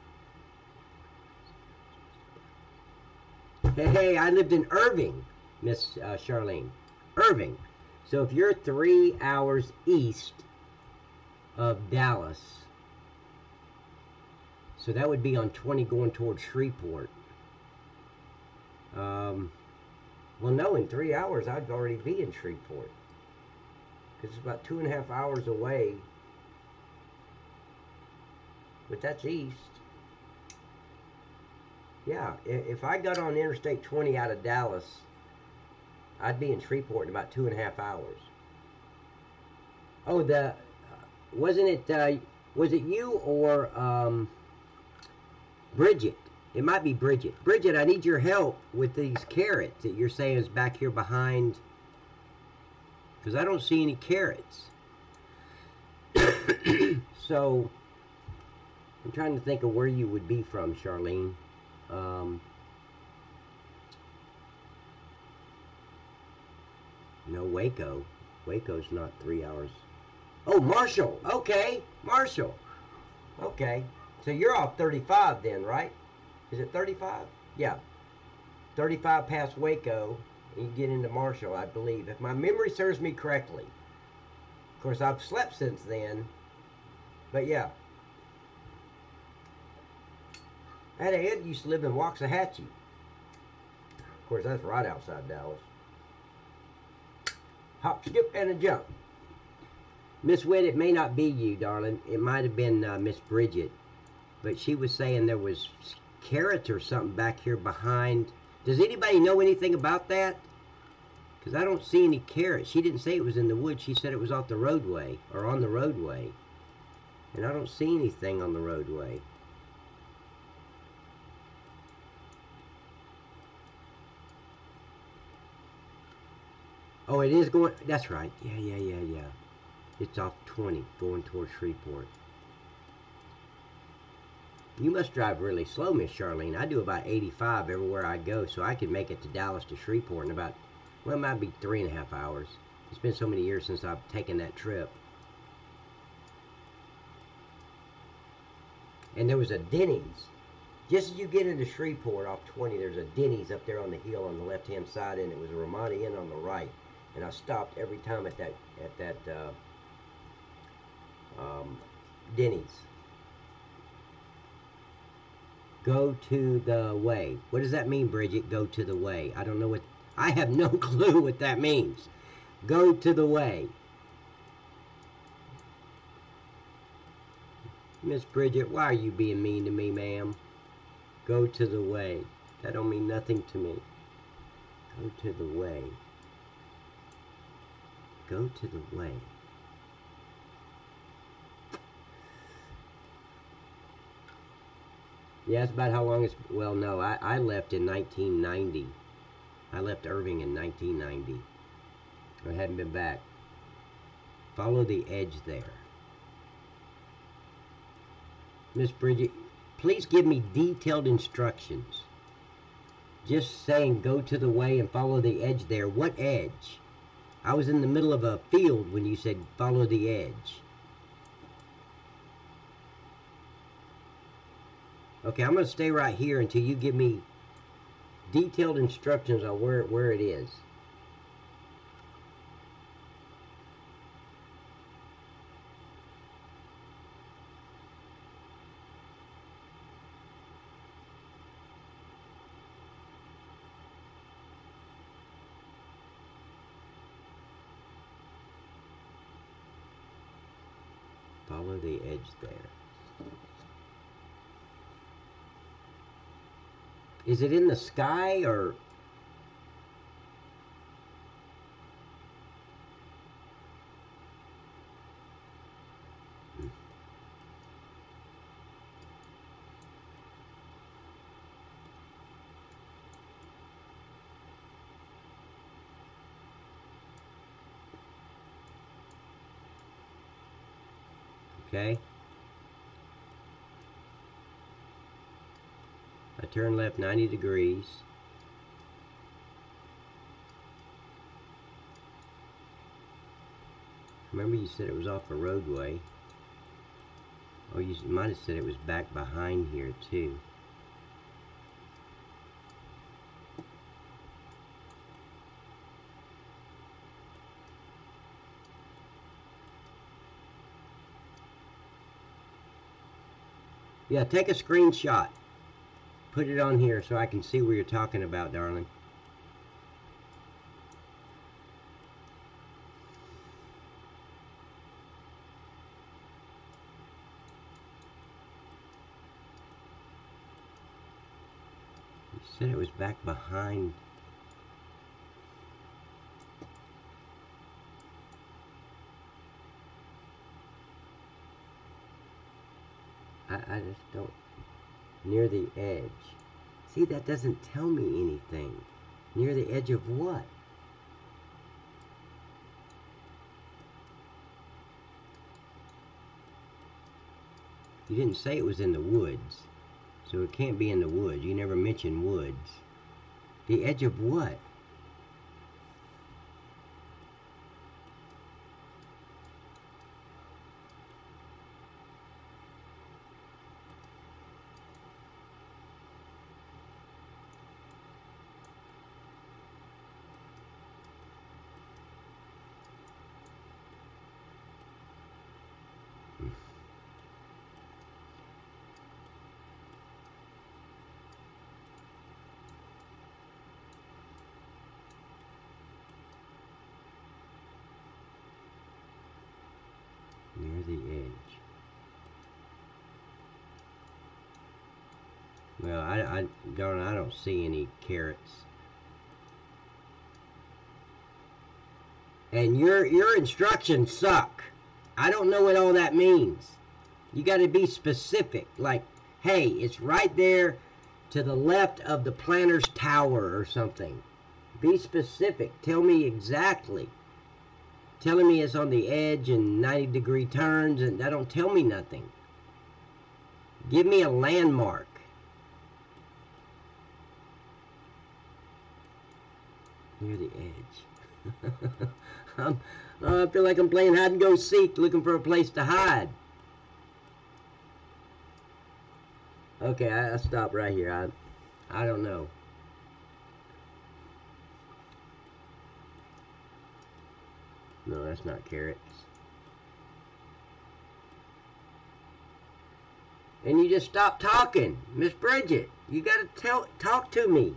Hey, I lived in Irving, Miss Charlene. Irving. So if you're 3 hours east of Dallas, so that would be on 20 going towards Shreveport. Well, no, in 3 hours I'd already be in Shreveport. Because it's about 2.5 hours away. But that's east. Yeah, if I got on Interstate 20 out of Dallas, I'd be in Shreveport in about 2.5 hours. Oh, was it you or Bridget? It might be Bridget. Bridget, I need your help with these carrots that you're saying is back here behind, because I don't see any carrots. So I'm trying to think of where you would be from, Charlene. No, Waco. Waco's not 3 hours. Oh, Marshall. Okay, Marshall. Okay, so you're off 35 then, right? Is it 35? Yeah. 35 past Waco, and you get into Marshall, I believe, if my memory serves me correctly. Of course, I've slept since then, but yeah. I had an aunt used to live in Waxahachie. Of course, that's right outside Dallas. Hop, skip, and a jump. Miss Witt, it may not be you, darling. It might have been Miss Bridget. But she was saying there was carrots or something back here behind. Does anybody know anything about that? Because I don't see any carrots. She didn't say it was in the woods. She said it was off the roadway, or on the roadway. And I don't see anything on the roadway. Oh, it is going, that's right. Yeah. It's off 20, going towards Shreveport. You must drive really slow, Miss Charlene. I do about 85 everywhere I go, so I can make it to Dallas to Shreveport in about, well, it might be 3.5 hours. It's been so many years since I've taken that trip. And there was a Denny's. Just as you get into Shreveport off 20, there's a Denny's up there on the hill on the left-hand side, and it was a Ramada Inn on the right. And I stopped every time at that Denny's. Go to the way. What does that mean, Bridget? Go to the way. I don't know what. I have no clue what that means. Go to the way. Miss Bridget, why are you being mean to me, ma'am? Go to the way. That don't mean nothing to me. Go to the way. Go to the way. Yeah, that's about how long it's... Well, no, I left in 1990. I left Irving in 1990. I hadn't been back. Follow the edge there. Miss Bridget, please give me detailed instructions. Just saying go to the way and follow the edge there. What edge? I was in the middle of a field when you said follow the edge. Okay, I'm going to stay right here until you give me detailed instructions on where it is. Follow the edge there. Is it in the sky or? Okay. I turn left 90 degrees. Remember you said it was off a roadway. Oh, you might have said it was back behind here too. Yeah, take a screenshot. Put it on here so I can see what you're talking about, darling. You said it was back behind. I just don't. Near the edge. See, that doesn't tell me anything. Near the edge of what? You didn't say it was in the woods. So it can't be in the woods. You never mentioned woods. The edge of what? Near the edge. Well, darn, I don't see any carrots. And your instructions suck. I don't know what all that means. You got to be specific. Like, hey, it's right there to the left of the planter's tower or something. Be specific. Tell me exactly. Telling me it's on the edge and 90-degree turns, and that don't tell me nothing. Give me a landmark. Near the edge. I feel like I'm playing hide and go seek, looking for a place to hide. Okay, I stop right here. I don't know. No, that's not carrots. And you just stop talking, Miss Bridget. You gotta talk to me.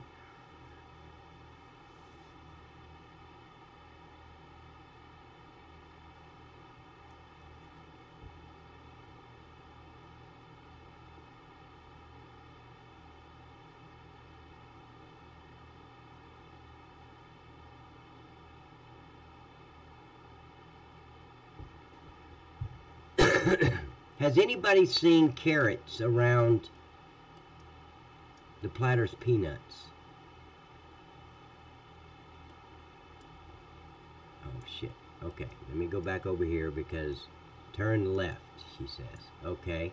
Has anybody seen carrots around the Platter's Peanuts? Oh shit. Okay, let me go back over here because turn left, she says. Okay.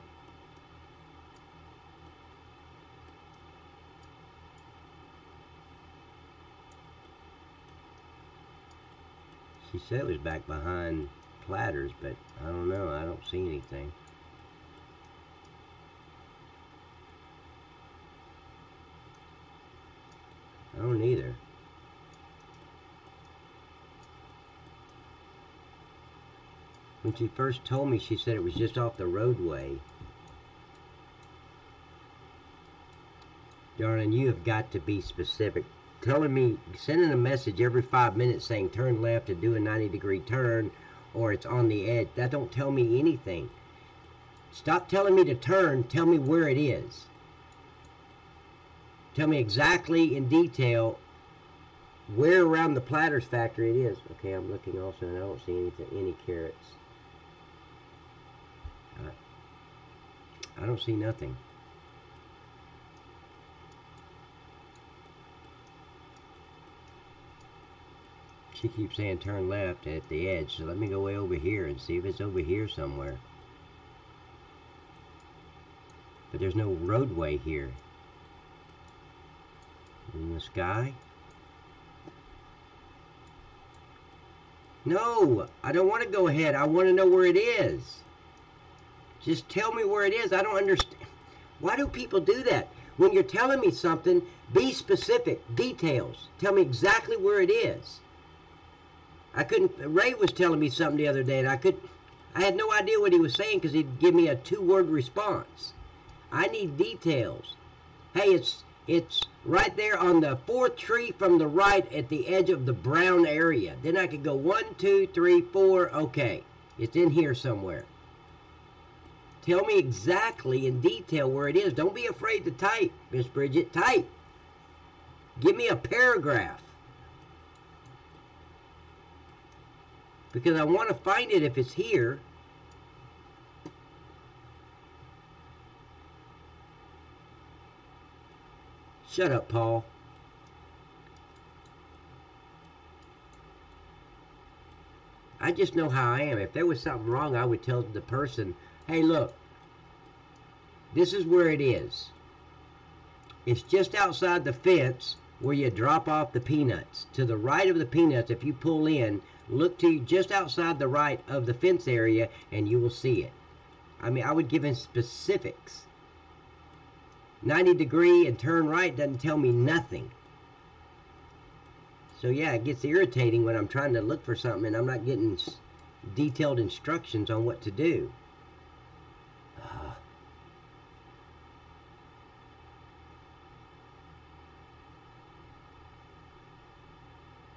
She said it was back behind Platters, but I don't know. I don't see anything. I don't either. When she first told me, she said it was just off the roadway. Darling, you have got to be specific. Telling me, sending a message every 5 minutes saying turn left to do a 90-degree turn, or it's on the edge, that don't tell me anything. Stop telling me to turn, tell me where it is. Tell me exactly in detail where around the Platters factory it is. Okay, I'm looking also, and I don't see any carrots. I don't see nothing. She keeps saying turn left at the edge, so let me go way over here and see if it's over here somewhere. But there's no roadway here. In the sky? No, I don't want to go ahead. I want to know where it is. Just tell me where it is. I don't understand. Why do people do that? When you're telling me something, be specific, details. Tell me exactly where it is. I couldn't. Ray was telling me something the other day, and I had no idea what he was saying because he'd give me a 2-word response. I need details. Hey, it's right there on the 4th tree from the right at the edge of the brown area. Then I could go 1, 2, 3, 4. Okay, it's in here somewhere. Tell me exactly in detail where it is. Don't be afraid to type, Miss Bridget. Type. Give me a paragraph. Because I want to find it if it's here. Shut up, Paul. I just know how I am. If there was something wrong, I would tell the person, hey, look, this is where it is. It's just outside the fence where you drop off the peanuts. To the right of the peanuts, if you pull in, look to just outside the right of the fence area, and you will see it. I mean, I would give him specifics. 90 degree and turn right doesn't tell me nothing. So yeah, it gets irritating when I'm trying to look for something and I'm not getting detailed instructions on what to do.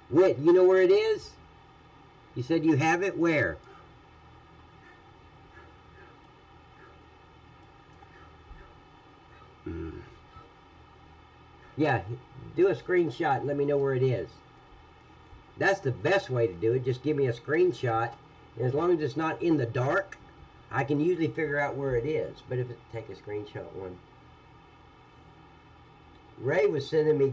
Whit, you know where it is? You said you have it? Where? Yeah, do a screenshot and let me know where it is. That's the best way to do it. Just give me a screenshot. And as long as it's not in the dark, I can usually figure out where it is. But if it take a screenshot one. Ray was sending me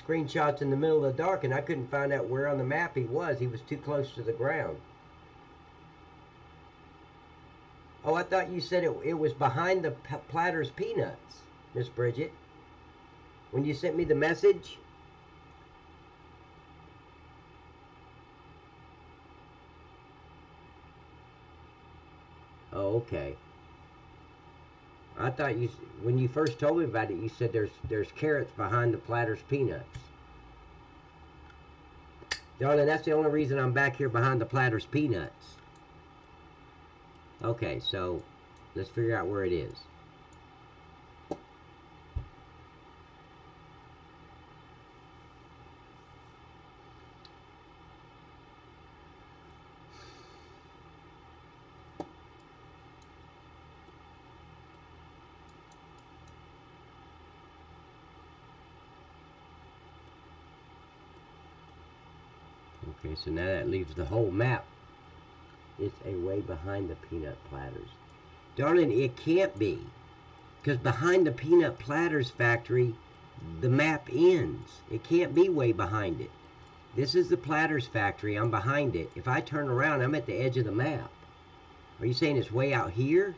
screenshots in the middle of the dark and I couldn't find out where on the map he was. He was too close to the ground. Oh, I thought you said it was behind the Platters peanuts, Miss Bridget. When you sent me the message. Oh, okay. I thought you, when you first told me about it, you said there's carrots behind the Platters peanuts. Darling, that's the only reason I'm back here behind the Platters peanuts. Okay, so let's figure out where it is. Okay, so now that leaves the whole map. It's a way behind the peanut platters. Darling, it can't be. Because behind the peanut platters factory, the map ends. It can't be way behind it. This is the Platters factory. I'm behind it. If I turn around, I'm at the edge of the map. Are you saying it's way out here?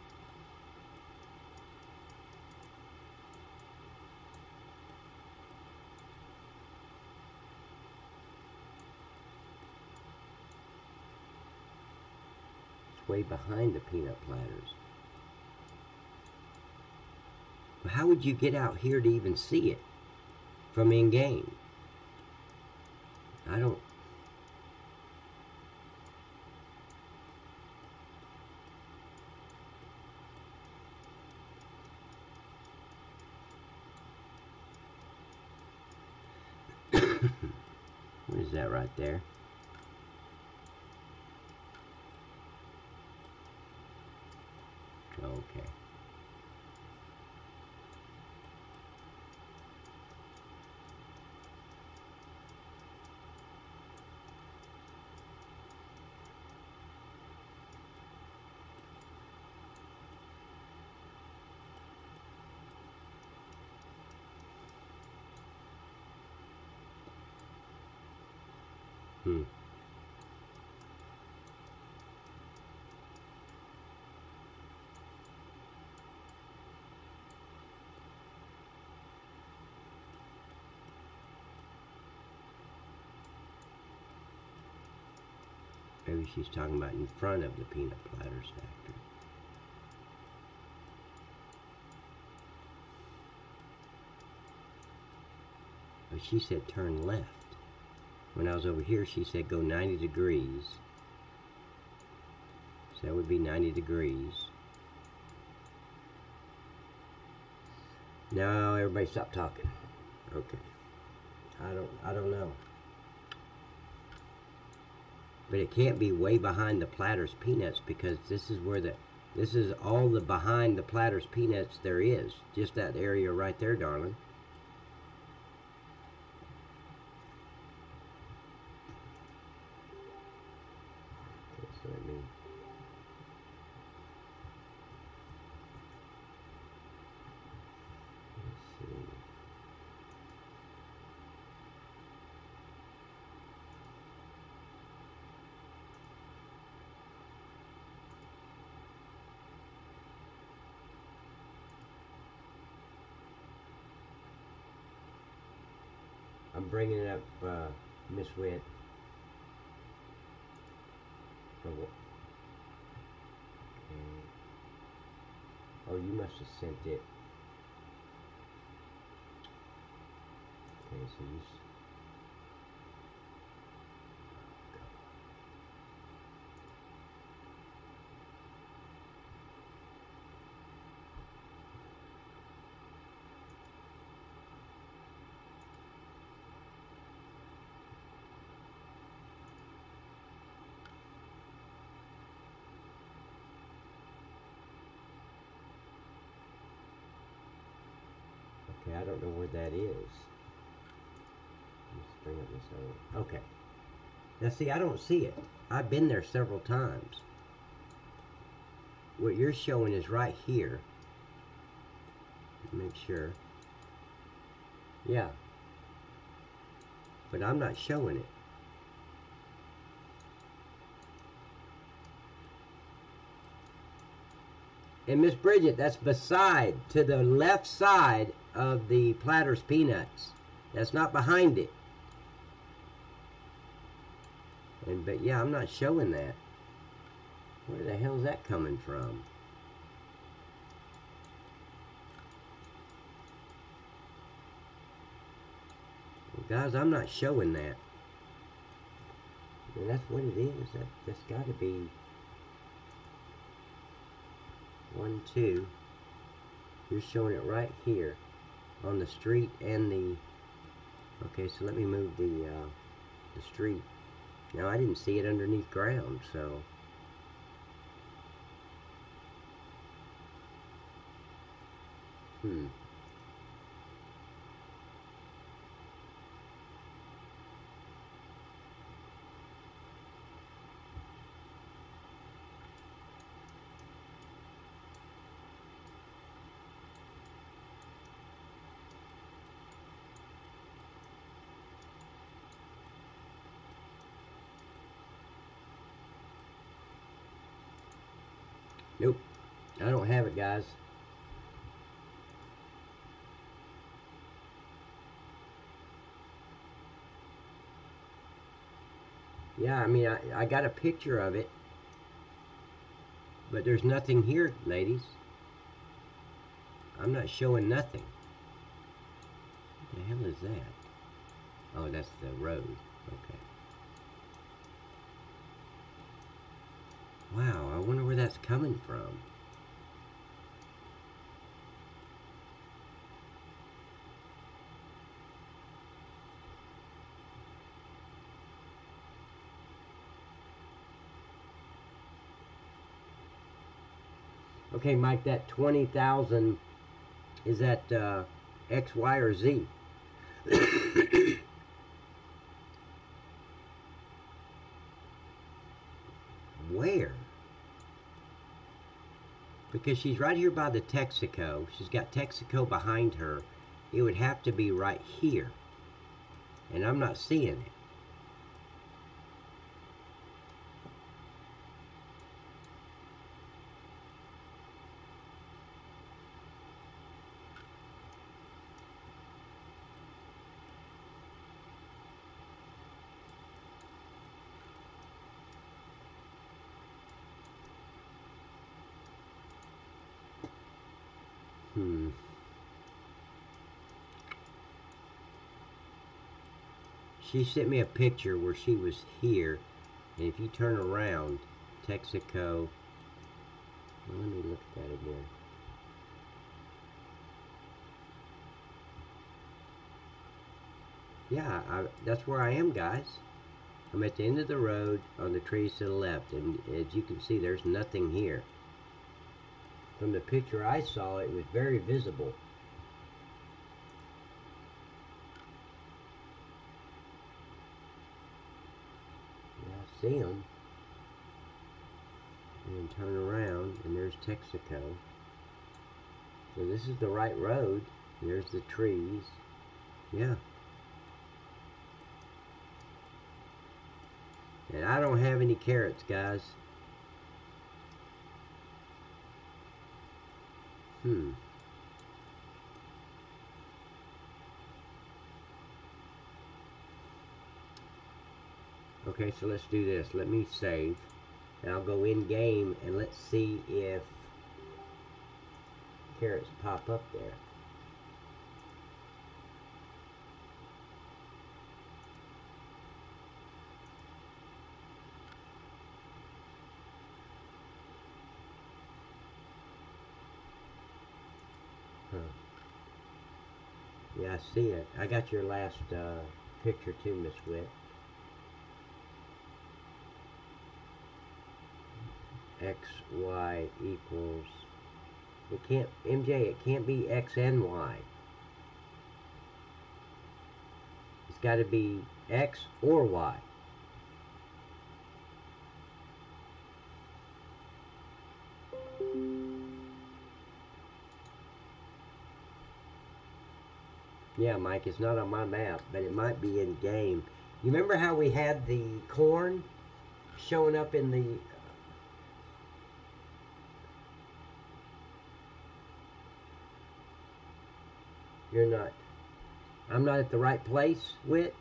It's way behind the peanut platters. But how would you get out here to even see it from in-game? I don't... What is that right there? Okay. Hmm. Maybe she's talking about in front of the peanut platters factory. But she said turn left. When I was over here, she said go 90 degrees. So that would be 90 degrees. Now everybody stop talking. Okay. I don't know. But it can't be way behind the Platter's peanuts, because this is all the behind the Platter's peanuts there is. Just that area right there, darling. Okay, so let me... Let's see. I'm bringing it up, Miss Witt. Okay. Oh, you must have sent it. Okay, so you... Okay, I don't know where that is. Let's bring up this other. Okay. Now see, I don't see it. I've been there several times. What you're showing is right here. Make sure. Yeah. But I'm not showing it. And Miss Bridget, that's beside, to the left side of the Platter's peanuts. That's not behind it. But yeah, I'm not showing that. Where the hell is that coming from? Well, guys, I'm not showing that. And that's what it is. That's got to be 1, 2. You're showing it right here on the street and the... Okay, so let me move the street. Now, I didn't see it underneath ground, so... Nope. I don't have it, guys. Yeah, I mean, I got a picture of it. But there's nothing here, ladies. I'm not showing nothing. What the hell is that? Oh, that's the road. Okay. Wow, I wonder where that's coming from. Okay, Mike, that 20,000, is that X, Y, or Z? Where? Because she's right here by the Texaco. She's got Texaco behind her. It would have to be right here. And I'm not seeing it. She sent me a picture where she was here, and if you turn around, Texaco. Well, let me look at that again. Yeah, that's where I am, guys. I'm at the end of the road on the trees to the left, and as you can see, there's nothing here. From the picture I saw, it was very visible. Yeah, I see them. And then turn around, and there's Texaco. So this is the right road. There's the trees. Yeah. And I don't have any carrots, guys. Okay, so let's do this. Let me save. And I'll go in game and let's see if carrots pop up there. Yeah, I see it. I got your last picture too, Miss Witt. X, Y equals... It can't, MJ, it can't be X and Y. It's got to be X or Y. Yeah, Mike, it's not on my map, but it might be in game. You remember how we had the corn showing up in the... You're not... I'm not at the right place, Whit?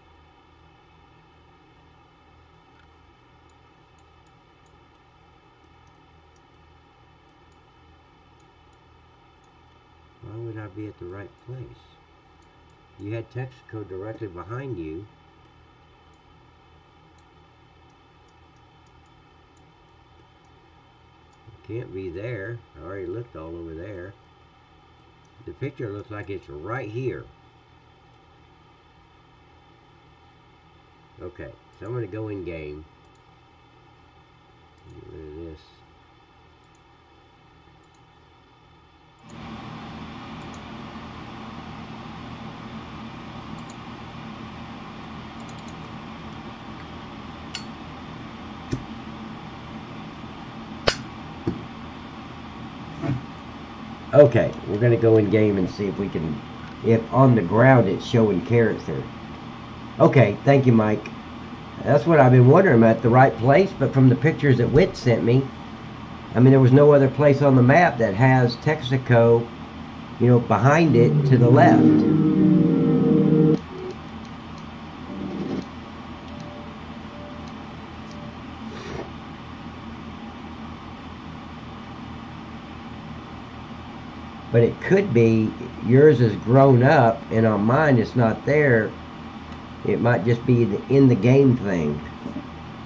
Why would I be at the right place? You had Texaco directly behind you. It can't be there. I already looked all over there. The picture looks like it's right here. Okay, so I'm going to go in game. Get rid of this. Okay, we're going to go in game and see if we can, if on the ground it's showing carrots there. Okay, thank you, Mike. That's what I've been wondering. I'm at the right place, but from the pictures that Whit sent me, I mean, there was no other place on the map that has Texaco, you know, behind it to the left. But it could be yours is grown up, and on mine it's not there. It might just be the in the game thing,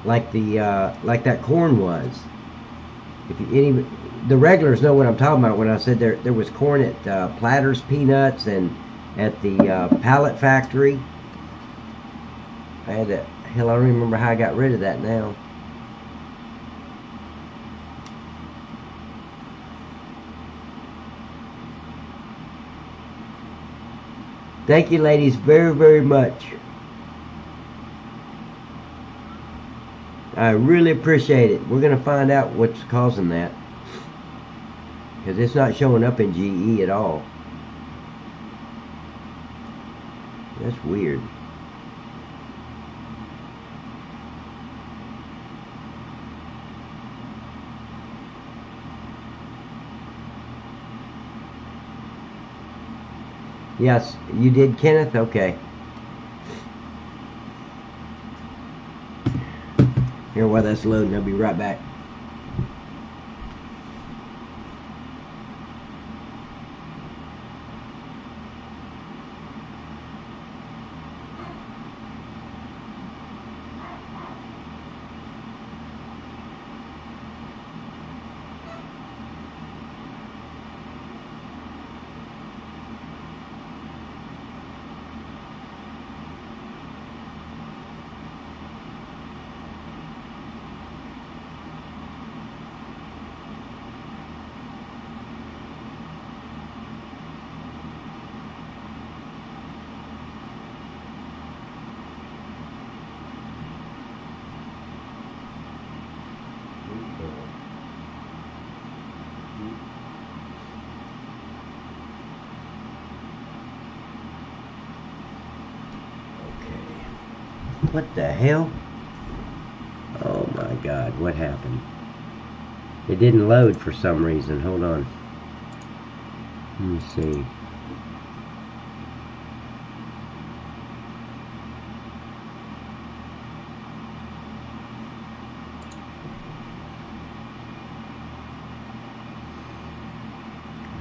like the like that corn was. If you, the regulars know what I'm talking about when I said there was corn at Platter's Peanuts and at the pallet factory. I had that. Hell, I don't even remember how I got rid of that now. Thank you, ladies, very, very much. I really appreciate it. We're going to find out what's causing that, because it's not showing up in GE at all. That's weird. Yes, you did, Kenneth? Okay. Here, while that's loading, I'll be right back. What the hell? Oh my god, what happened? It didn't load for some reason. Hold on. Let me see.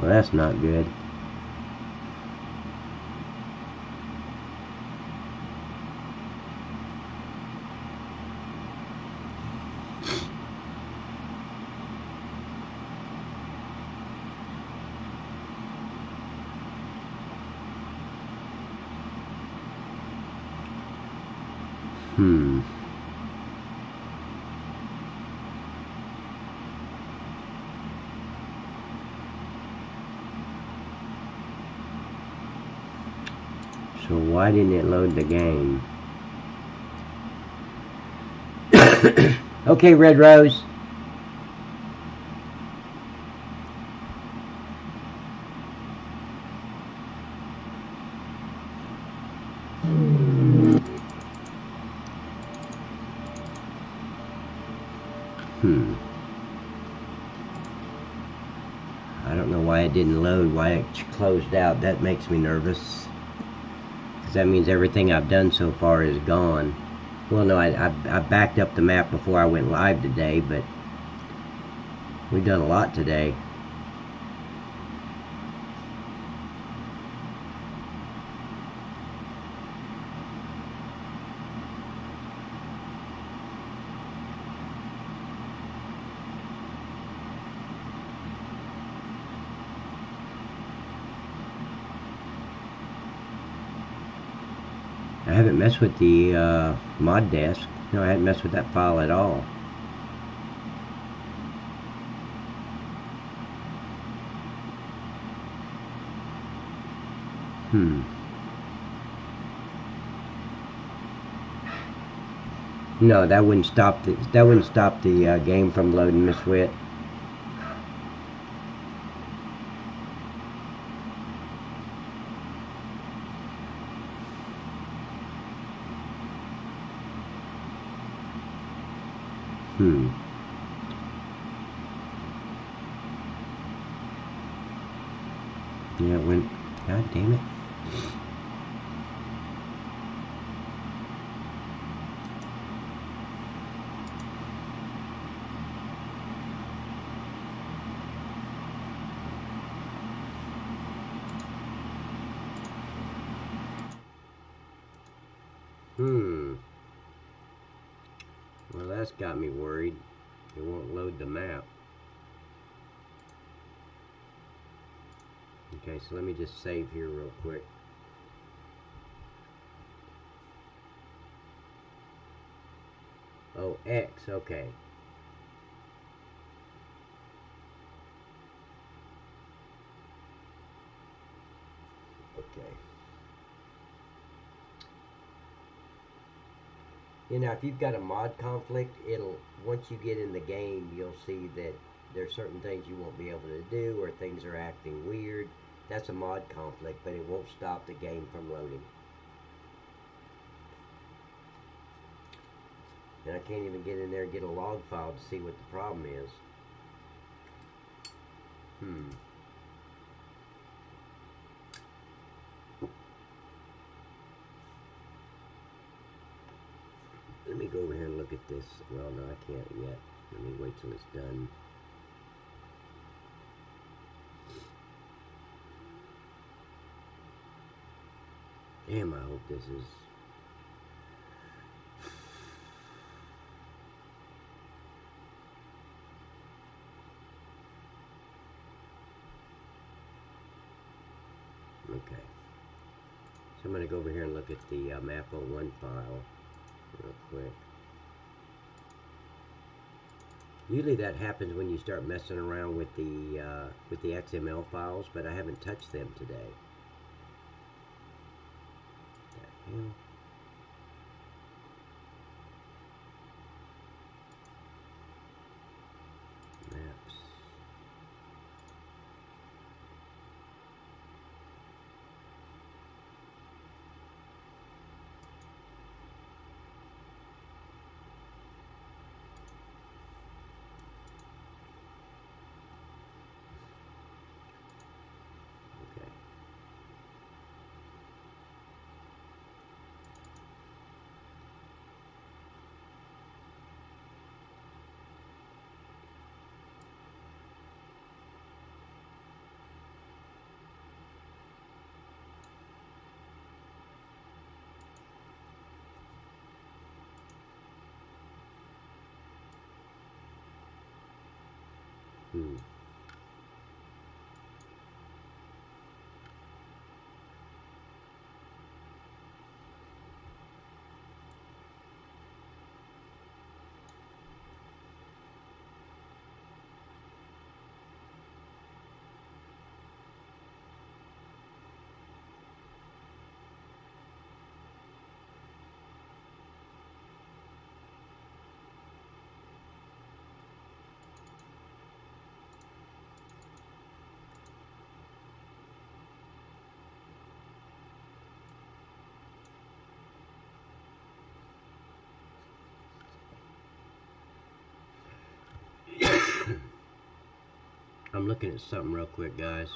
Well, that's not good. So why didn't it load the game? Okay, Red Rose. I don't know why it didn't load, why it closed out. That makes me nervous. Because that means everything I've done so far is gone. Well, no, I backed up the map before I went live today, but we've done a lot today. I haven't messed with the mod desk. No, I haven't messed with that file at all. No, that wouldn't stop the game from loading, Miss Witt. Yeah, it went. God damn it. Well, that's got me worried. It won't load the map. Okay, so let me just save here real quick. Oh, X, okay. Okay. You know, if you've got a mod conflict, once you get in the game, you'll see that there's certain things you won't be able to do, or things are acting weird. That's a mod conflict, but it won't stop the game from loading. And I can't even get in there and get a log file to see what the problem is. Let me go over here and look at this. Well, no, I can't yet. Let me wait till it's done. Damn, I hope this is... Okay. So I'm going to go over here and look at the map01 file real quick. Usually that happens when you start messing around with the XML files, but I haven't touched them today. What the hell? Maps. I'm looking at something real quick, guys.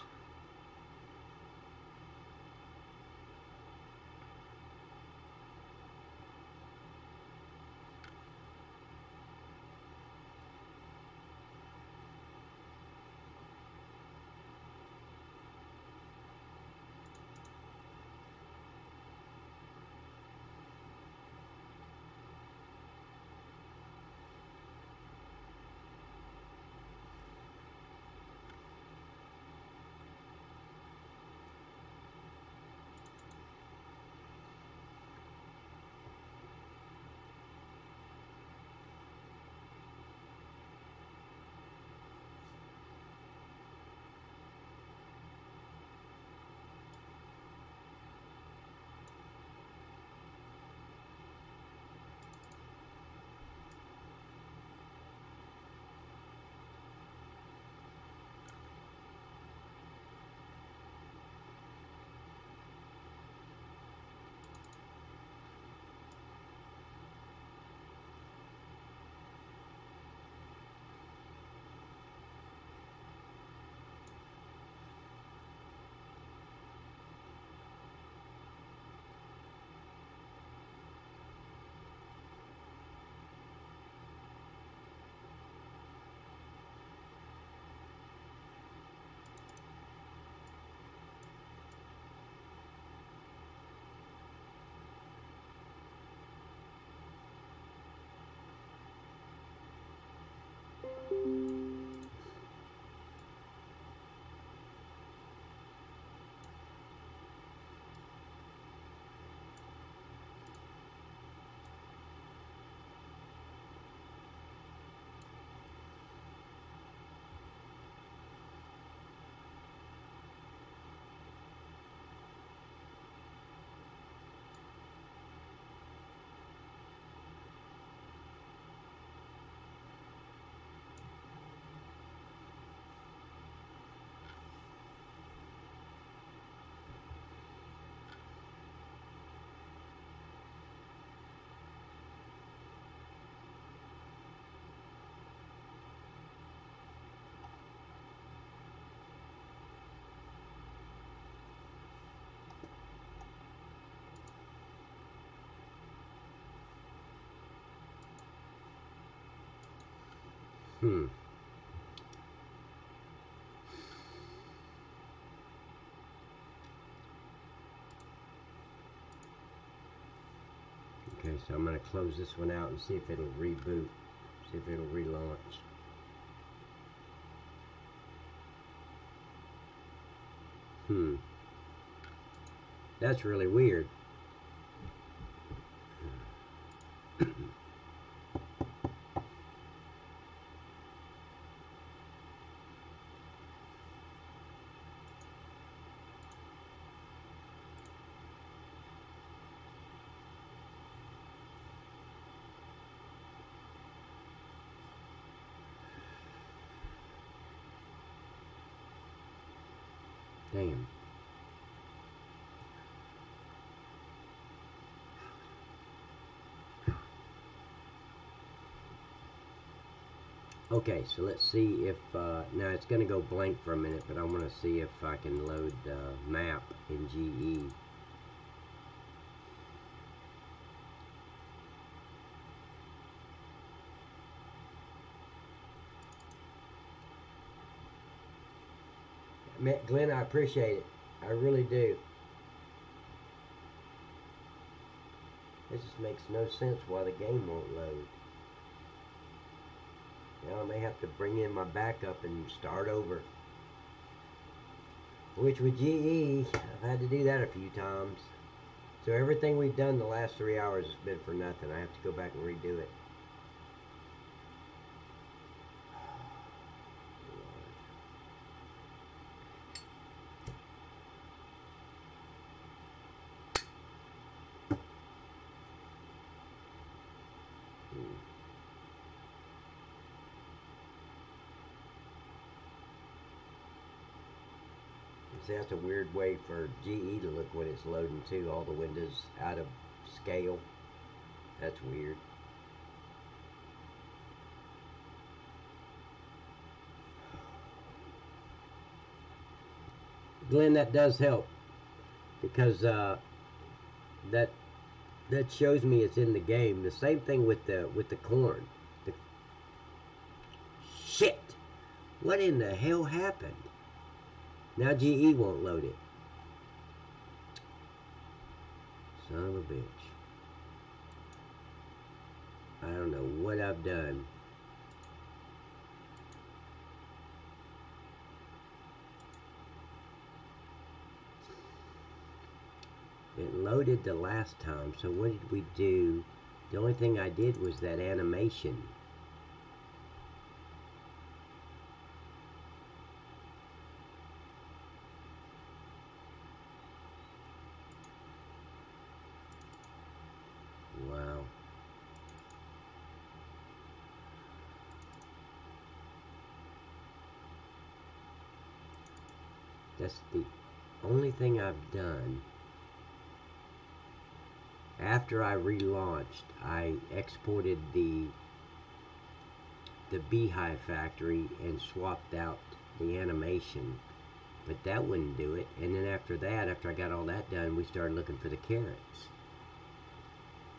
Okay, so I'm going to close this one out and see if it'll reboot, see if it'll relaunch. That's really weird. Damn. Okay, so let's see if, now it's going to go blank for a minute, but I want to see if I can load map in GE. Glenn, I appreciate it. I really do. It just makes no sense why the game won't load. Now I may have to bring in my backup and start over. Which with GE, I've had to do that a few times. So everything we've done the last 3 hours has been for nothing. I have to go back and redo it. See, that's a weird way for GE to look when it's loading too. All the windows out of scale. That's weird. Glenn, that does help because that shows me it's in the game. The same thing with the corn. Shit! What in the hell happened? Now GE won't load it. Son of a bitch. I don't know what I've done. It loaded the last time, so what did we do? The only thing I did was that animation. Wow. That's the only thing I've done. After I relaunched, I exported the Beehive factory and swapped out the animation, but that wouldn't do it. And then after that, after I got all that done, we started looking for the carrots.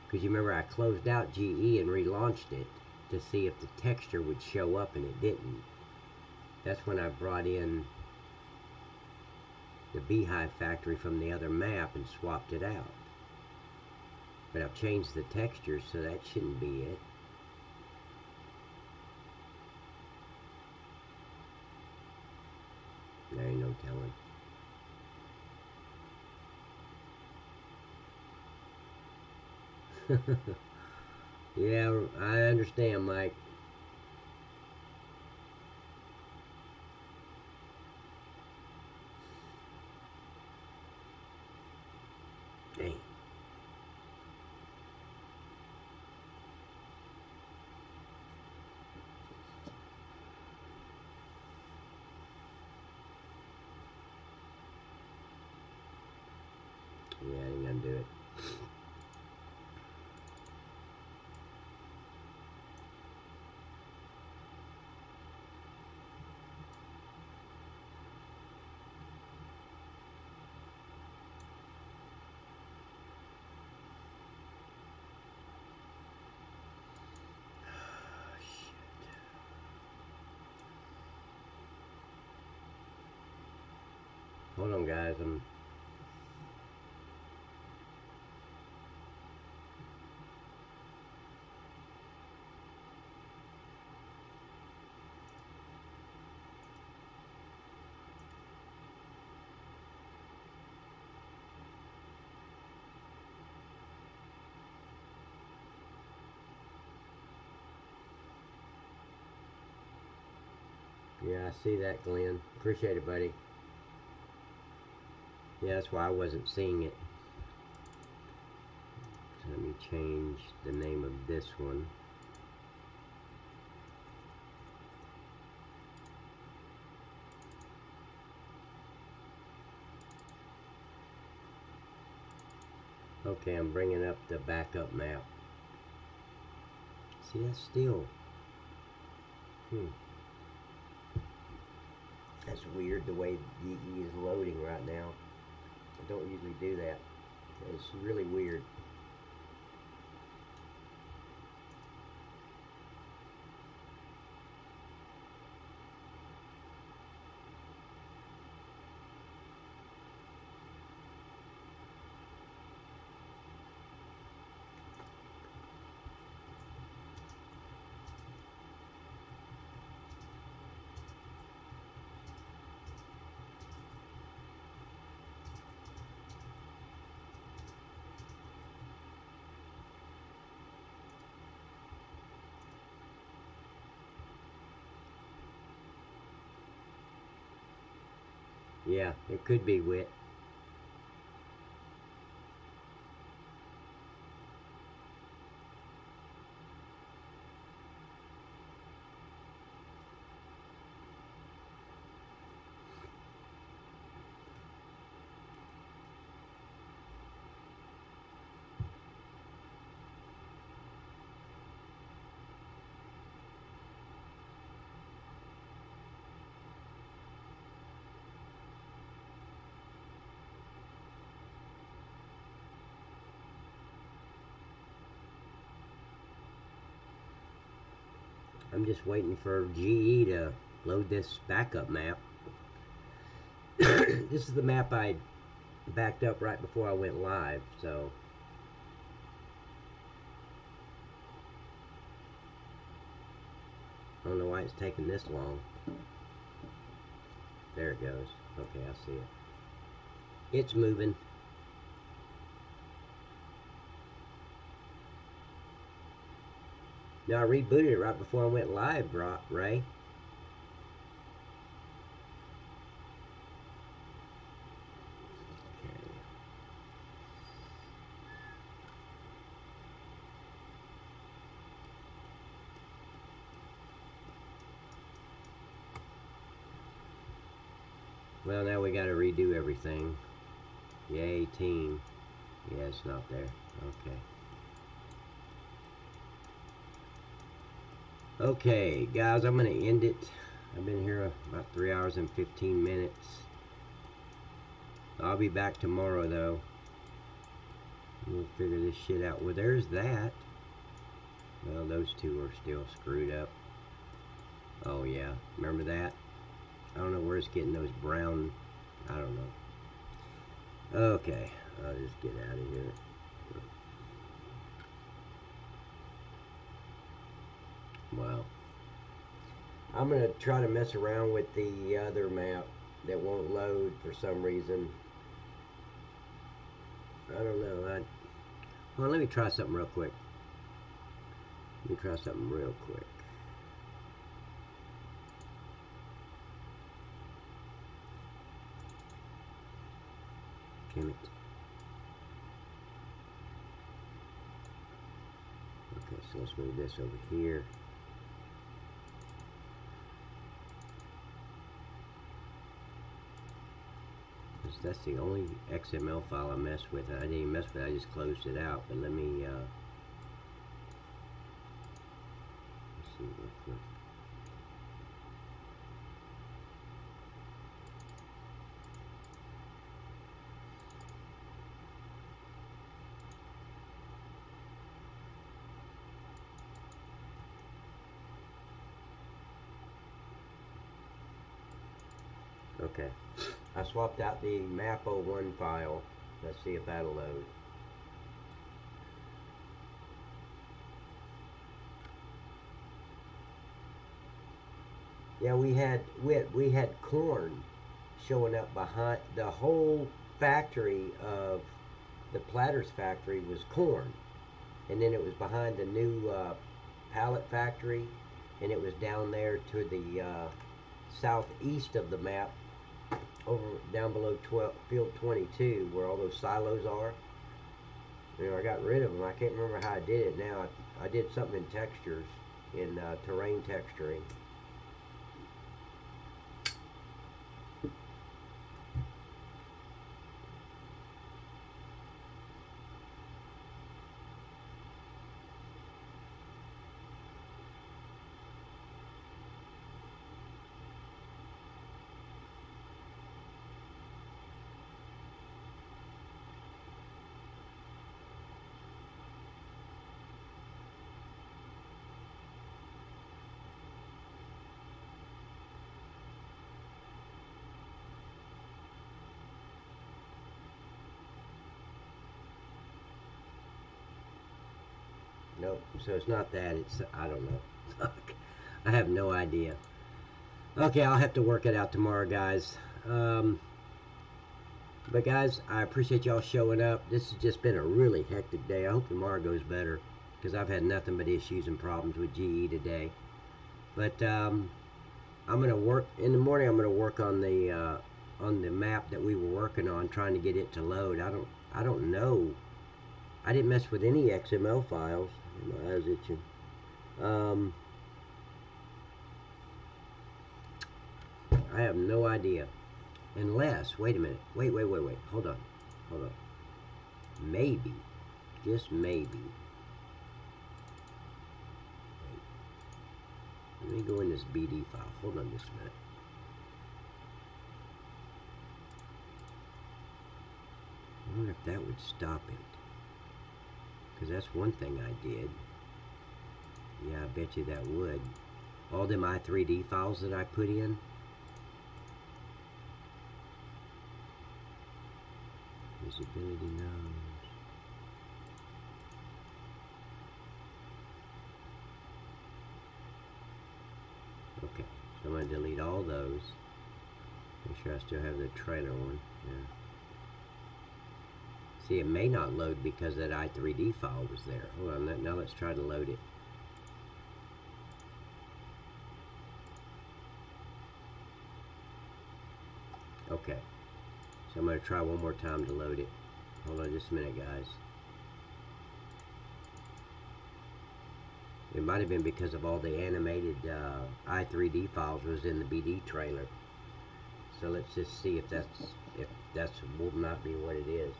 Because you remember I closed out GE and relaunched it to see if the texture would show up, and it didn't. That's when I brought in the Beehive factory from the other map and swapped it out. But I've changed the texture, so that shouldn't be it. There ain't no telling. Yeah, I understand, Mike. Dang. Yeah, I ain't gonna do it. Hold on, guys. Yeah, I see that, Glenn. Appreciate it, buddy. Yeah, that's why I wasn't seeing it. So let me change the name of this one. Okay, I'm bringing up the backup map. See, that's still... That's weird the way DE is loading right now. I don't usually do that. It's really weird. Yeah, it could be wet. I'm just waiting for GE to load this backup map. This is the map I backed up right before I went live, so I don't know why it's taking this long. There it goes. Okay, I see it. It's moving. Now I rebooted it right before I went live, Ray. Okay. Well, now we got to redo everything. Yay, team. Yeah, it's not there. Okay. Okay, guys, I'm going to end it. I've been here about 3 hours and 15 minutes. I'll be back tomorrow, though. We'll figure this shit out. Well, there's that. Well, those two are still screwed up. Oh, yeah. Remember that? I don't know where it's getting those brown... I don't know. Okay. I'll just get out of here. Wow. I'm going to try to mess around with the other map that won't load for some reason. I don't know. Well, let me try something real quick. Let me try something real quick. Damn it. Okay, so let's move this over here. That's the only XML file I messed with. I didn't even mess with it, I just closed it out. But let me let's see real quick. Okay, I swapped out the map01 file. Let's see if that'll load. Yeah, we had corn showing up behind the whole factory of the Platters factory was corn, and then it was behind the new pallet factory, and it was down there to the southeast of the map, over down below field 22, where all those silos are. You know, I got rid of them. I can't remember how I did it now. I did something in textures, in terrain texturing. Nope. So it's not that. It's, I don't know. I have no idea. Okay, I'll have to work it out tomorrow, guys. But guys, I appreciate y'all showing up. This has just been a really hectic day. I hope tomorrow goes better, because I've had nothing but issues and problems with GE today. But I'm going to work in the morning. I'm going to work on the on the map that we were working on, trying to get it to load. I don't know. I didn't mess with any XML files. My eyes itching. I have no idea. Unless, wait a minute. Wait. Hold on. Maybe, just maybe. Wait. Let me go in this BD file. Hold on just a minute. I wonder if that would stop it. Because that's one thing I did. Yeah, I bet you that would. All them i3D files that I put in. Visibility nodes. Okay, so I'm going to delete all those. Make sure I still have the trailer one. Yeah. See, it may not load because that i3D file was there. Hold on, now let's try to load it. Okay, so I'm going to try one more time to load it. Hold on just a minute, guys. It might have been because of all the animated i3D files was in the BD trailer. So let's just see if that's will not be what it is.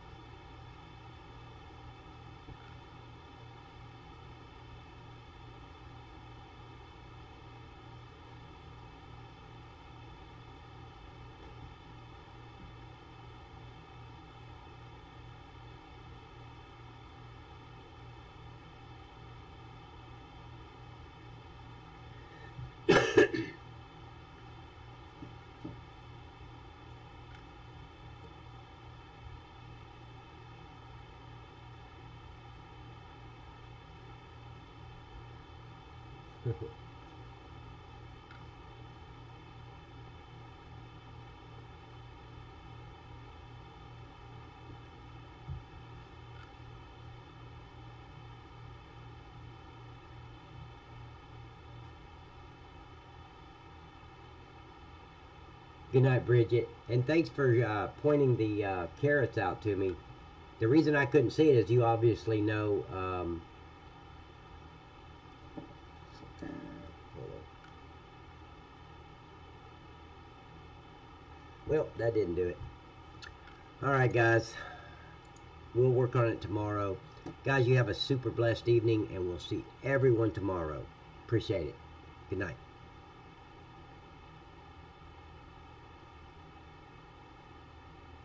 Good night, Bridget, and thanks for pointing the carrots out to me. The reason I couldn't see it is you obviously know. Well, that didn't do it. All right, guys. We'll work on it tomorrow. Guys, you have a super blessed evening, and we'll see everyone tomorrow. Appreciate it. Good night.